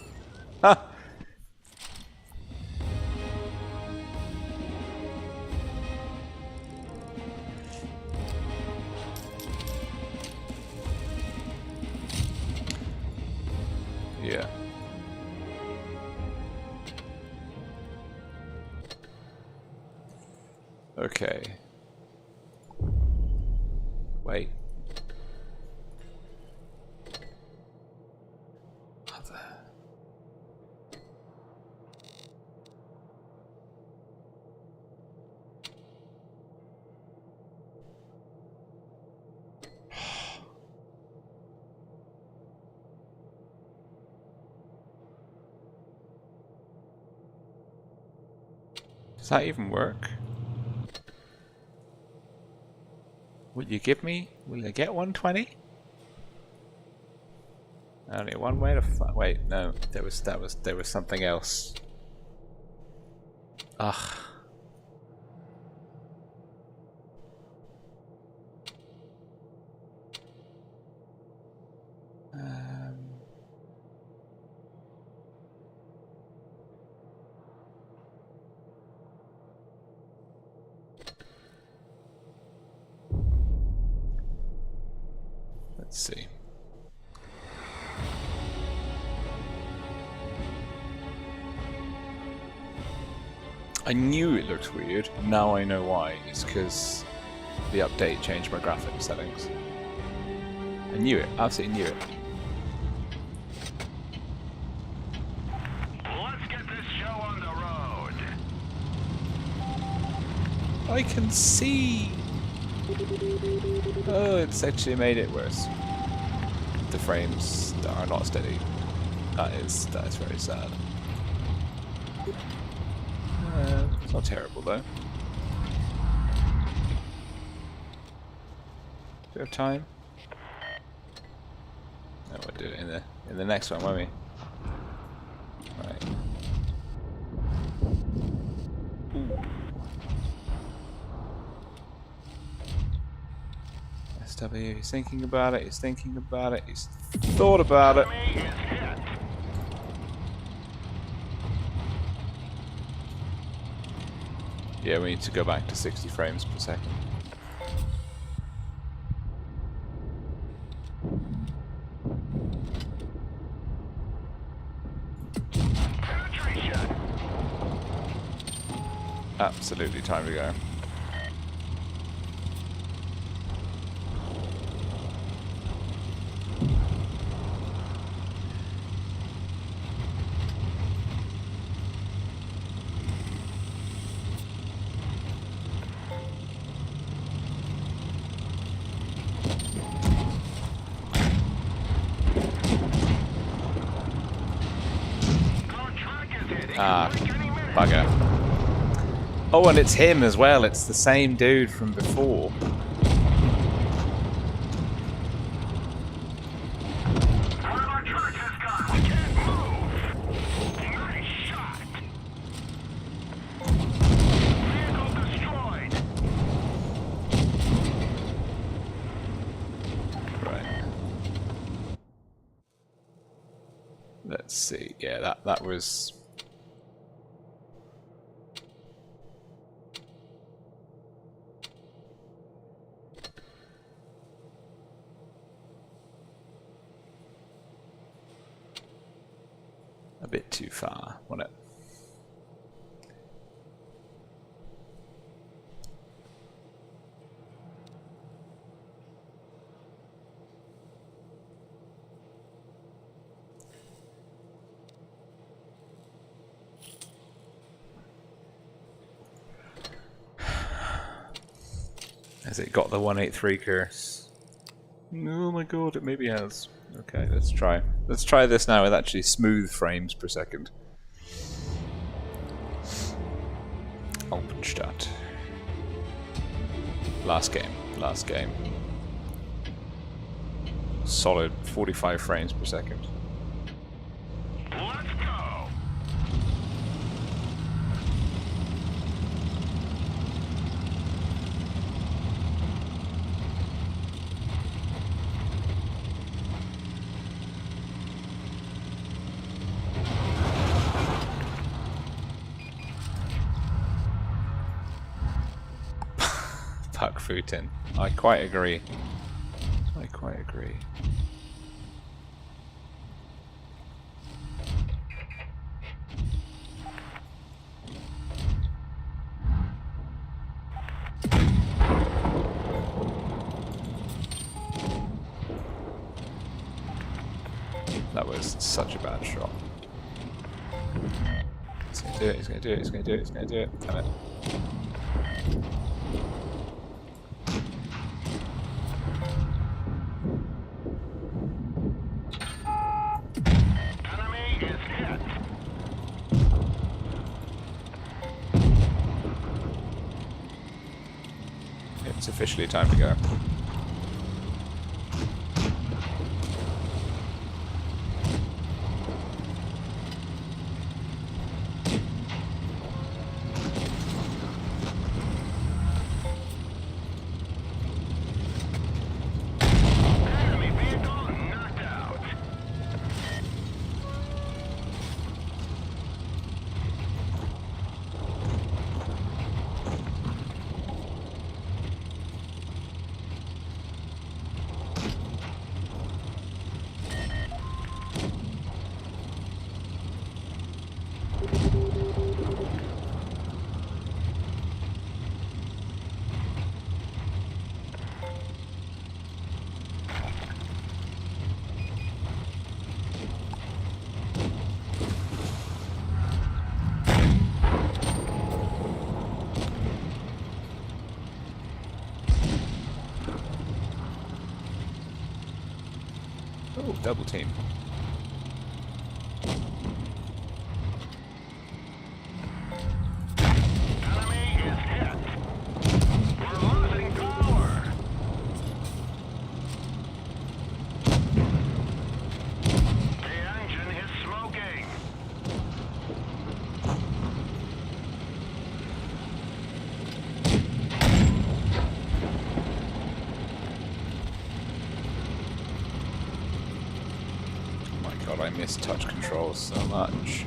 Yeah. Okay. Wait. Does that even work? Will you give me? Will you get 120? Only one way to wait. No, there was something else. Ugh. Let's see. I knew it looked weird. Now I know why. It's because the update changed my graphics settings. I knew it. Absolutely knew it. Let's get this show on the road. I can see. Oh, it's actually made it worse. The frames are not steady. That is very sad. It's not terrible though. Do we have time? No, we'll do it in the next one, won't we? Right. SW, he's thinking about it, he's thinking about it, he's thought about it. Yeah, we need to go back to 60 frames per second. Absolutely time to go. Ah, bugger. Oh, and it's him as well. It's the same dude from before. Right. Let's see. Yeah, that was... bit too far, wasn't it? Has it got the 183 curse? Oh my god, it maybe has. Okay, let's try. Let's try this now with actually smooth frames per second. Openstadt. Last game. Last game. Solid 45 frames per second. Let's go. Puck Futin. I quite agree. I quite agree. That was such a bad shot. He's gonna do it, he's gonna do it, he's gonna do it, he's gonna do it. Damn it. Enemy is hit. It's officially time to go. Enemy vehicle knocked out. Oh, double team. Enemy is hit. We're losing power. The engine is smoking. Oh my god, I miss touch controls so much.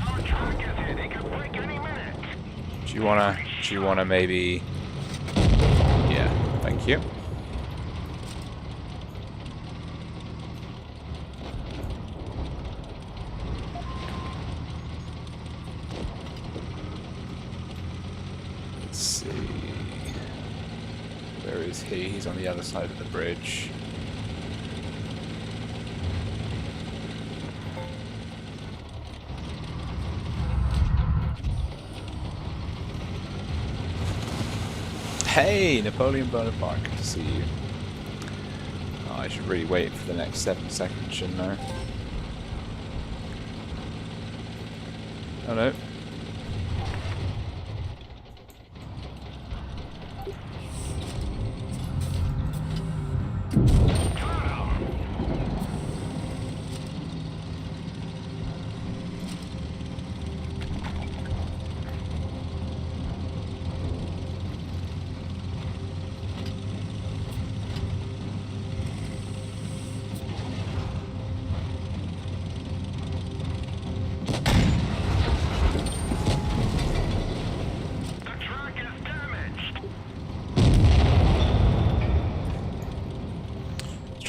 Our track is hit. It could break any minute. Do you wanna maybe... Yeah, thank you. Let's see. Where is he? He's on the other side of the bridge. Hey, Napoleon Bonaparte, good to see you. Oh, I should really wait for the next 7 seconds, shouldn't I? Oh no.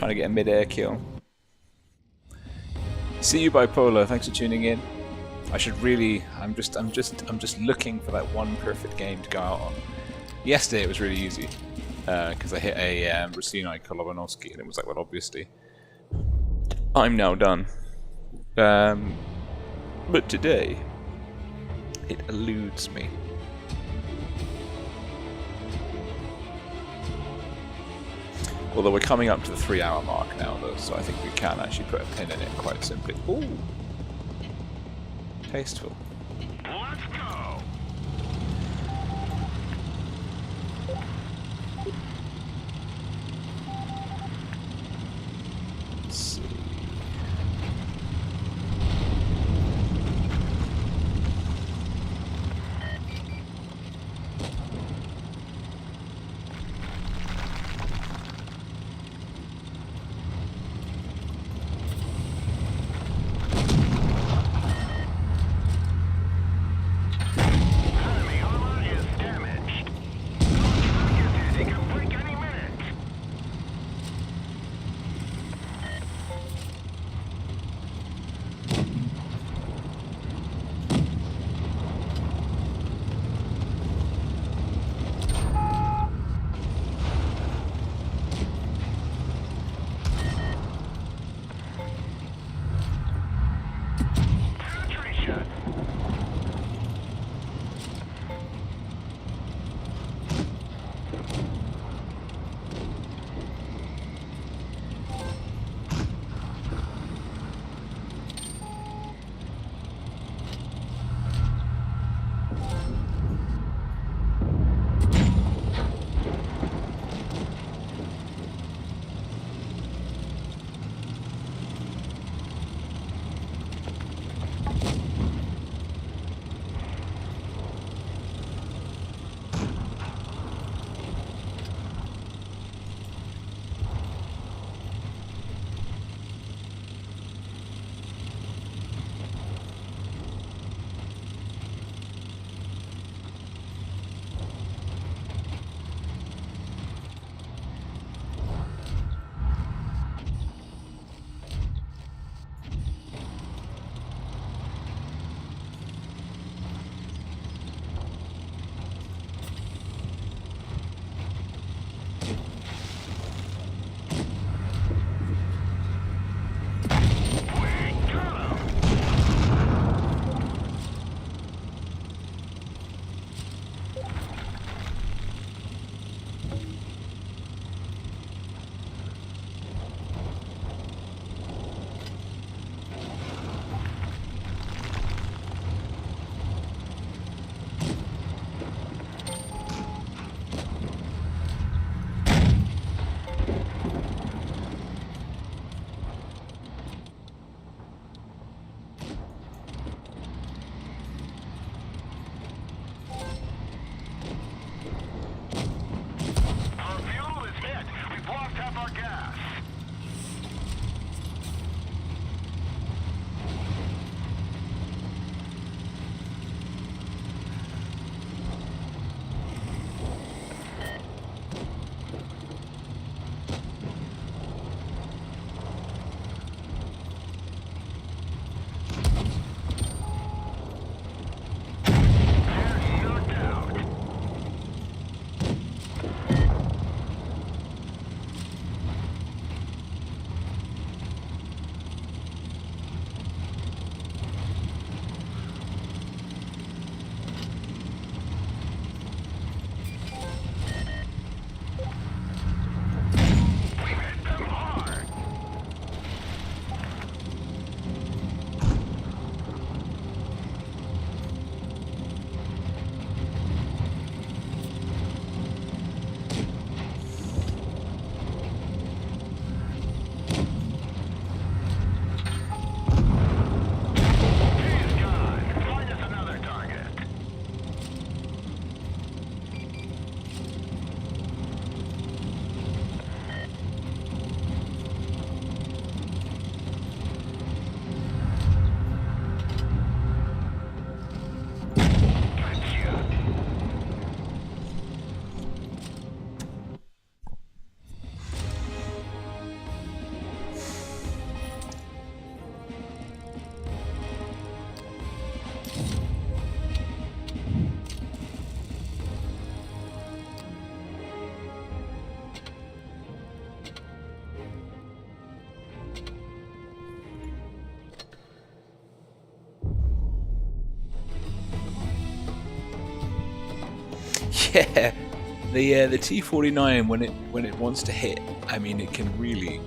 Trying to get a mid-air kill. See you, Bipolar. Thanks for tuning in. I should really. I'm just looking for that one perfect game to go out on. Yesterday it was really easy because I hit a Rossini Kolobanovsky and it was like, well, obviously, I'm now done. But today, it eludes me. Although we're coming up to the 3-hour mark now, though, so I think we can actually put a pin in it quite simply. Ooh, tasteful. Let's go. Let's see. Yeah, the T-49 when it wants to hit, I mean, it can really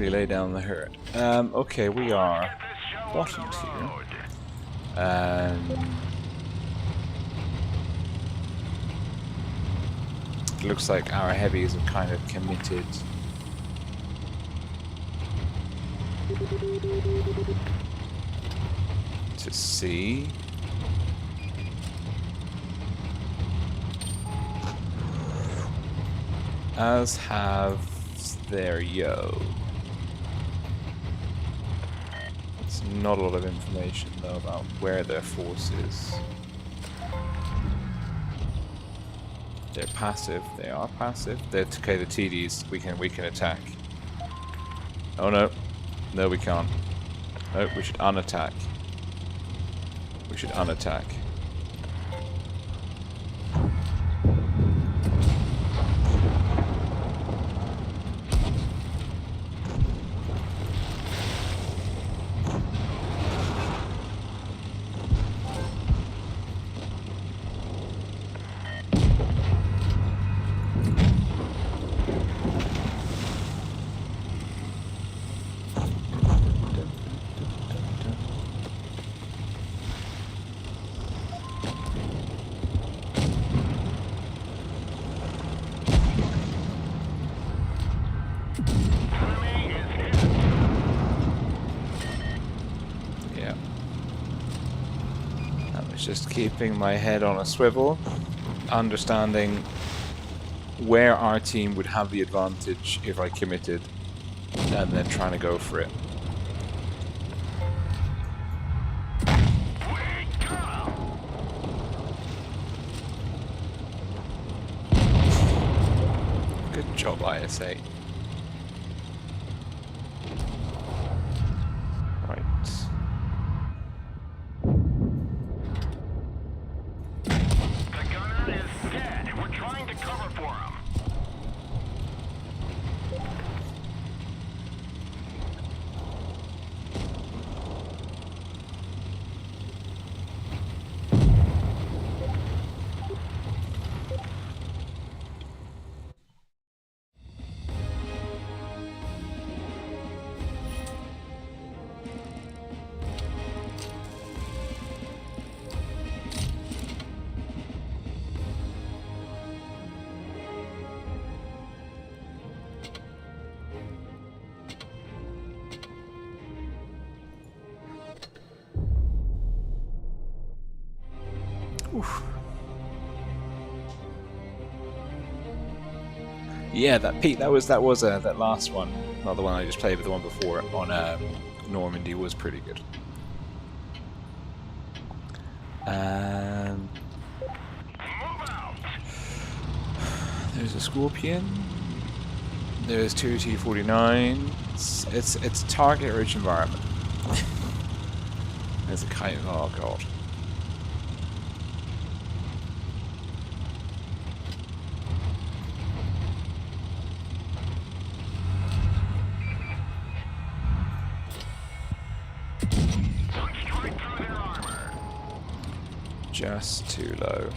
lay down the hurt. Okay, we are bottomed here. It looks like our heavies have kind of committed to C. As have their yo. There's not a lot of information though about where their force is. They're passive. They are passive. They're okay. The TDs we can attack. Oh no, no we can't. No, we should unattack. We should unattack. Just keeping my head on a swivel, understanding where our team would have the advantage if I committed, and then trying to go for it. Good job, ISA. Oof. Yeah, that Pete, that was that last one, not the one I just played, but the one before on Normandy was pretty good. There's a Scorpion. There's two T-49s. It's a target-rich environment. There's a kite. Oh god. Just too low.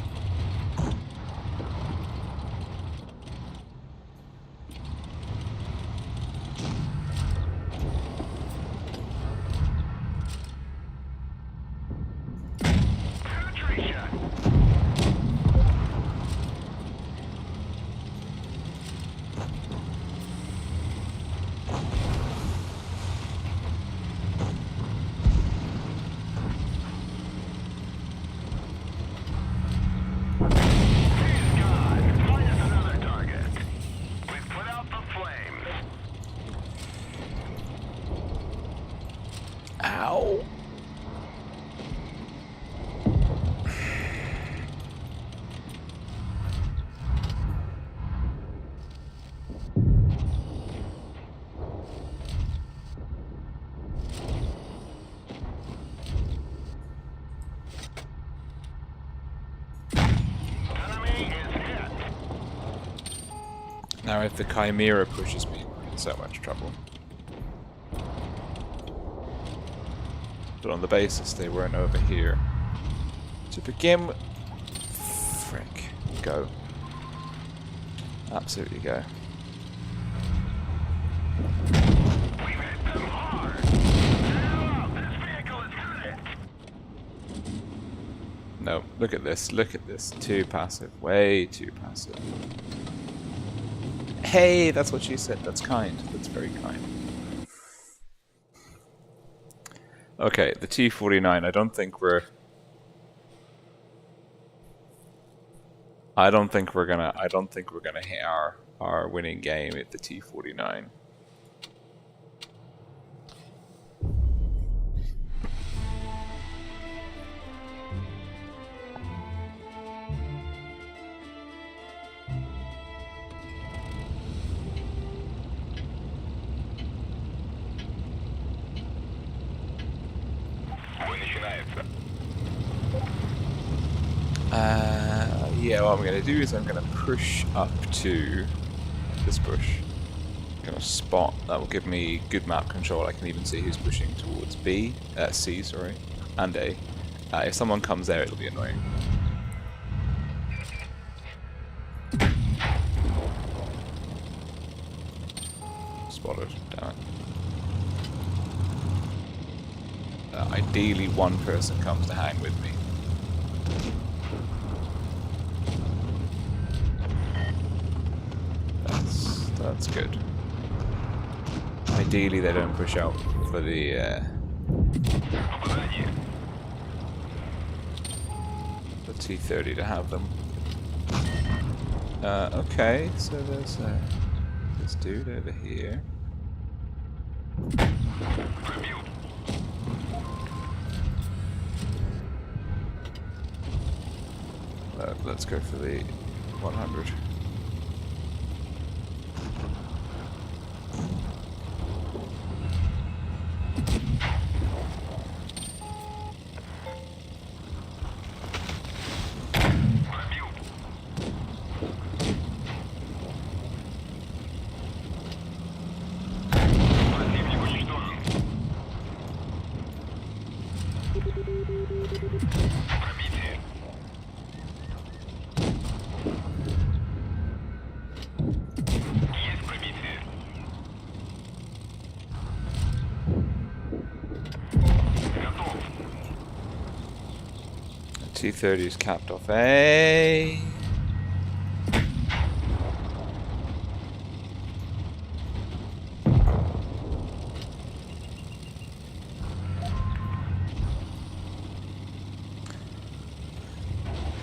Ow. Now if the Chimera pushes me, we're in so much trouble. But on the basis they weren't over here. To begin with, go. Absolutely go. We've hit them hard. Now, this vehicle is hit. No, look at this. Look at this. Too passive. Way too passive. Hey, that's what she said. That's kind. That's very kind. Okay, the T-49. I don't think we're gonna hit our winning game at the T-49. Yeah, what I'm going to do is I'm going to push up to this bush. I'm going to spot. That will give me good map control. I can even see who's pushing towards C, sorry, and A. If someone comes there, it'll be annoying. Spotted. Damn it. Ideally, one person comes to hang with me. That's good. Ideally, they don't push out for the T-30 to have them. Okay, so there's this dude over here. Let's go for the 100. T-30 is capped off A.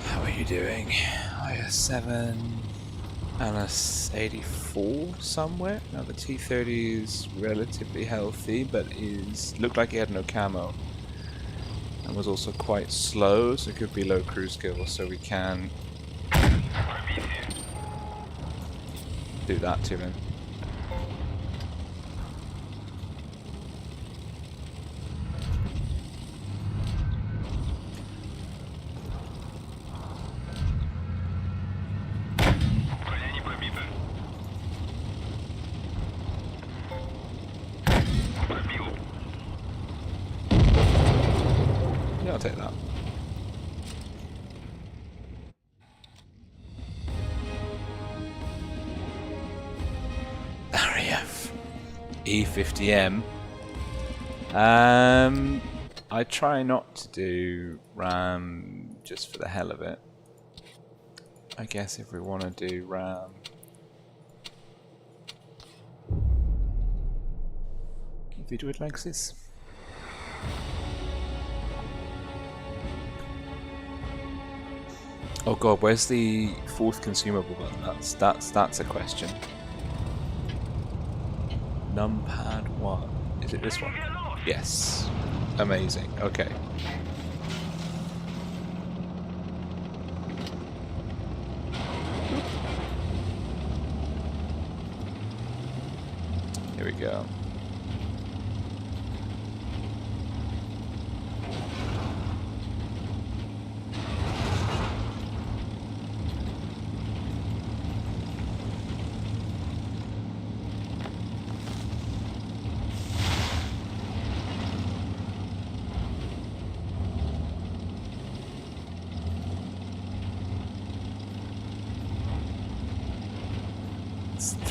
How are you doing? IS-7 and a 84 somewhere. Now the T-30 is relatively healthy, but looked like he had no camo. And was also quite slow, so it could be low cruise skill, so we can do that to him. Yeah, I'll take that. RAF E50M. I try not to do RAM just for the hell of it. I guess if we want to do RAM, if we do it like this. Oh god, where's the fourth consumable button? That's a question. Numpad 1. Is it this one? Yes. Amazing. Okay. Here we go.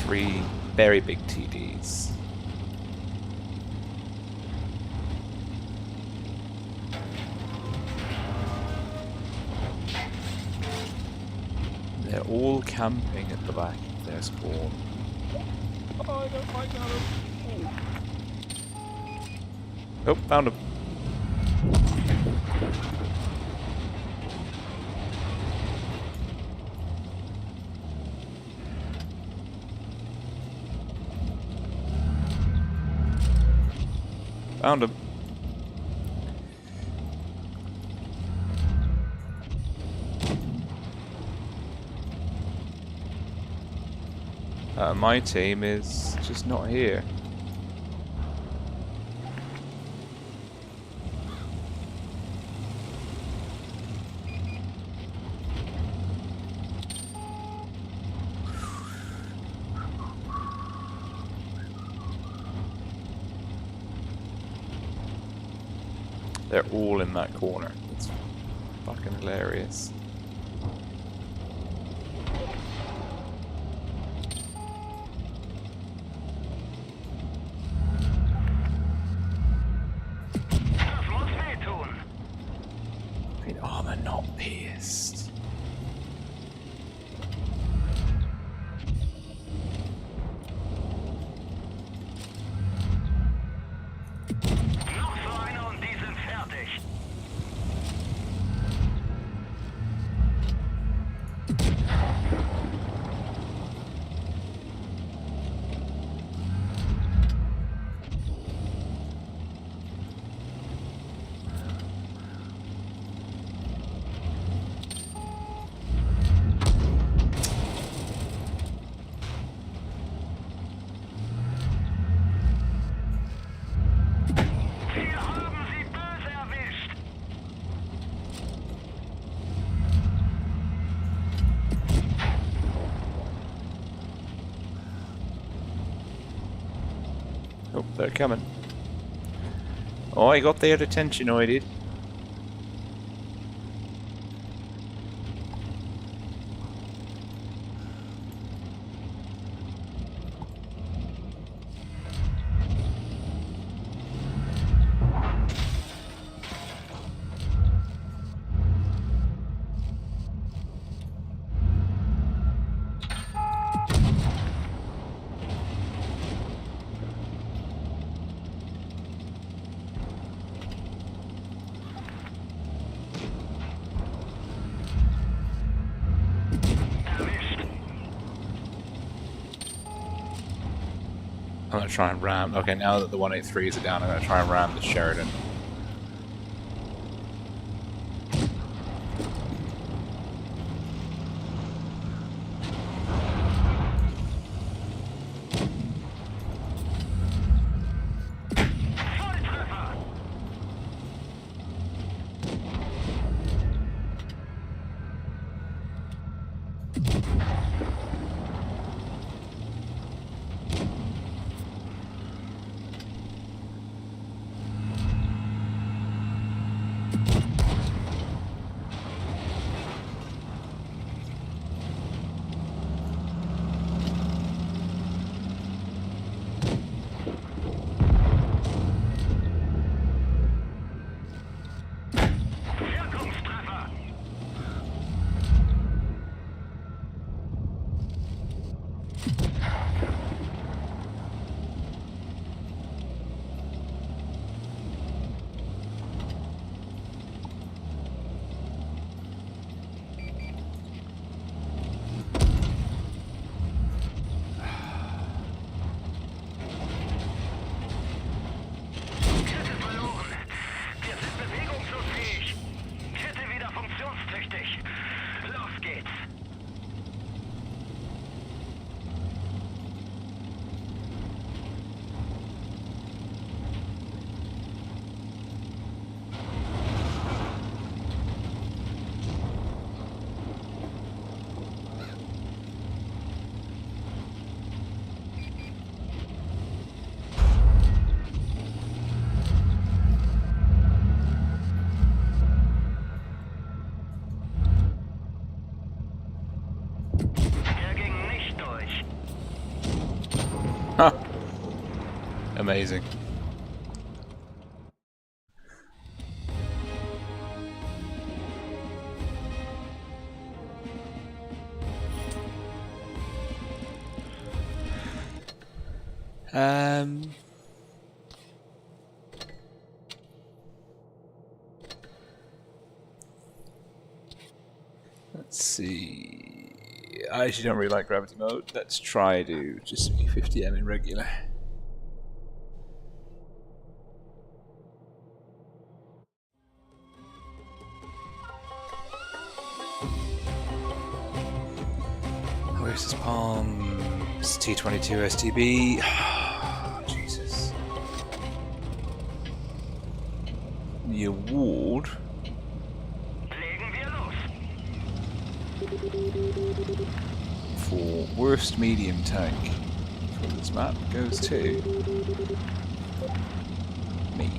3 very big TDs. They're all camping at the back of their spawn. Oh, I don't like that. Oh, found him. Found him. My team is just not here. They're all in that corner. It's fucking hilarious. I mean, armor not pierced. Oh, they're coming. Oh, I got their attention, I did. I'm gonna try and ram. Okay, now that the 183s are down, I'm gonna try and ram the Sheridan. Amazing. Let's see. I actually don't really like gravity mode. Let's try to just 50M in regular. Oasis Palms, T22 STB. Jesus. The award for worst medium tank for this map goes to me.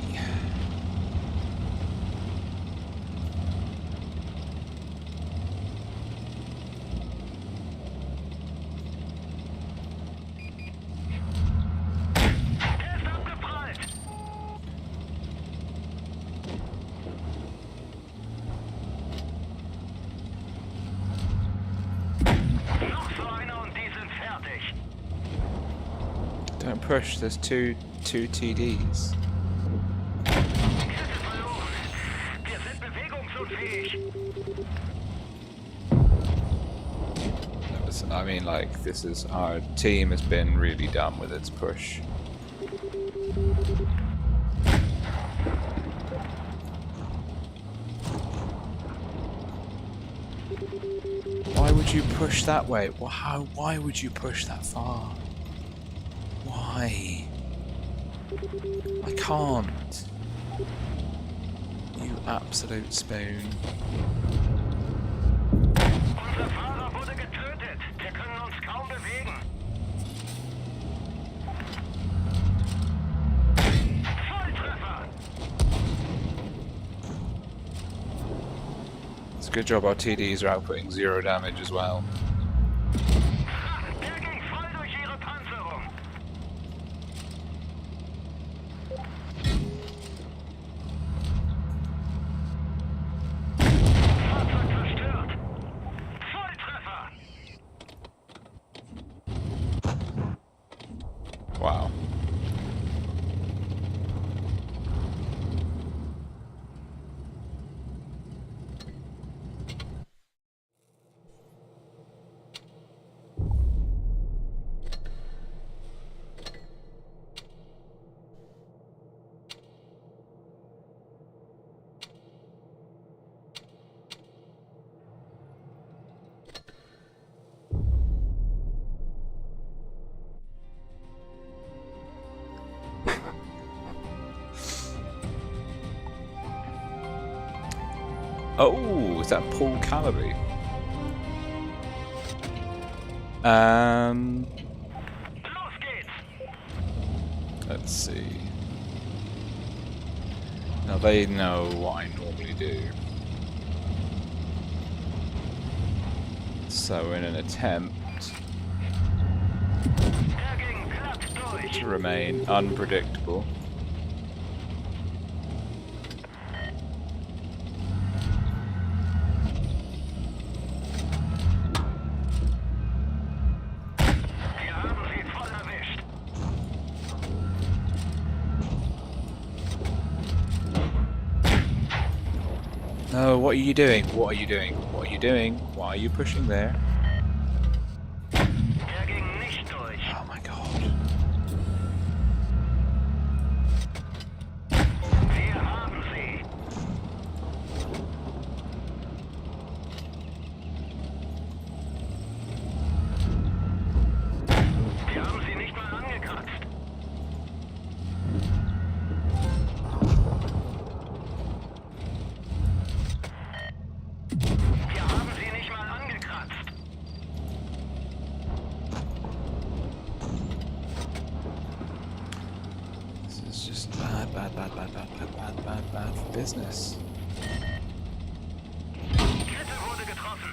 Don't push, there's two TDs. I mean, like, this is, our team has been really dumb with its push. Why would you push that way? Why would you push that far? Why? I can't. You absolute spoon. Unser Fahrer wurde getötet. Wir können uns kaum bewegen. Volltreffer! It's a good job our TDs are outputting 0 damage as well. Der ging voll durch ihre Panzerung. Fahrzeug zerstört. Volltreffer! Wow. Oh, is that Paul Calaby? Los geht's! Let's see. Now they know what I normally do. So in an attempt Der ging glatt durch. to remain unpredictable, Wir haben sie voll erwischt. no, what are you doing? What are you doing? What are you doing? Why are you pushing there? Der ging nicht durch. Oh my god. Wir haben sie. Wir haben sie nicht mal angekratzt. Wir haben sie nicht mal angekratzt. This is just bad for business. Kette wurde getroffen.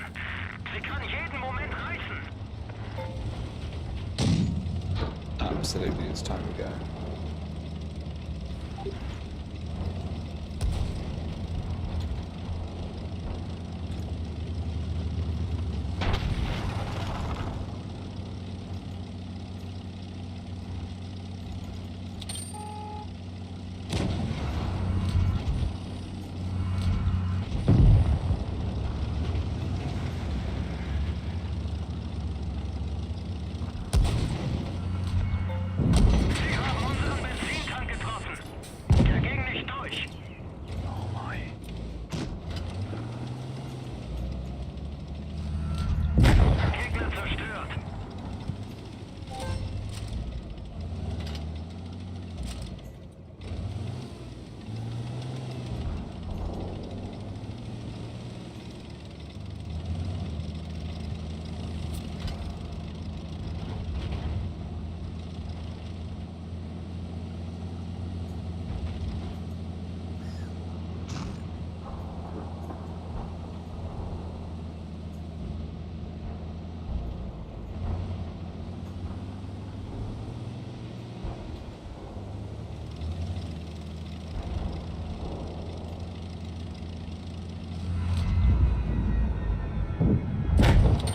Sie kann jeden Moment reißen. Absolutely, it's time to go. Sie haben unseren Benzintank getroffen. Der ging nicht durch. Oh my. Gegner zerstört.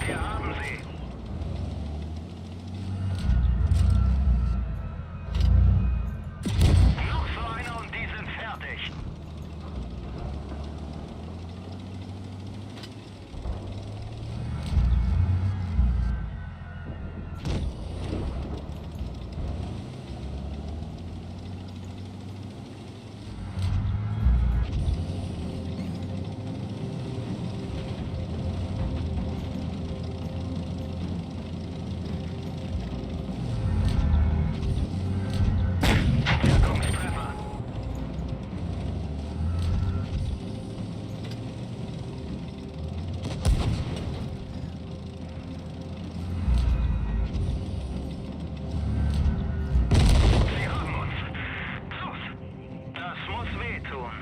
Wir haben sie. Noch so einer und die sind fertig. Wirkungstreffer. Sie haben uns. Los. Das muss wehtun.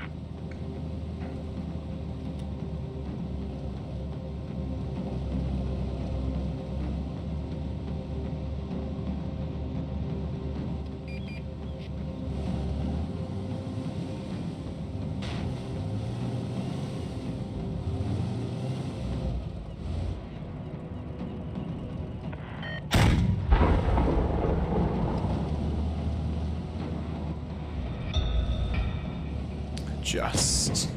Just.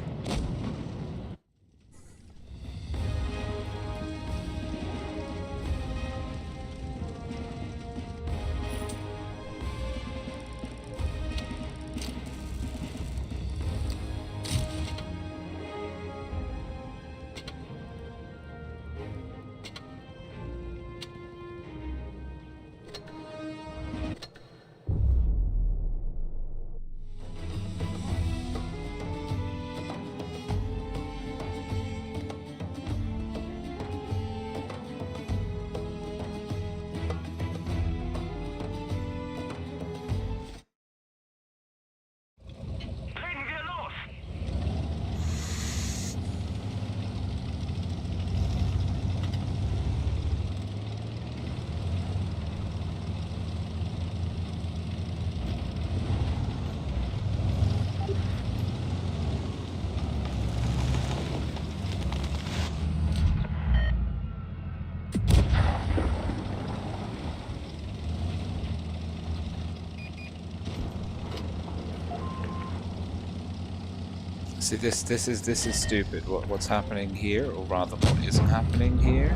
Legen wir los. See, this is stupid. What's happening here, or rather, what isn't happening here?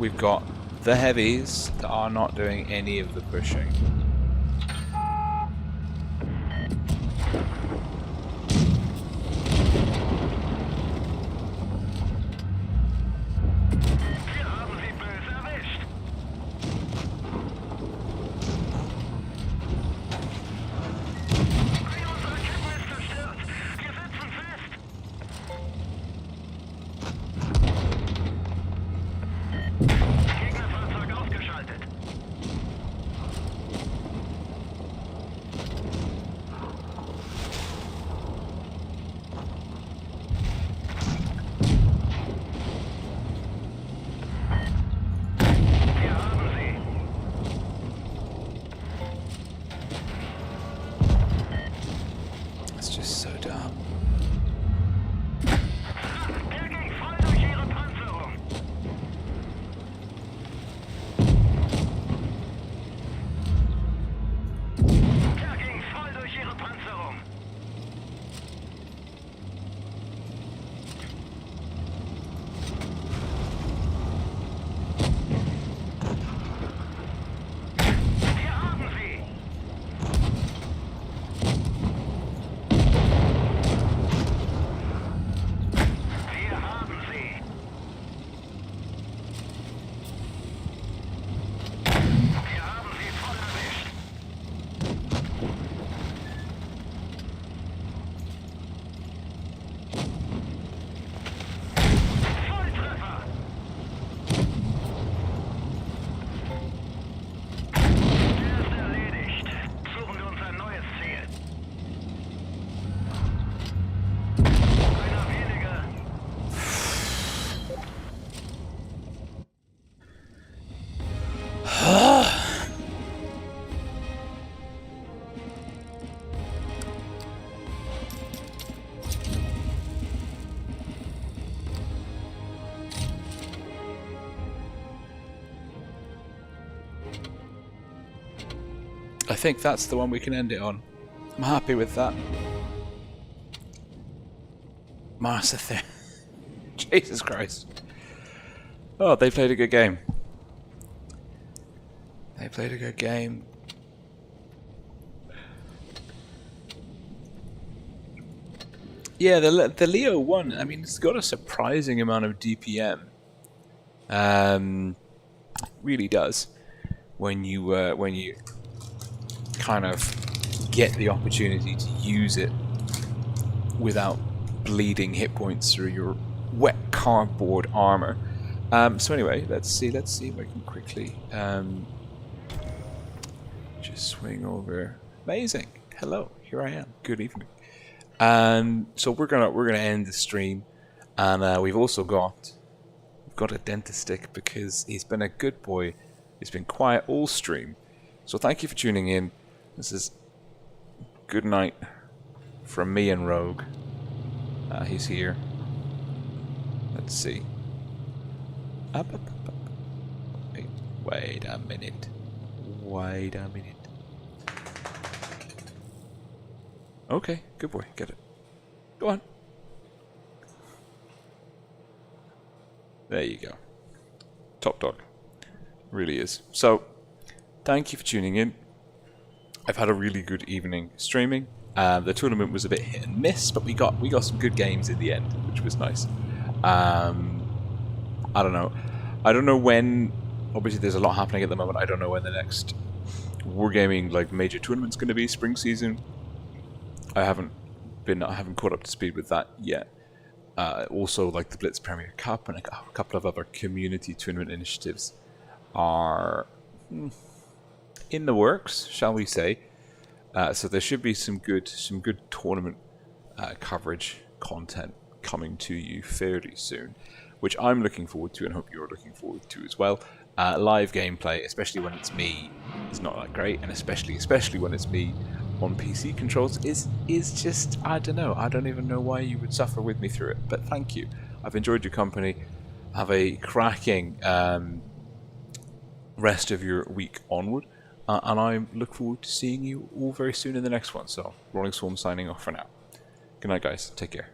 We've got the heavies that are not doing any of the pushing. Wir haben sie böse erwischt. Eine unserer Ketten ist zerstört. Wir sitzen fest. Gegnerfahrzeug ausgeschaltet. so dumb. Der ging voll durch ihre Panzerung. Der ging voll durch ihre Panzerung. Wir haben sie. Wir haben sie. Wir haben sie voll erwischt. Volltreffer. Der ist erledigt. Suchen wir uns ein neues Ziel. Einer weniger. I think that's the one we can end it on. I'm happy with that. Martha Jesus Christ. Oh, they played a good game. They played a good game. Yeah, the Leo 1, I mean, it's got a surprising amount of DPM. Really does. When you kind of get the opportunity to use it without bleeding hit points through your wet cardboard armor. So anyway, let's see if I can quickly just swing over. Amazing. Hello, here I am. Good evening. So we're gonna end the stream, and we've got a dentist stick because he's been a good boy. He's been quiet all stream. So thank you for tuning in. This is good night from me and Rogue. He's here. Let's see. Up. Wait a minute. Okay, good boy. Get it. Go on. There you go. Top dog. Really is. So, thank you for tuning in. I've had a really good evening streaming. The tournament was a bit hit and miss, but we got some good games in the end, which was nice. I don't know. I don't know when. Obviously, there's a lot happening at the moment. I don't know when the next wargaming like major tournament's going to be. Spring season. I haven't caught up to speed with that yet. Also, like the Blitz Premier Cup and a couple of other community tournament initiatives are in the works, shall we say. So there should be some good tournament coverage content coming to you fairly soon, which I'm looking forward to and hope you're looking forward to as well. Live gameplay, especially when it's me, is not that great, and especially when it's me on PC controls, is just, I don't know. I don't even know why you would suffer with me through it, but thank you. I've enjoyed your company. Have a cracking rest of your week onward. And I look forward to seeing you all very soon in the next one. So, Rolling Swarm signing off for now. Good night, guys. Take care.